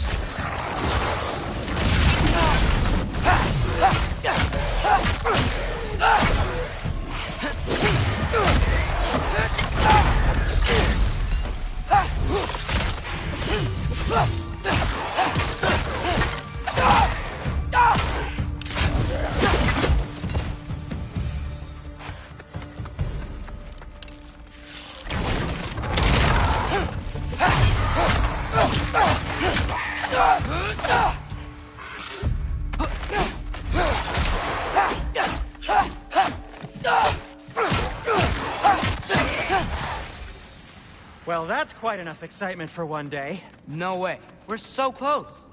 S9: Well, that's quite enough excitement for one day.
S1: No way. We're so close.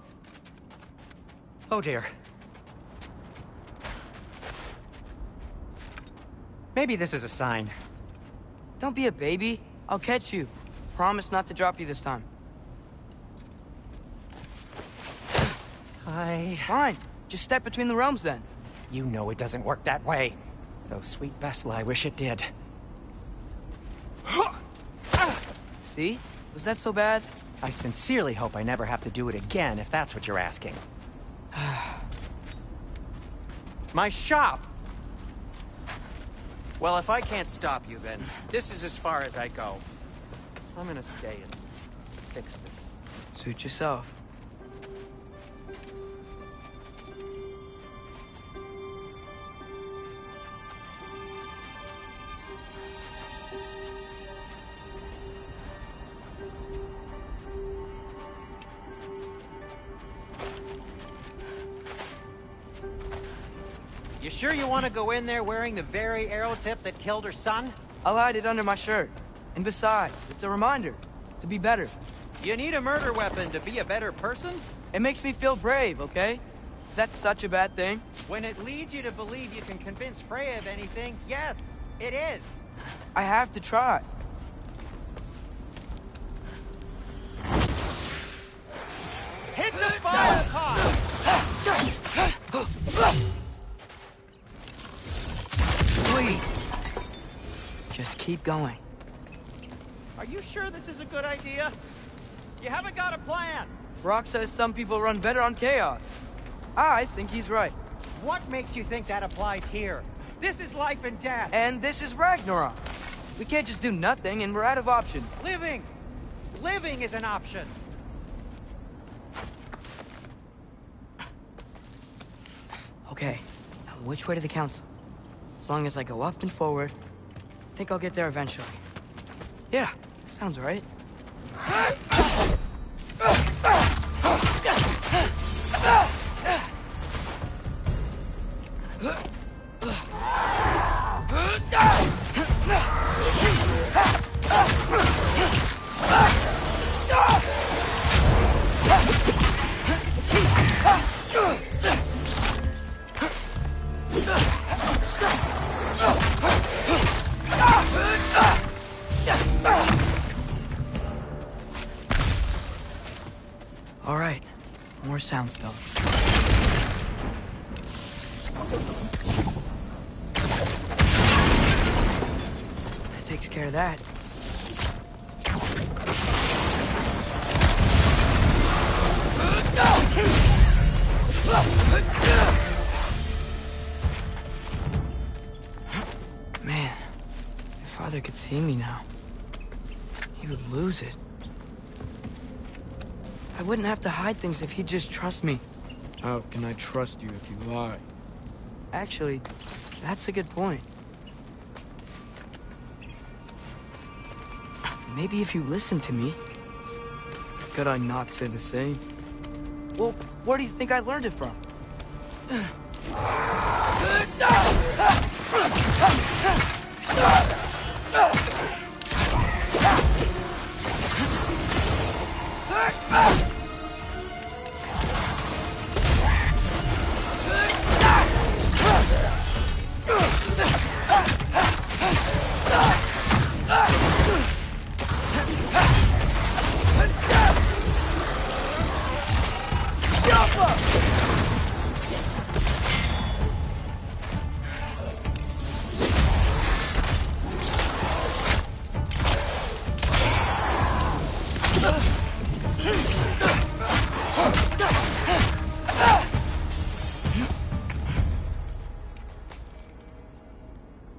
S9: Oh dear. Maybe this is a sign.
S1: Don't be a baby. I'll catch you. Promise not to drop you this time. Fine. Just step between the realms then.
S9: You know it doesn't work that way. Though sweet Vesla, I wish it did.
S1: See? Was that so bad?
S9: I sincerely hope I never have to do it again, if that's what you're asking. My shop! Well, if I can't stop you, then this is as far as I go. I'm gonna stay and fix this.
S1: Suit yourself.
S9: You sure you want to go in there wearing the very arrow tip that killed her son?
S1: I'll hide it under my shirt. And besides, it's a reminder to be better.
S9: You need a murder weapon to be a better person?
S1: It makes me feel brave, okay? Is that such a bad thing?
S9: When it leads you to believe you can convince Freya of anything, yes, it is.
S1: I have to try.
S9: Hit the fire pod!
S1: Please. Just keep going.
S9: Are you sure this is a good idea? You haven't got a plan.
S1: Brock says some people run better on chaos. I think he's right.
S9: What makes you think that applies here? This is life and death.
S1: And this is Ragnarok. We can't just do nothing, and we're out of options.
S9: Living! Living is an option.
S1: Okay, now which way to the council? As long as I go up and forward, I think I'll get there eventually. Yeah, sounds right. All right, more sound stuff. That takes care of that. Man, if Father could see me now, he would lose it. I wouldn't have to hide things if he'd just trust me.
S16: How can I trust you if you lie?
S1: Actually, that's a good point. Maybe if you listen to me.
S16: Could I not say the same?
S1: Well, where do you think I learned it from?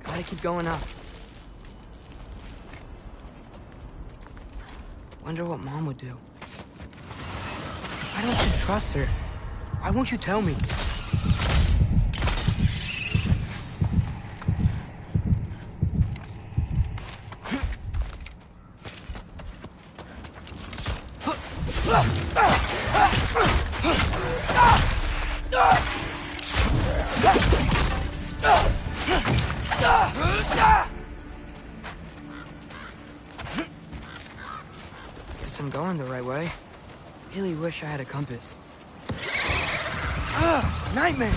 S1: Gotta keep going up. Wonder what Mom would do. Why don't you trust her? Why won't you tell me? Guess I'm going the right way. Really wish I had a compass. Nightmare!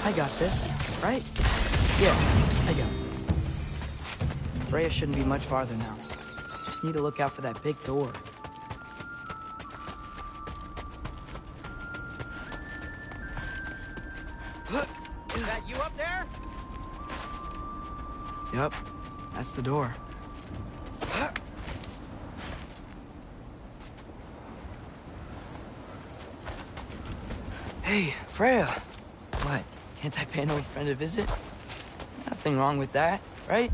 S1: I got this, right? Yeah, I got this. Freya shouldn't be much farther now. Just need to look out for that big door.
S9: Is that you up there?
S1: Yep, that's the door. Hey, Freya. What? Can't I pay an old friend a visit? Nothing wrong with that, right?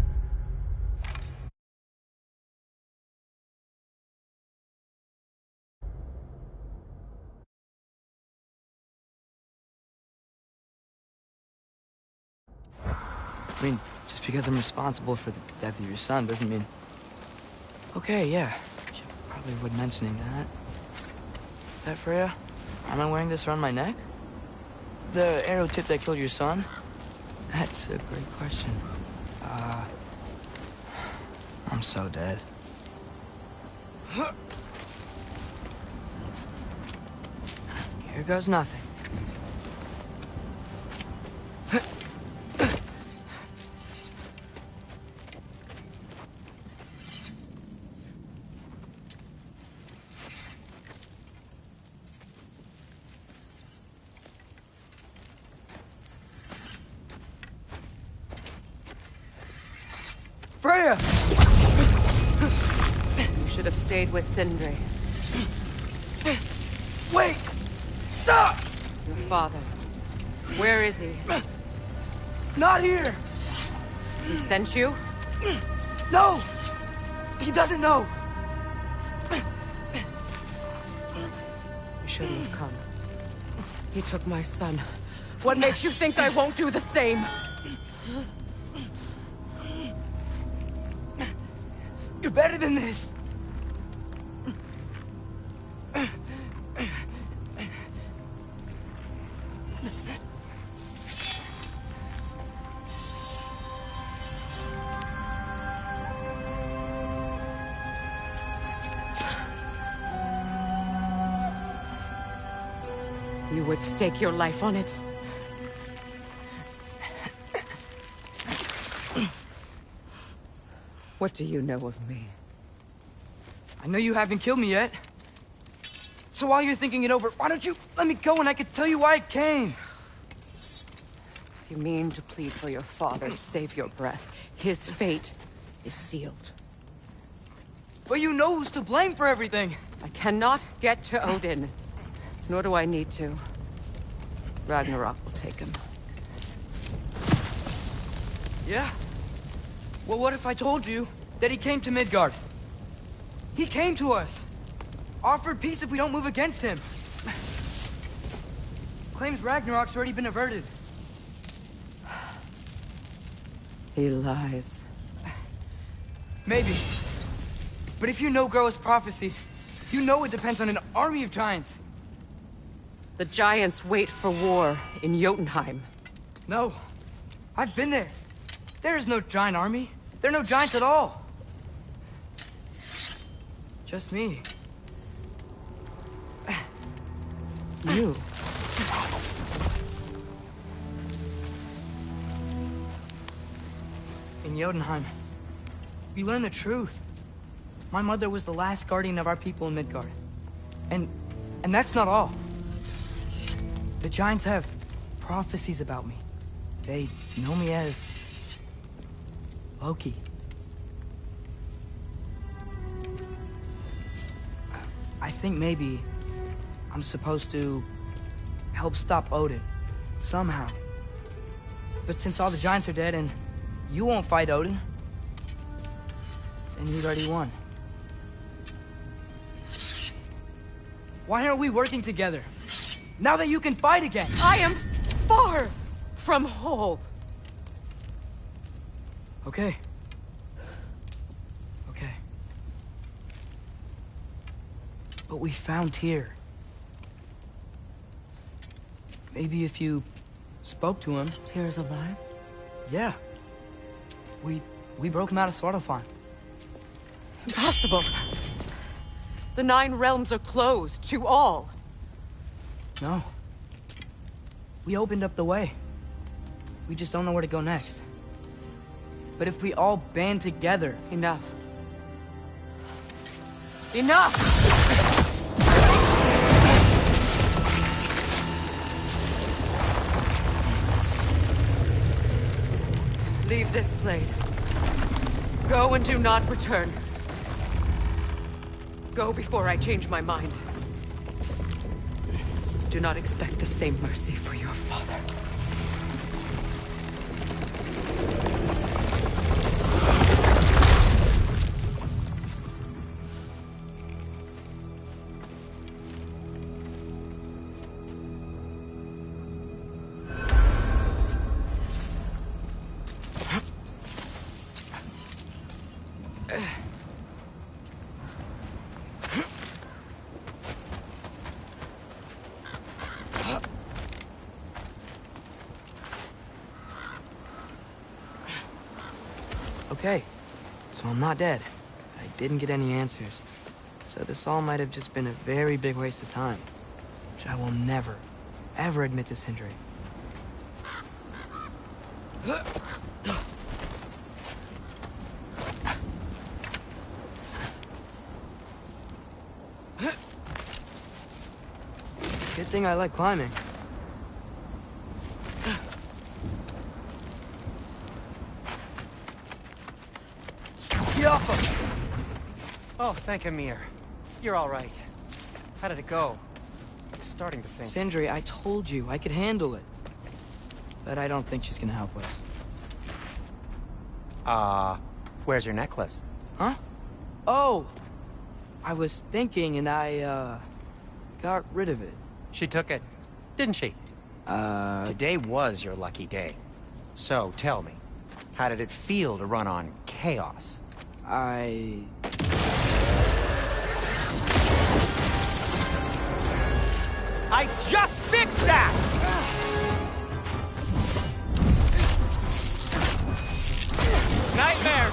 S1: I mean, just because I'm responsible for the death of your son doesn't mean... Okay, yeah. Should probably avoid mentioning that. Is that Freya? Am I wearing this around my neck? The arrow tip that killed your son? That's a great question. I'm so dead. Here goes nothing. Freya!
S17: You should have stayed with Sindri.
S1: Wait! Stop!
S17: Your father. Where is he?
S1: Not here!
S17: He sent you?
S1: No! He doesn't know!
S17: You shouldn't have come. He took my son. What makes you think I won't do the same?
S1: You're better than this!
S17: You would stake your life on it? What do you know of me?
S1: I know you haven't killed me yet. So while you're thinking it over, why don't you let me go and I can tell you why I came?
S17: You mean to plead for your father, save your breath. His fate is sealed.
S1: But you know who's to blame for everything.
S17: I cannot get to Odin. Nor do I need to. Ragnarok will take him.
S1: Yeah? Well, what if I told you that he came to Midgard? He came to us. Offered peace if we don't move against him. Claims Ragnarok's already been averted.
S17: He lies.
S1: Maybe. But if you know Groa's prophecy, you know it depends on an army of giants.
S17: The giants wait for war in Jotunheim.
S1: No. I've been there. There is no giant army. There are no giants at all. Just me.
S17: You?
S1: In Jotunheim, we learn the truth. My mother was the last guardian of our people in Midgard. And that's not all. The giants have prophecies about me. They know me as Loki. I think maybe I'm supposed to help stop Odin, somehow. But since all the giants are dead and you won't fight Odin, then you'd already won. Why aren't we working together? Now that you can fight again!
S17: I am far from whole.
S1: Okay. Okay. But we found Tyr. Maybe if you spoke to him...
S17: Tyr's alive?
S1: Yeah. We broke him out of Svartalfheim.
S17: Impossible. The 9 realms are closed to all.
S1: No. We opened up the way. We just don't know where to go next. But if we all band together...
S17: Enough. Enough! Leave this place. Go and do not return. Go before I change my mind. Do not expect the same mercy for your father.
S16: Okay, so I'm not dead. I didn't get any answers. So this all might have just been a very big waste of time. Which I will never, ever admit to Sindri. Good thing I like climbing.
S9: Oh, thank Amir. You're all right. How did it go? I'm starting to think...
S16: Sindri, I told you I could handle it. But I don't think she's gonna help us.
S9: Where's your necklace?
S16: Huh? Oh! I was thinking and I, got rid of it.
S9: She took it, didn't she? Today was your lucky day. So, tell me, how did it feel to run on chaos?
S16: I
S9: just fixed that! Nightmare!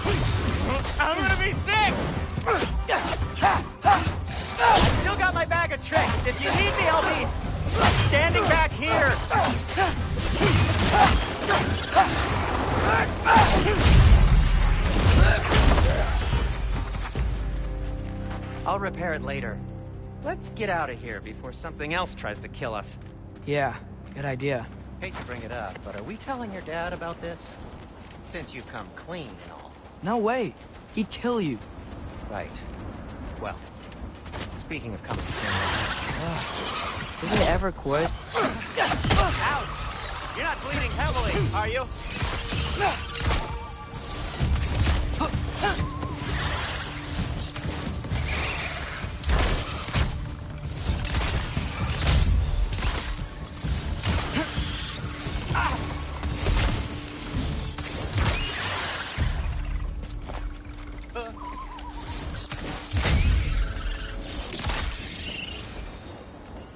S9: I'm gonna be sick! I still got my bag of tricks. If you need me, I'll be standing back here. I'll repair it later. Let's get out of here before something else tries to kill us.
S16: Yeah, good idea.
S9: Hate to bring it up, but are we telling your dad about this? Since you've come clean and all.
S16: No way. He'd kill you.
S9: Right. Well, speaking of coming clean...
S16: Did they ever quit?
S9: Ouch! You're not bleeding heavily, are you?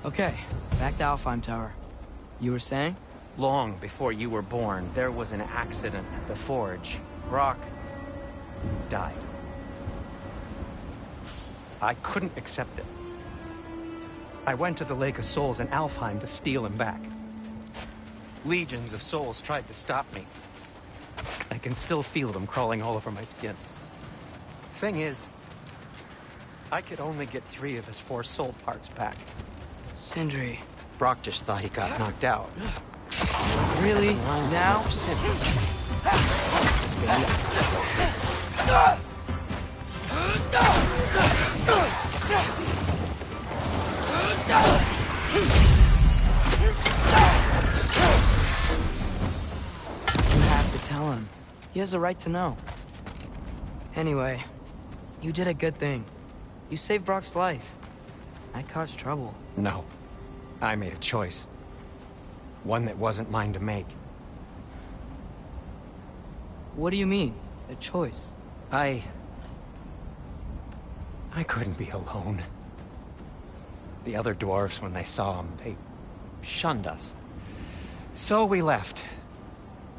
S16: Okay, back to Alfheim Tower. You were saying?
S9: Long before you were born, there was an accident at the forge. Brock died. I couldn't accept it. I went to the Lake of Souls in Alfheim to steal him back. Legions of souls tried to stop me. I can still feel them crawling all over my skin. Thing is, I could only get 3 of his 4 soul parts back.
S16: Sindri.
S9: Brock just thought he got knocked out.
S16: Really? Now? You have to tell him. He has a right to know. Anyway, you did a good thing. You saved Brock's life. I caused trouble.
S9: No. I made a choice. One that wasn't mine to make.
S16: What do you mean? A choice?
S9: I couldn't be alone. The other dwarves, when they saw him, they shunned us. So we left.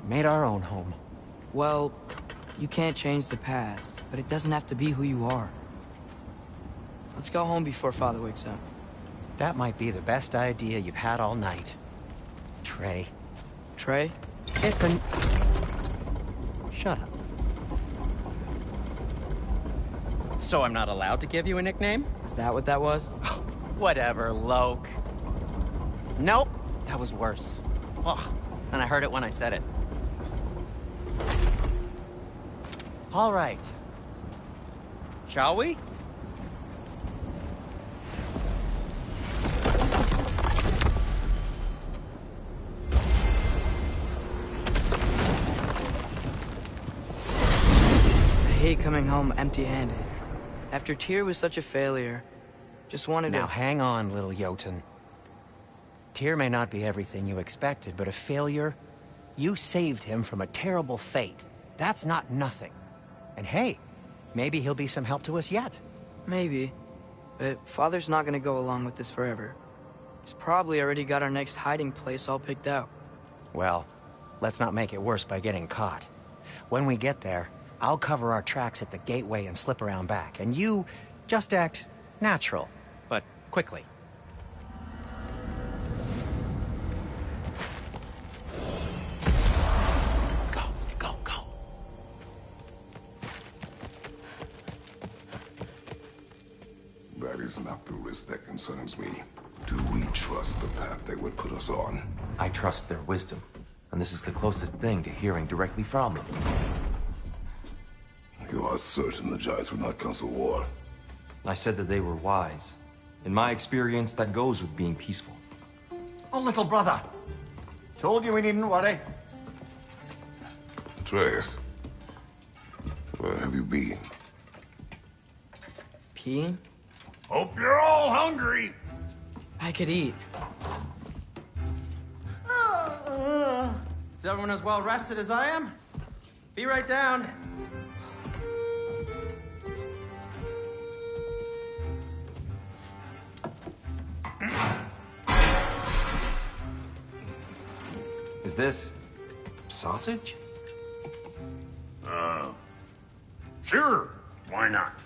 S9: Made our own home.
S16: Well, you can't change the past, but it doesn't have to be who you are. Let's go home before Father wakes up.
S9: That might be the best idea you've had all night. Trey.
S16: Trey?
S9: It's an... Shut up. So I'm not allowed to give you a nickname?
S16: Is that what that was?
S9: Whatever, Loke. Nope, that was worse. Oh, and I heard it when I said it. All right. Shall we?
S16: hate coming home empty-handed. After Tyr was such a failure, just wanted
S9: Now
S16: to...
S9: hang on, little Jotun. Tyr may not be everything you expected, but a failure? You saved him from a terrible fate. That's not nothing. And hey, maybe he'll be some help to us yet.
S16: Maybe. But Father's not gonna go along with this forever. He's probably already got our next hiding place all picked out.
S9: Well, let's not make it worse by getting caught. When we get there, I'll cover our tracks at the gateway and slip around back. And you just act natural, but quickly.
S10: That is not the risk that concerns me. Do we trust the path they would put us on?
S14: I trust their wisdom, and this is the closest thing to hearing directly from them.
S10: You are certain the Giants would not counsel war?
S14: I said that they were wise. In my experience, that goes with being peaceful.
S3: Oh, little brother. Told you we needn't worry.
S10: Atreus, where have you been?
S16: Peeing?
S8: Hope you're all hungry.
S16: I could eat.
S9: Is everyone as well rested as I am? Be right down.
S14: Is this sausage?
S8: Sure. Why not?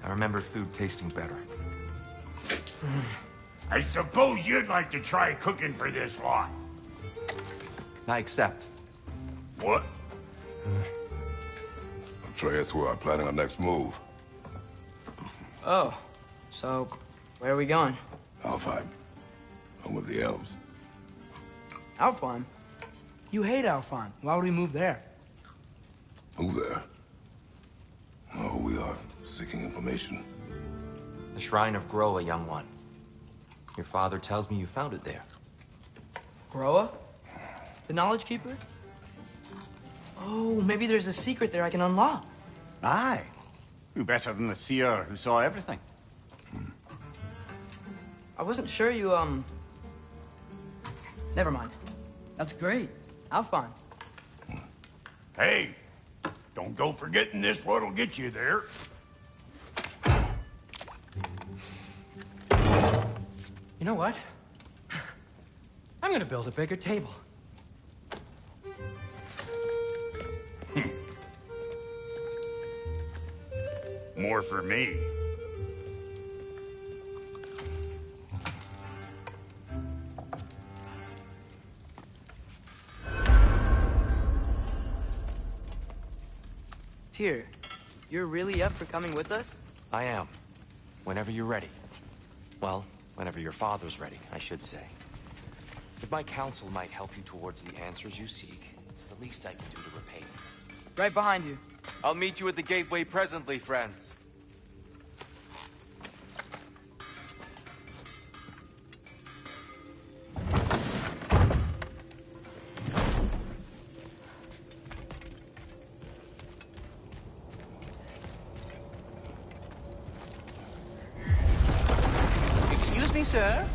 S14: I remember food tasting better.
S8: I suppose you'd like to try cooking for this lot.
S14: I accept.
S8: What?
S10: Atreus, we are planning our next move.
S16: Oh, so where are we going?
S10: Alfheim. Home of the elves.
S16: Alfheim? You hate Alfheim. Why would we move there?
S10: Who there? Oh, we are seeking information.
S14: The Shrine of Groa, young one. Your father tells me you found it there.
S16: Groa? The Knowledge Keeper? Oh, maybe there's a secret there I can unlock.
S3: Aye. Who better than the seer who saw everything?
S16: I wasn't sure you, Never mind. That's great. Alfheim.
S8: Hey, don't go forgetting this what'll get you there.
S11: You know what? I'm gonna build a bigger table.
S8: More for me.
S16: Tyr, you're really up for coming with us?
S14: I am. Whenever you're ready. Well, whenever your father's ready, I should say. If my counsel might help you towards the answers you seek, it's the least I can do to repay you.
S16: Right behind you.
S18: I'll meet you at the gateway presently, friends.
S19: Excuse me, sir.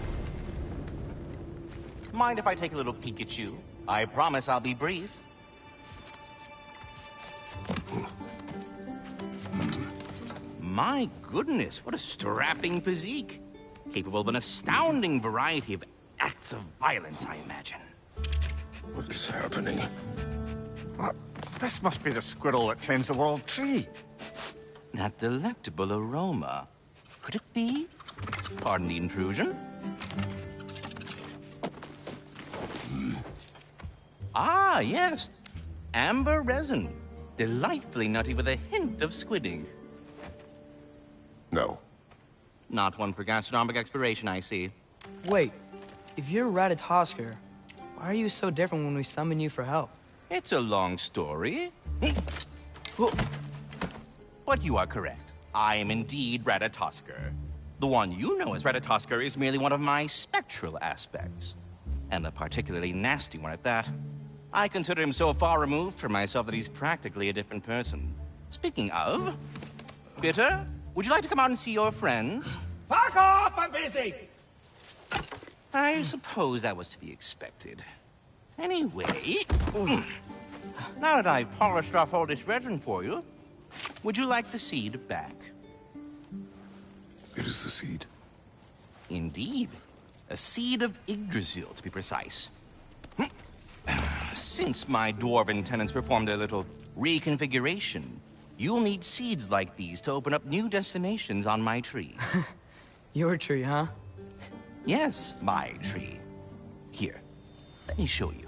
S19: Mind if I take a little peek at you? I promise I'll be brief. My goodness, what a strapping physique. Capable of an astounding variety of acts of violence, I imagine.
S10: What is happening?
S3: This must be the squirrel that tends the world tree.
S19: That delectable aroma. Could it be? Pardon the intrusion. Ah, yes. Amber resin. Delightfully nutty with a hint of squidding.
S10: No.
S19: Not one for gastronomic exploration, I see.
S16: Wait, if you're Ratatoskr, why are you so different when we summon you for help?
S19: It's a long story. But you are correct. I am indeed Ratatoskr. The one you know as Ratatoskr is merely one of my spectral aspects. and a particularly nasty one at that. I consider him so far removed from myself that he's practically a different person. Speaking of, Bitter, would you like to come out and see your friends?
S12: Fuck off! I'm busy!
S19: I suppose that was to be expected. Anyway, now that I've polished off all this resin for you, would you like the seed back?
S10: It is the seed.
S19: Indeed. A seed of Yggdrasil, to be precise. Since my dwarven tenants performed their little reconfiguration, you'll need seeds like these to open up new destinations on my tree.
S16: Your tree, huh?
S19: Yes, my tree. Here, let me show you.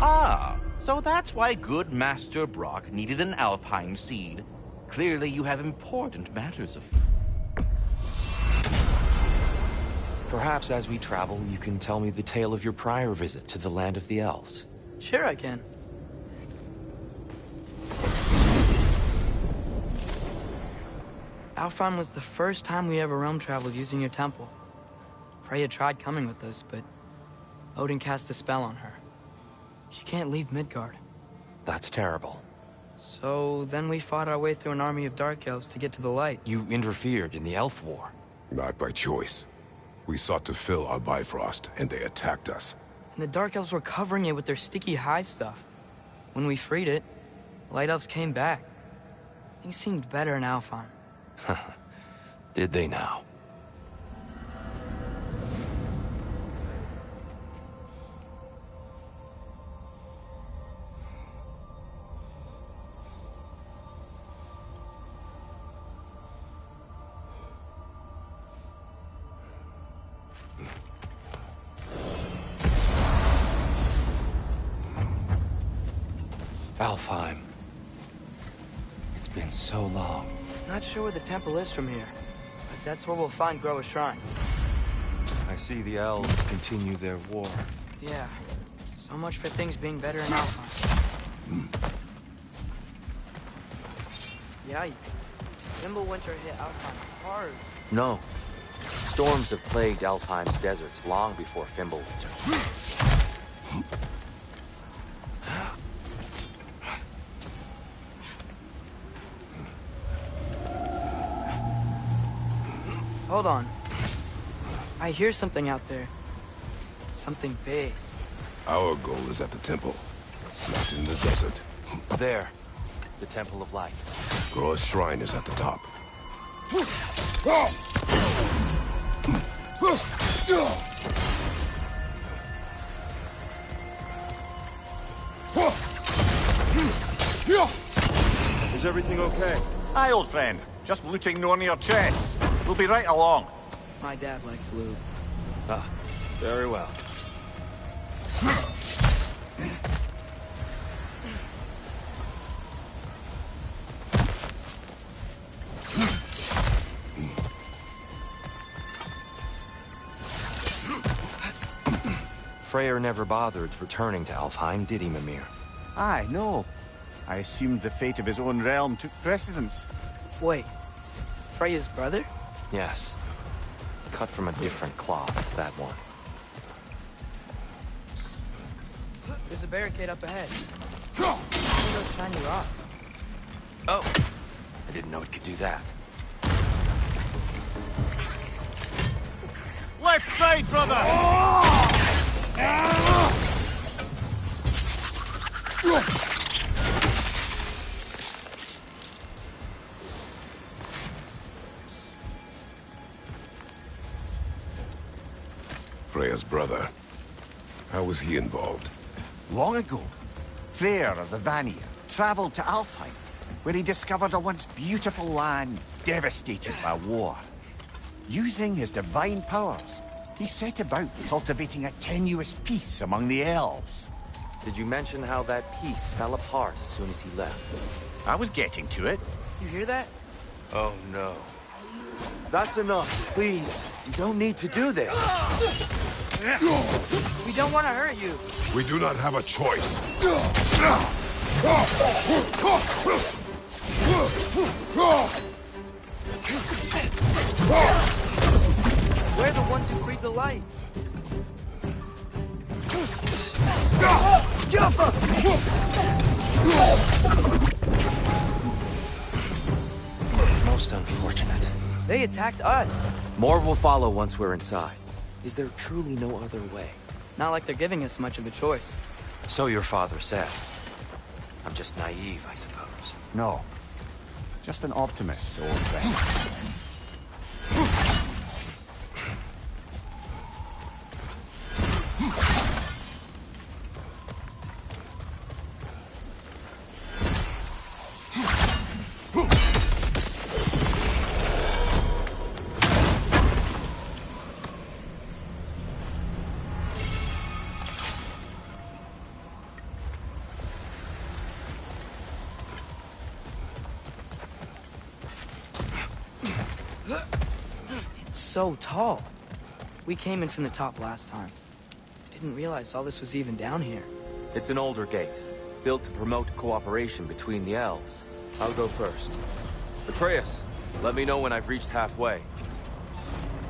S19: Ah, so that's why good Master Brock needed an Alfheim seed. Clearly you have important matters of...
S14: Perhaps as we travel, you can tell me the tale of your prior visit to the land of the elves.
S16: Sure I can. Alfheim was the first time we ever realm traveled using your temple. Freya tried coming with us, but Odin cast a spell on her. She can't leave Midgard.
S14: That's terrible.
S16: So then we fought our way through an army of dark elves to get to the light.
S14: You interfered in the Elf War.
S10: Not by choice. We sought to fill our Bifrost, and they attacked us.
S16: And the dark elves were covering it with their sticky hive stuff. When we freed it, the light elves came back. Things seemed better in Alfheim.
S14: Did they now? Alfheim. It's been so long.
S16: Not sure where the temple is from here, but that's where we'll find Groa's shrine.
S14: I see the elves continue their war.
S16: Yeah, so much for things being better in Alfheim. Yikes. Fimbulwinter hit Alfheim hard.
S14: No. Storms have plagued Alfheim's deserts long before Fimbulwinter.
S16: Hold on. I hear something out there. Something big.
S10: Our goal is at the temple, not in the desert.
S14: There. The Temple of Light.
S10: Groa's shrine is at the top.
S3: Is everything okay? Aye, old friend. Just looting one of your chests. We'll be right along.
S16: My dad likes loot.
S14: Ah, very well. Freyr never bothered returning to Alfheim, did he, Mimir?
S3: Aye, no. I assumed the fate of his own realm took precedence.
S16: Wait, Freya's brother?
S14: Yes. Cut from a different cloth, that one.
S16: There's a barricade up ahead. Look at those shiny rocks.
S14: Oh, I didn't know it could do that.
S3: Left side, brother!
S10: Freya's brother. How was he involved?
S3: Long ago, Freyr of the Vanir traveled to Alfheim, where he discovered a once beautiful land devastated by war. Using his divine powers, he set about cultivating a tenuous peace among the elves.
S14: Did you mention how that peace fell apart as soon as he left?
S3: I was getting to it.
S16: You hear that?
S14: Oh, no. That's enough, please. You don't need to do this.
S1: We don't want to hurt you.
S10: We do not have a choice.
S1: We're the ones who freed the light.
S14: Most unfortunate.
S1: They attacked us.
S14: More will follow once we're inside. Is there truly no other way?
S1: Not like they're giving us much of a choice.
S14: So your father said. I'm just naive, I suppose.
S3: No. Just an optimist, old friend.
S1: So tall. We came in from the top last time. Didn't realize all this was even down here.
S14: It's an older gate, built to promote cooperation between the elves. I'll go first. Atreus, let me know when I've reached halfway.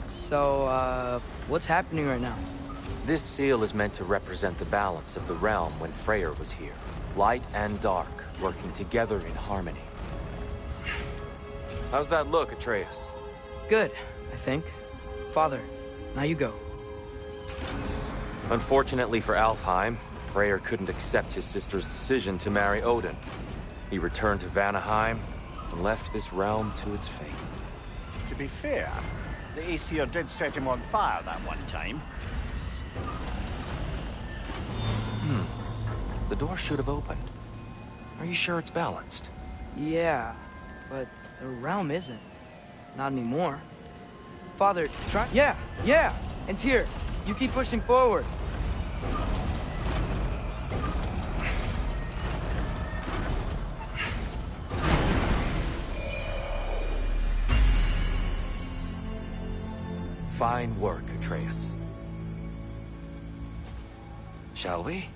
S1: So, what's happening right now?
S14: This seal is meant to represent the balance of the realm when Freyr was here. Light and dark, working together in harmony. How's that look, Atreus?
S1: Good, I think. Father, now you go.
S14: Unfortunately for Alfheim, Freyr couldn't accept his sister's decision to marry Odin. He returned to Vanaheim and left this realm to its fate.
S3: To be fair, the Aesir did set him on fire that one time.
S14: The door should have opened. Are you sure it's balanced?
S1: Yeah, but the realm isn't. Not anymore. Father, try— Yeah! And here, you keep pushing forward.
S14: Fine work, Atreus. Shall we?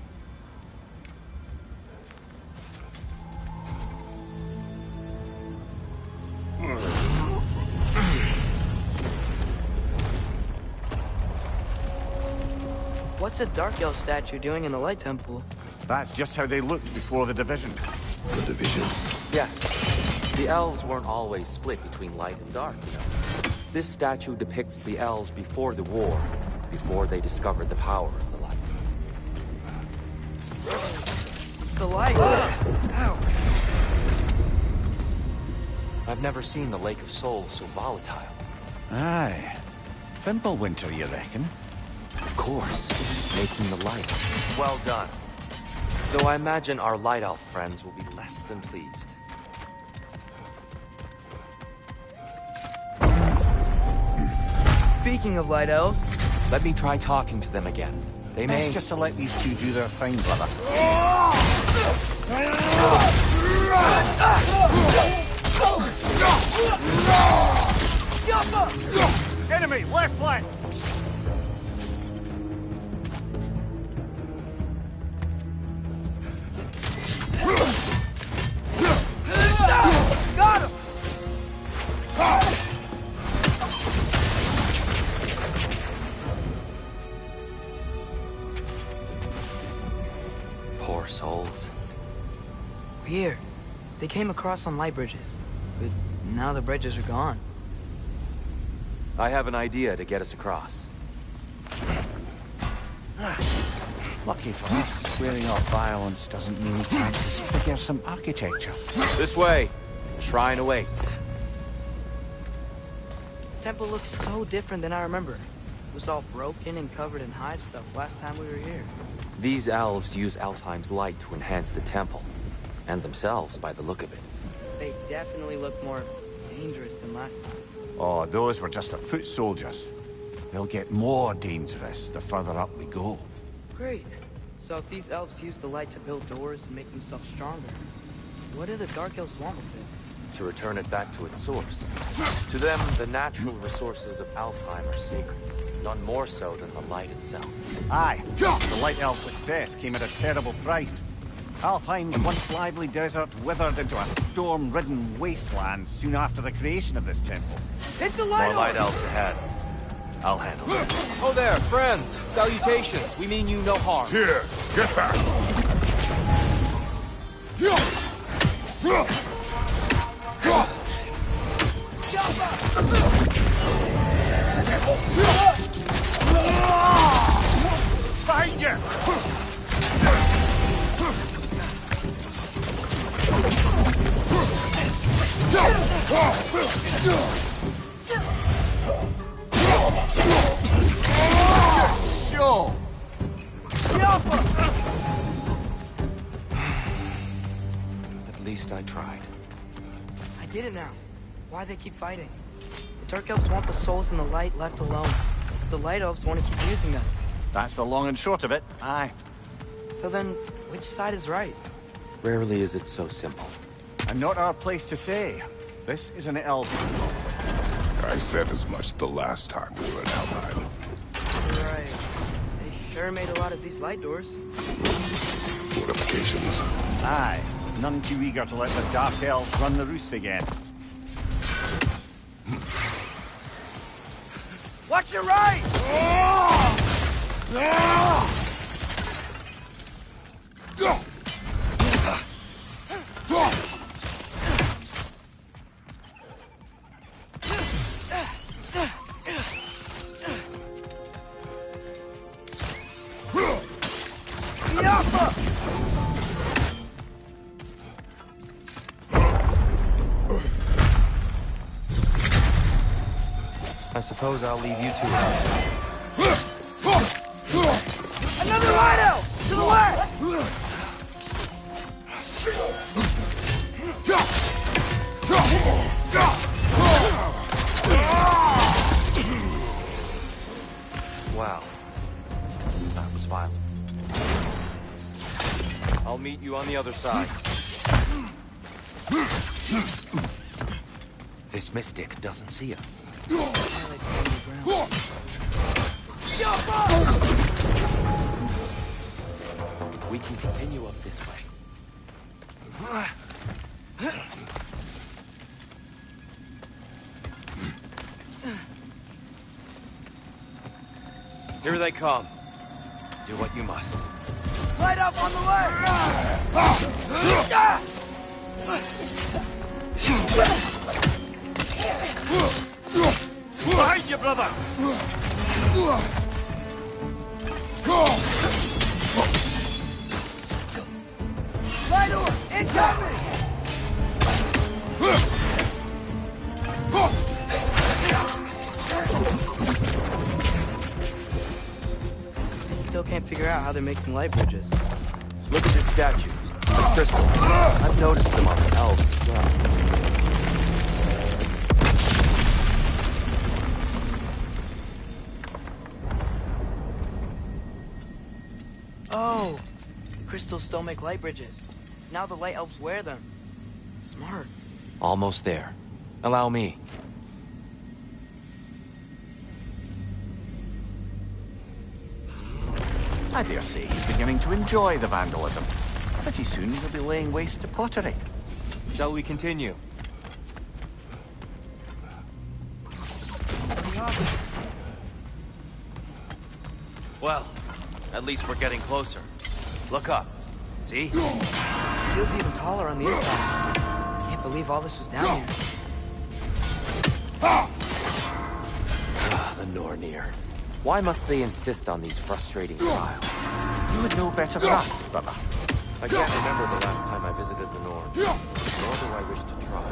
S1: What's a Dark Elf statue doing in the Light Temple?
S3: That's just how they looked before the division.
S10: The division?
S14: Yes. The elves weren't always split between light and dark, you know. This statue depicts the elves before the war, before they discovered the power of the light.
S1: The light! Ow!
S14: I've never seen the Lake of Souls so volatile.
S3: Aye. Fimbulwinter, you reckon?
S14: Of course. Making the light. Well done. Though I imagine our light elf friends will be less than pleased.
S1: Speaking of light elves...
S14: Let me try talking to them again. They may...
S3: Best just to let these two do their thing, brother. Enemy, left flank!
S1: Got him!
S14: Poor souls.
S1: Weird. They came across on light bridges, but now the bridges are gone.
S14: I have an idea to get us across.
S3: Lucky for us, squaring off violence doesn't mean we can't disfigure some architecture.
S14: This way. Shrine awaits.
S1: Temple looks so different than I remember. It was all broken and covered in hive stuff last time we were here.
S14: These elves use Alfheim's light to enhance the temple. And themselves, by the look of it.
S1: They definitely look more dangerous than last time.
S3: Oh, those were just the foot soldiers. They'll get more dangerous the further up we go.
S1: Great. So if these elves use the light to build doors and make themselves stronger, what do the Dark Elves want with it?
S14: To return it back to its source. To them, the natural resources of Alfheim are sacred. None more so than the light itself.
S3: Aye. The Light Elf's success came at a terrible price. Alfheim's once lively desert withered into a storm-ridden wasteland soon after the creation of this temple.
S1: Hit the light!
S14: More light elves ahead. I'll handle it.
S18: Oh there, friends. Salutations. We mean you no harm.
S2: Here, get back.
S8: Find you!
S3: Sure.
S14: At least I tried.
S16: I get it now. Why they keep fighting. The Dark Elves want the souls in the light left alone. The Light Elves want to keep using them.
S3: That's the long and short of it. Aye.
S16: So then, which side is right?
S14: Rarely is it so simple.
S3: And not our place to say. This is an elf.
S10: I said as much the last time we were in Helheim.
S16: Right. They sure made a lot of these light doors.
S10: Fortifications.
S3: Aye. None too eager to let the Dark Elves run the roost again.
S1: Watch your right!
S14: I suppose I'll leave you to it.
S1: Another light elf! To the left!
S14: Wow. That was violent. I'll meet you on the other side. This mystic doesn't see us. We can continue up this way. Here they come. Do what you must.
S1: Light up on the left!
S8: Behind you, brother!
S1: Light door! Incoming!
S16: I still can't figure out how they're making light bridges.
S14: Look at this statue. The crystals. I've noticed them on the elves as well.
S16: Oh! The crystals still make light bridges. Now the light elves wear them. Smart.
S14: Almost there. Allow me.
S3: I dare say he's beginning to enjoy the vandalism. Pretty soon he'll be laying waste to pottery.
S14: Shall we continue? Well, at least we're getting closer. Look up. See?
S16: It feels even taller on the inside. I can't believe all this was down here.
S14: Ah, the Nornir. Why must they insist on these frustrating trials?
S3: You would know better than us, brother.
S14: I can't remember the last time I visited the Norn. Nor do I wish to try.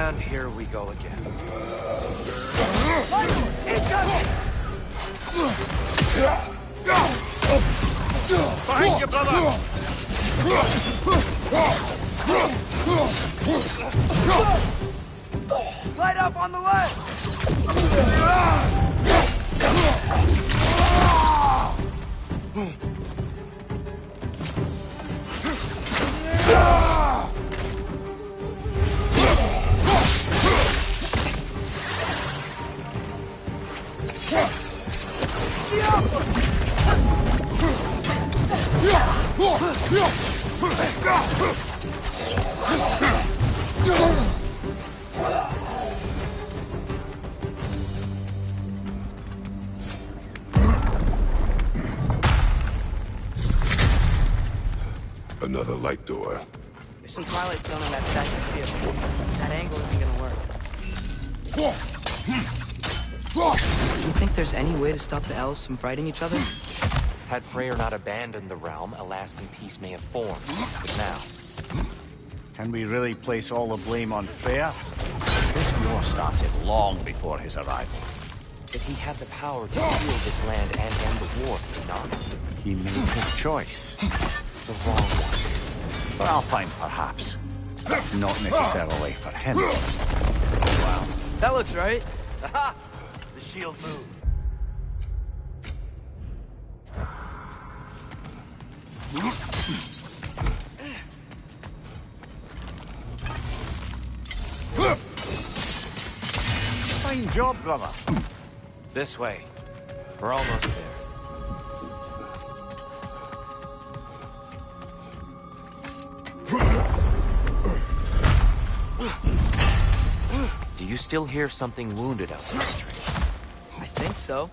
S14: And here we go again.
S19: Behind you, brother!
S1: Light up on the left!
S10: Another light door.
S1: There's some twilight zone in that statue field. That angle isn't gonna work. Do you think there's any way to stop the elves from fighting each other?
S14: Had Freyr not abandoned the realm, a lasting peace may have formed. But now...
S3: Can we really place all the blame on Freyr? This war started long before his arrival.
S14: But he had the power to heal this land and end the war, did he not?
S3: He made his choice.
S14: The wrong one.
S3: For Alpine, perhaps. Not necessarily for him.
S1: Wow. That looks right.
S19: Aha! The shield moved.
S3: Fine job, brother.
S14: This way. We're almost there. Do you still hear something wounded outside, Trace?
S1: I think so.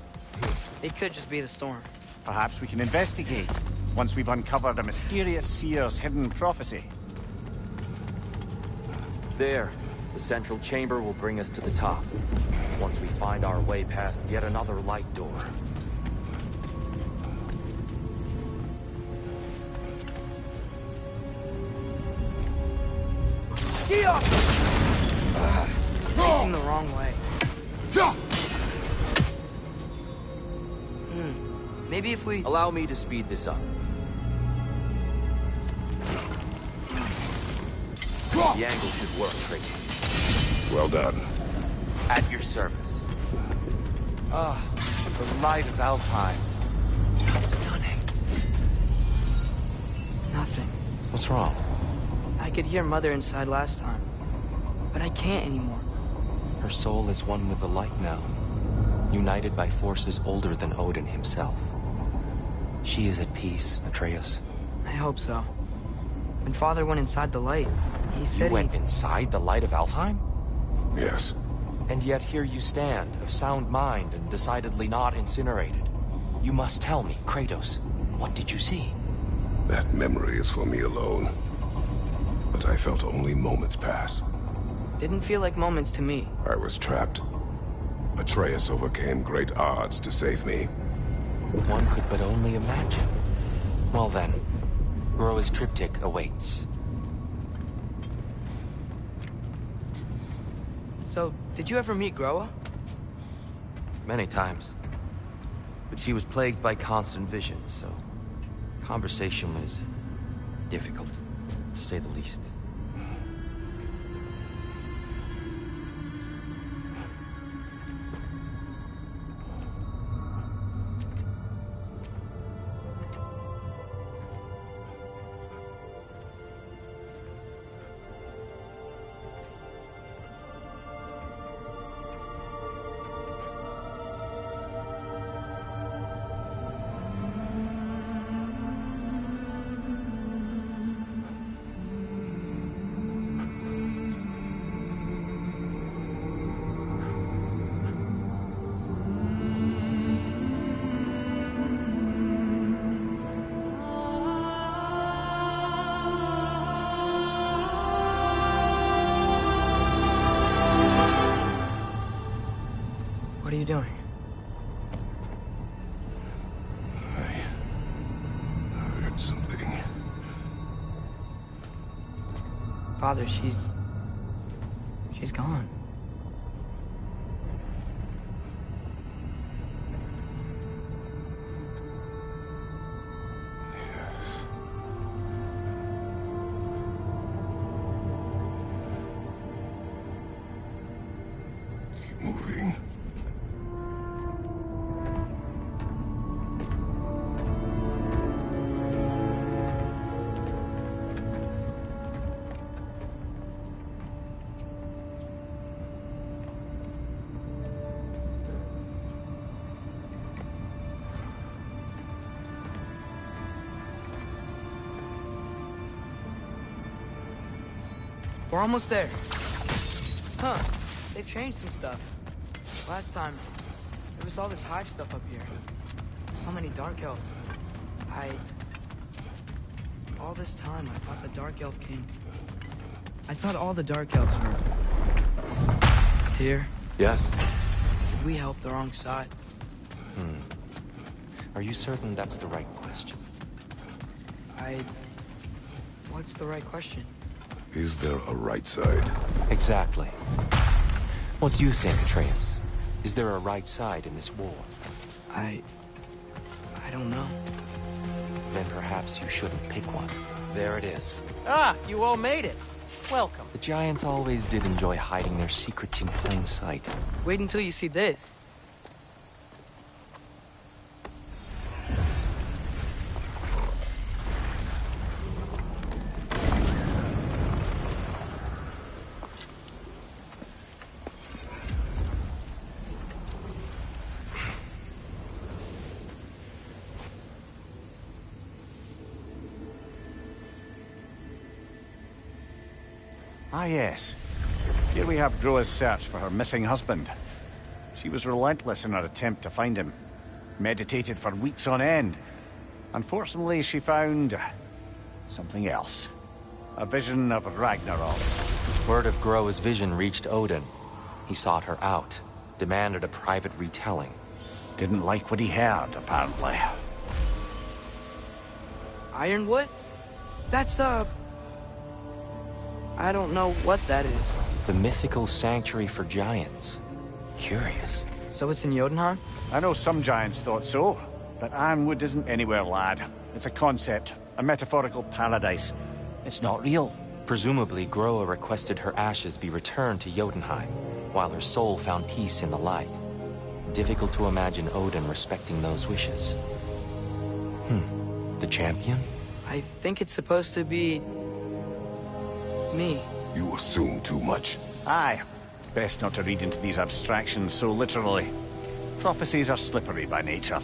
S1: It could just be the storm.
S3: Perhaps we can investigate, once we've uncovered a mysterious seer's hidden prophecy.
S14: There. The central chamber will bring us to the top. Once we find our way past yet another light door.
S1: Ski up! It's facing the wrong way. Maybe if we...
S14: Allow me to speed this up. The angle should work, Trace.
S10: Well done.
S14: At your service. Ah, the light of Alfheim. Stunning.
S1: Nothing.
S14: What's wrong?
S1: I could hear Mother inside last time, but I can't anymore.
S14: Her soul is one with the light now, united by forces older than Odin himself. She is at peace, Atreus.
S1: I hope so. When Father went inside the light, he said
S14: You went inside the light of Alfheim?
S10: Yes.
S14: And yet here you stand, of sound mind and decidedly not incinerated. You must tell me, Kratos, what did you see?
S10: That memory is for me alone. But I felt only moments pass.
S1: Didn't feel like moments to me.
S10: I was trapped. Atreus overcame great odds to save me.
S14: One could but only imagine. Well then, Groa's triptych awaits.
S1: So, did you ever meet Groa?
S14: Many times. But she was plagued by constant visions, so conversation was difficult, to say the least.
S1: What are you doing?
S10: I heard something.
S1: Father, she's
S16: She's gone.
S10: Moving.
S16: We're almost there. Huh. They've changed some stuff. Last time, there was all this hive stuff up here. So many Dark Elves. All this time, I thought the Dark Elf King... I thought all the Dark Elves were... Tyr?
S14: Yes?
S16: Did we help the wrong side?
S14: Are you certain that's the right question?
S16: What's the right question?
S10: Is there a right side?
S14: Exactly. What do you think, Atreus? Is there a right side in this war?
S16: I don't know.
S14: Then perhaps you shouldn't pick one. There it is.
S9: Ah, you all made it. Welcome.
S14: The Giants always did enjoy hiding their secrets in plain sight.
S16: Wait until you see this.
S3: Ah, yes. Here we have Groa's search for her missing husband. She was relentless in her attempt to find him. Meditated for weeks on end. Unfortunately, she found... something else. A vision of Ragnarok.
S14: Word of Groa's vision reached Odin. He sought her out, demanded a private retelling.
S3: Didn't like what he heard, apparently.
S16: Ironwood? That's the... I don't know what that is.
S14: The mythical sanctuary for giants. Curious.
S16: So it's in Jotunheim?
S3: I know some giants thought so, but Ironwood isn't anywhere, lad. It's a concept, a metaphorical paradise. It's not real.
S14: Presumably, Groa requested her ashes be returned to Jotunheim, while her soul found peace in the light. Difficult to imagine Odin respecting those wishes. The champion?
S16: I think it's supposed to be... me.
S10: You assume too much.
S3: Aye. Best not to read into these abstractions so literally. Prophecies are slippery by nature.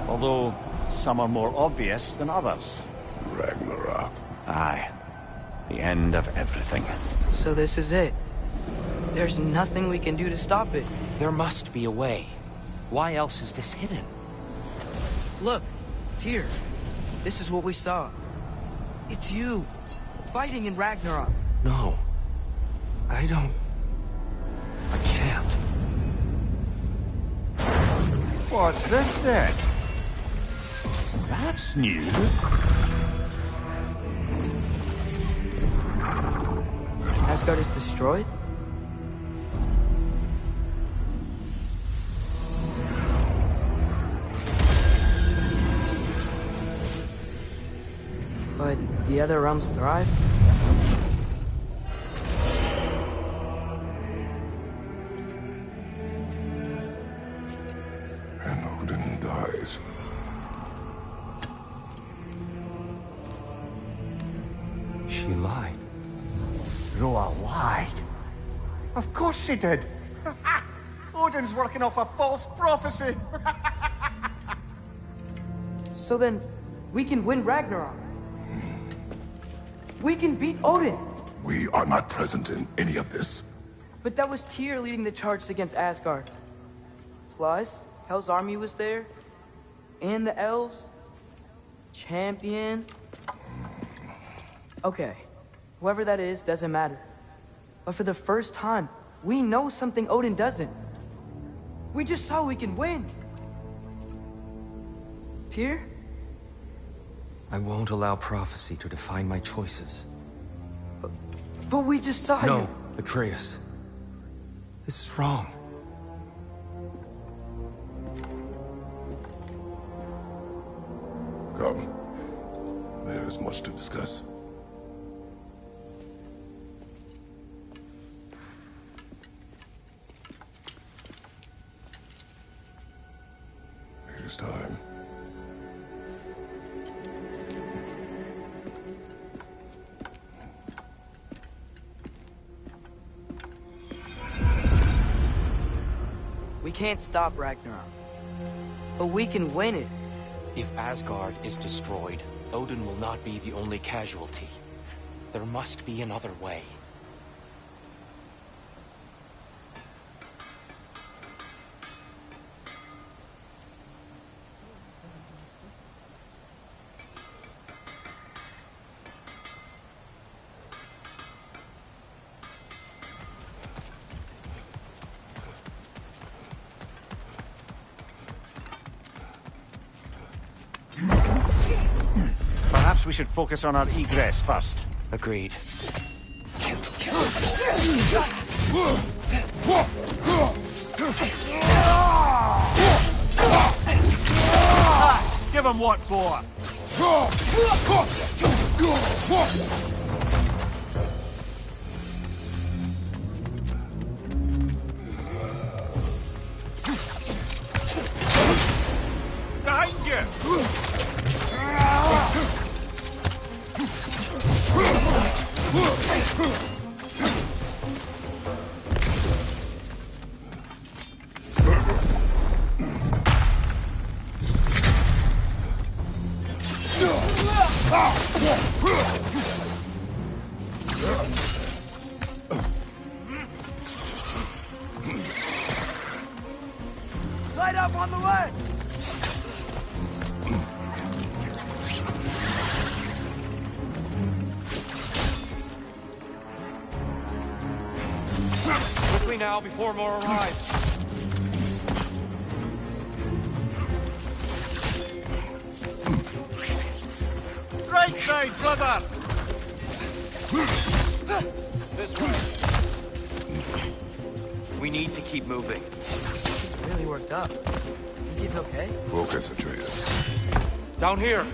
S3: Although, some are more obvious than others.
S10: Ragnarok.
S3: Aye. The end of everything.
S16: So this is it. There's nothing we can do to stop it.
S14: There must be a way. Why else is this hidden?
S16: Look, Tyr. This is what we saw. It's you. Fighting in Ragnarok.
S14: No. I don't... I can't.
S3: What's this then? That's new.
S16: Asgard is destroyed? But the other realms thrive?
S10: And Odin dies.
S14: She lied.
S3: Groa lied. Of course she did. Odin's working off a false prophecy.
S16: So then, we can win Ragnarok. We can beat Odin.
S10: We are not present in any of this.
S16: But that was Tyr leading the charge against Asgard. Plus, Hell's army was there. And the elves. Champion. Okay. Whoever that is doesn't matter. But for the first time, we know something Odin doesn't. We just saw we can win. Tyr?
S14: I won't allow prophecy to define my choices.
S16: But we just saw you.
S14: No,
S18: Atreus. This is wrong.
S10: Come. There is much to discuss. It is time.
S16: We can't stop Ragnarok, but we can win it.
S14: If Asgard is destroyed, Odin will not be the only casualty. There must be another way.
S3: Perhaps we should focus on our egress first.
S14: Agreed.
S3: Give him what for! Behind you!
S1: Light up on the left!
S18: Quickly now, before more arrive.
S3: Right side, brother!
S18: This way. We need to keep moving.
S16: He's really worked up. Think he's okay?
S10: Focus, Atreus.
S18: Down here.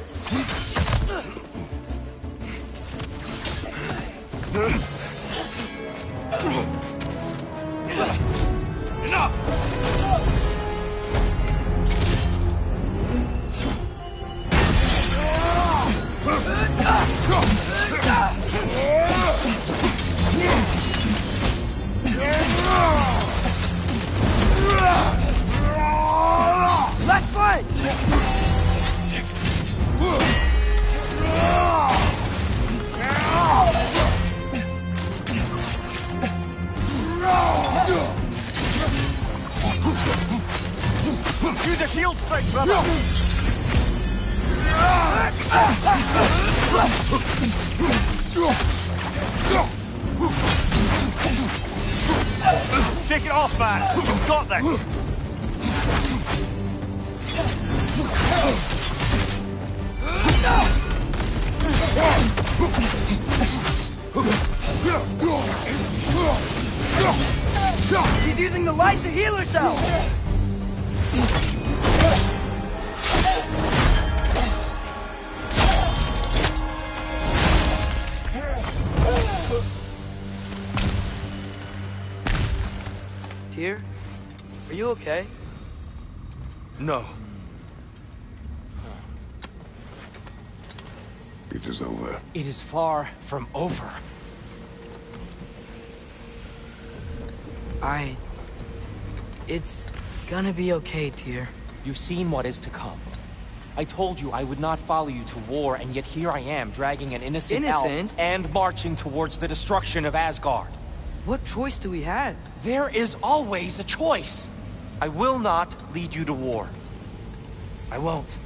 S1: Left foot!
S3: Use a shield strike, brother! Shake it off, man! You've got this!
S1: She's using the light to heal herself!
S16: Tyr, are you okay?
S18: No.
S10: It is over.
S9: It is far from over.
S16: It's gonna be okay, Tyr.
S9: You've seen what is to come. I told you I would not follow you to war, and yet here I am, dragging an innocent elf and marching towards the destruction of Asgard.
S16: What choice do we have?
S9: There is always a choice. I will not lead you to war. I won't.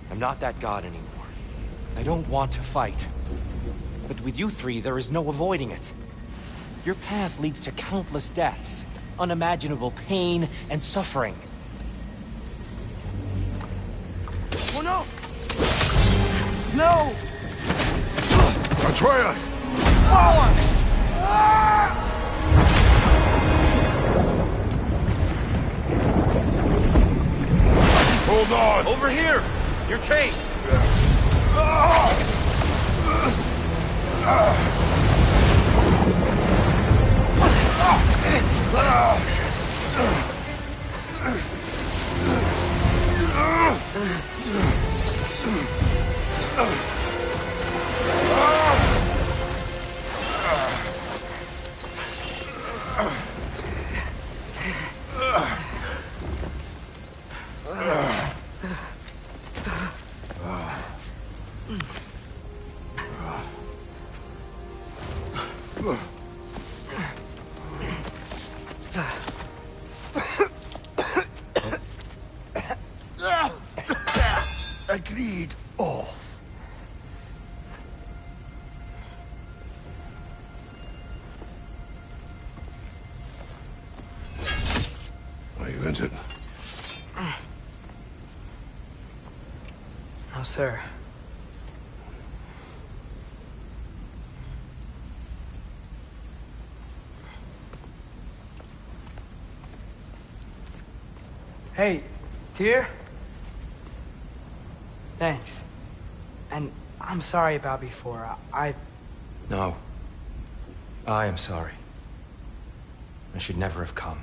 S9: I'm not that god anymore. I don't want to fight. But with you three, there is no avoiding it. Your path leads to countless deaths, unimaginable pain and suffering.
S1: Oh no! No!
S10: Atreus!
S1: Forward!
S8: Hold on!
S18: Over here! You're chased!
S2: Agreed. Oh.
S10: Are you injured?
S16: No, sir. Hey, dear? Thanks. And I'm sorry about before.
S14: No. I am sorry. I should never have come.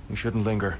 S14: We shouldn't linger.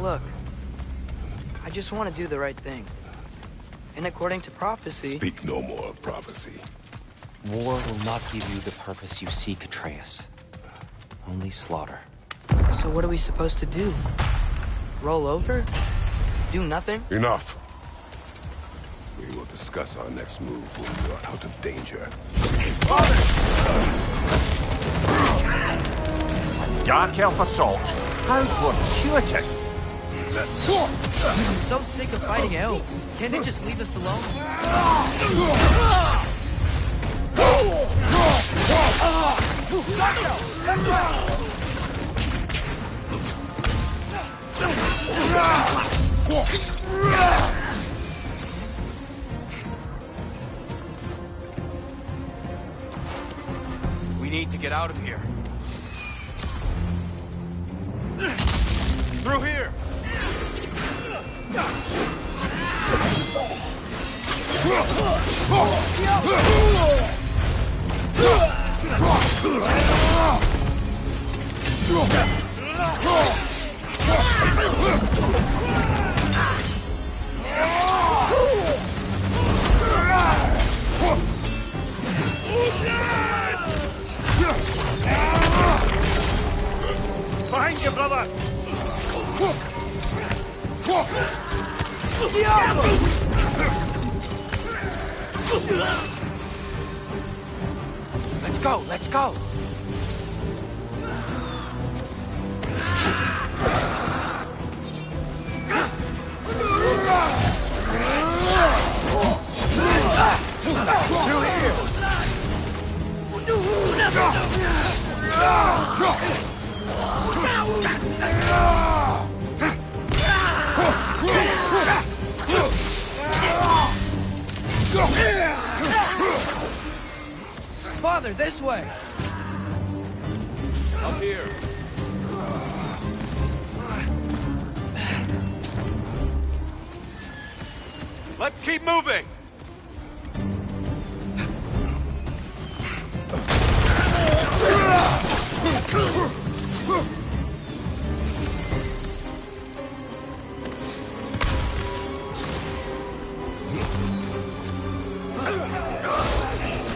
S16: Look, I just want to do the right thing. And according to prophecy...
S10: Speak no more of prophecy.
S14: War will not give you the purpose you seek, Atreus. Only slaughter.
S16: So what are we supposed to do? Roll over? Do nothing?
S10: Enough. We will discuss our next move when we are out of danger.
S3: A dark elf assault? How fortuitous!
S16: I'm so sick of fighting elves. Can't they just leave us alone?
S18: We need to get out of here. Through here!
S3: Behind you, brother!
S18: Let's go, let's go! Through here!
S16: Father, this way!
S18: Up here. Let's keep moving!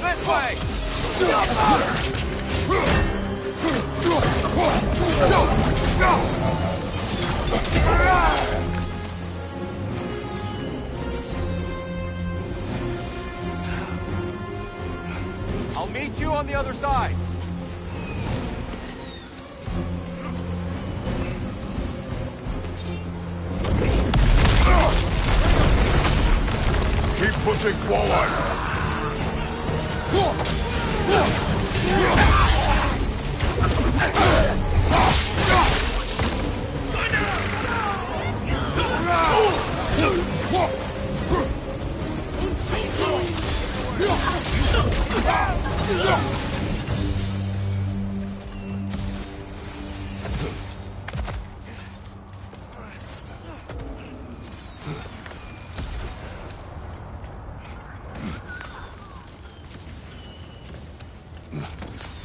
S18: This way! I'll meet you on the other side.
S2: Keep pushing forward.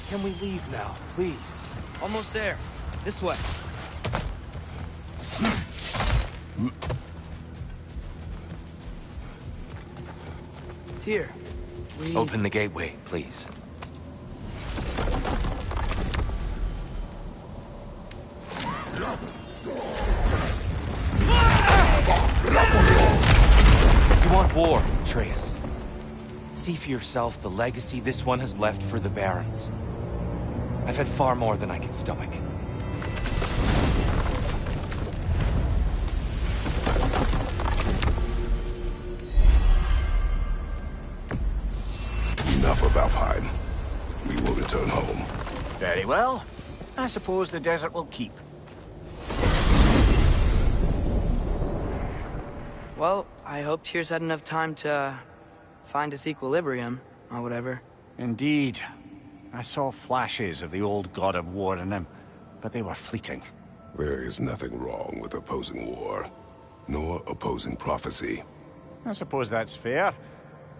S18: Can we leave now, please?
S16: Almost there. This way. Here.
S14: Open the gateway, please. You want war, Atreus. See for yourself the legacy this one has left for the Barons. I've had far more than I can stomach.
S10: Enough of Alfheim. We will return home.
S3: Very well. I suppose the desert will keep.
S16: Well, I hope Tyr's had enough time to find its equilibrium, or whatever.
S3: Indeed. I saw flashes of the old god of war in him, but they were fleeting.
S10: There is nothing wrong with opposing war, nor opposing prophecy.
S3: I suppose that's fair.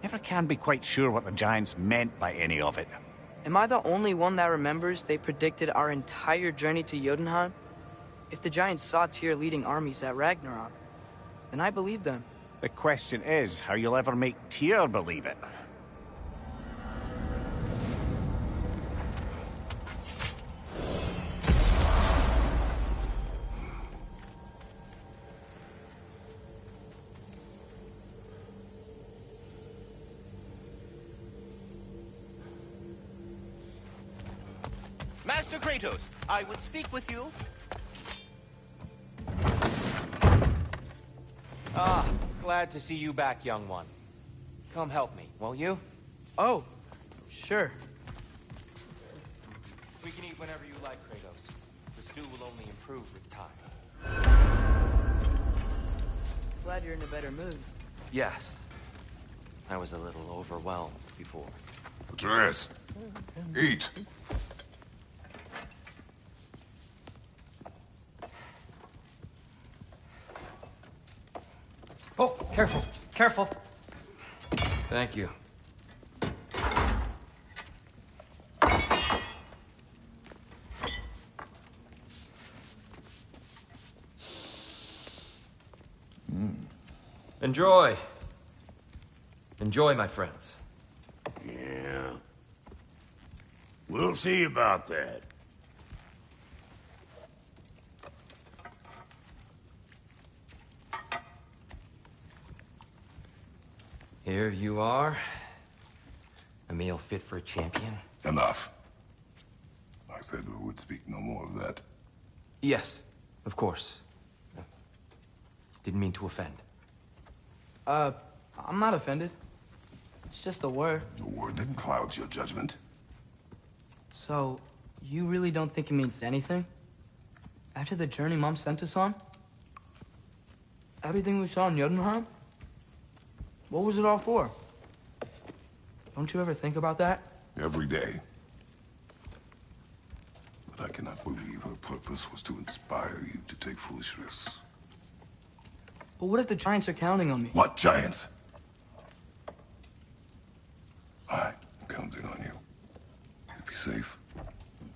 S3: Never can be quite sure what the Giants meant by any of it.
S16: Am I the only one that remembers they predicted our entire journey to Jotunheim? If the Giants saw Tyr leading armies at Ragnarok, then I believe them.
S3: The question is how you'll ever make Tyr believe it.
S19: Master Kratos, I would speak with you.
S14: Ah, glad to see you back, young one. Come help me, won't you?
S16: Oh, sure.
S14: We can eat whenever you like, Kratos. The stew will only improve with time.
S16: Glad you're in a better mood.
S14: Yes. I was a little overwhelmed before.
S10: Atreus, eat.
S11: Oh, careful, careful.
S14: Thank you. Enjoy. Enjoy, my friends.
S8: Yeah. We'll see about that.
S14: Here you are. A meal fit for a champion.
S10: Enough. I said we would speak no more of that.
S14: Yes, of course. Didn't mean to offend.
S16: I'm not offended. It's just a word.
S10: The word that clouds your judgment.
S16: So, you really don't think it means anything? After the journey Mom sent us on? Everything we saw in Jotunheim? What was it all for? Don't you ever think about that?
S10: Every day. But I cannot believe her purpose was to inspire you to take foolish risks.
S16: But what if the Giants are counting on me?
S10: What Giants? I'm counting on you. To be safe,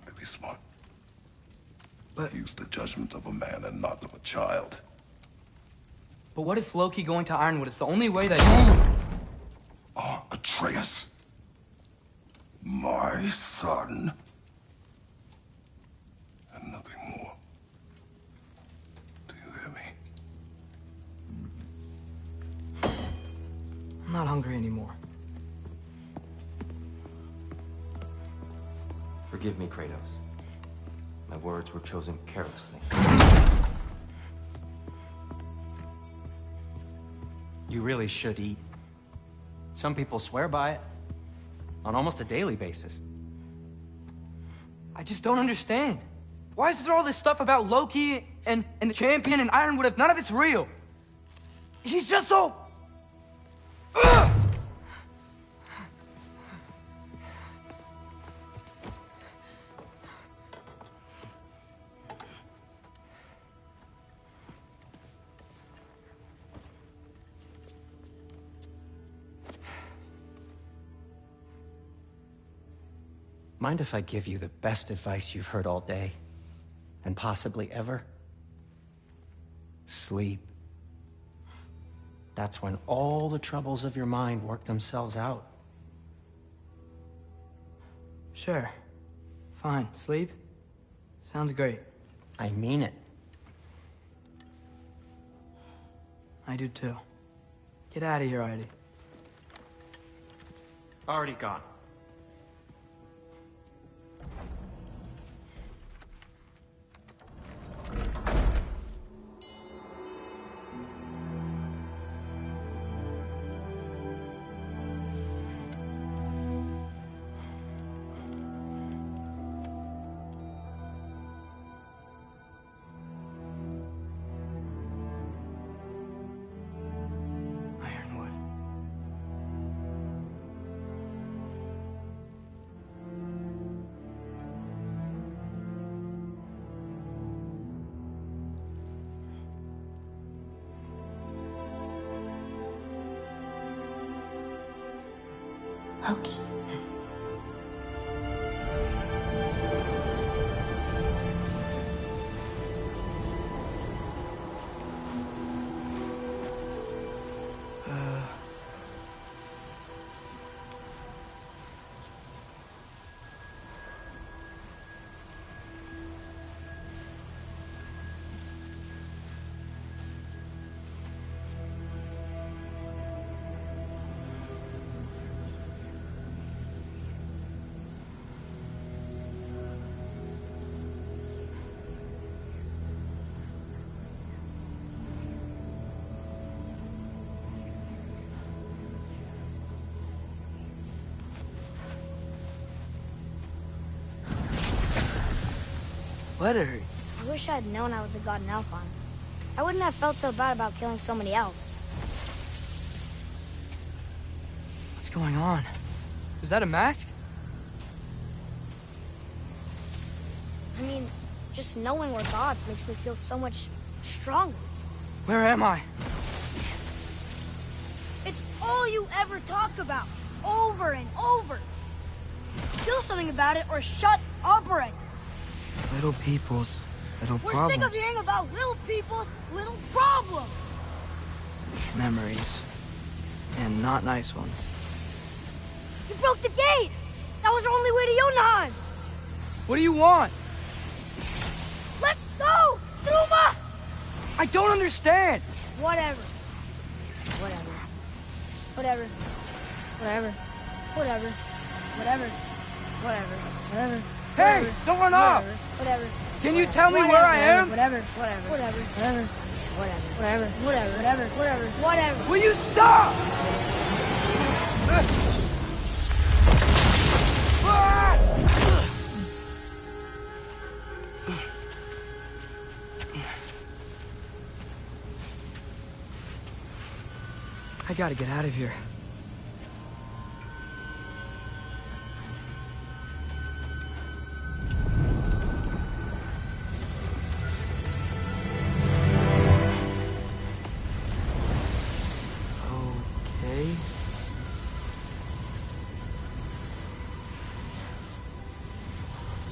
S10: to be smart.
S16: But
S10: use the judgment of a man and not of a child.
S16: But what if Loki going to Ironwood is the only way that
S10: Atreus. My son. And nothing more. Do you hear me?
S16: I'm not hungry anymore.
S14: Forgive me, Kratos. My words were chosen carelessly.
S9: You really should eat. Some people swear by it. On almost a daily basis.
S16: I just don't understand. Why is there all this stuff about Loki and the champion and Ironwood if none of it's real? He's just so... Ugh!
S9: Mind if I give you the best advice you've heard all day? And possibly ever? Sleep. That's when all the troubles of your mind work themselves out.
S16: Sure. Fine. Sleep? Sounds great.
S9: I mean it.
S16: I do too. Get out of here, Heidi.
S9: Already gone.
S16: Loki.
S1: letter.
S20: I wish I had known I was a god in Alphon. I wouldn't have felt so bad about killing so many elves.
S1: What's going on? Was that a mask?
S20: I mean, just knowing we're gods makes me feel so much stronger.
S1: Where am I?
S20: It's all you ever talk about, over and over. Do something about it or shut up already.
S1: Little people's little
S20: We're
S1: problems.
S20: sick of hearing about little people's little problems.
S1: Memories. And not nice ones.
S20: You broke the gate. That was our only way to Jotunheim.
S1: What do you want?
S20: Let's go, Truma!
S1: I don't understand.
S20: Whatever. Whatever. Whatever. Whatever. Whatever. Whatever. Whatever. Whatever.
S1: Hey,
S20: Whatever.
S1: don't run off.
S20: Whatever.
S1: Can you
S20: Whatever.
S1: tell me
S20: Whatever.
S1: where I am?
S20: Whatever. Whatever. Whatever. Whatever. Whatever. Whatever. Whatever. Whatever. Whatever.
S1: Will you stop? I gotta get out of here. Okay.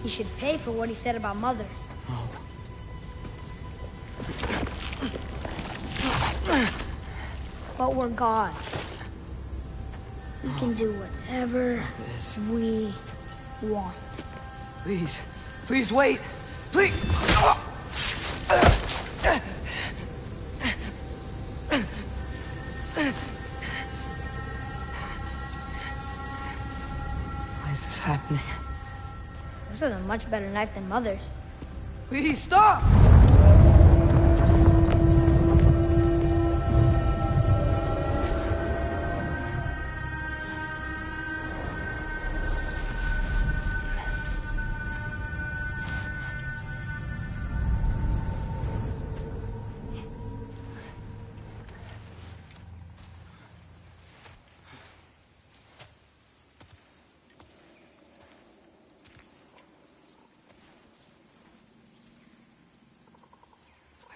S20: He should pay for what he said about Mother. But we're gods. We can do whatever we want.
S1: Please. Please wait. Please. Why is this happening?
S20: This is a much better knife than Mother's.
S1: Please stop!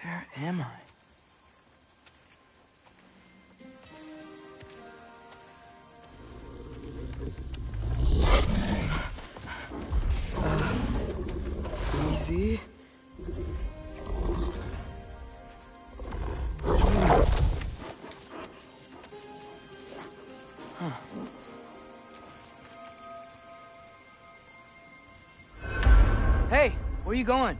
S1: Where am I? Easy. Huh. Hey, where you going?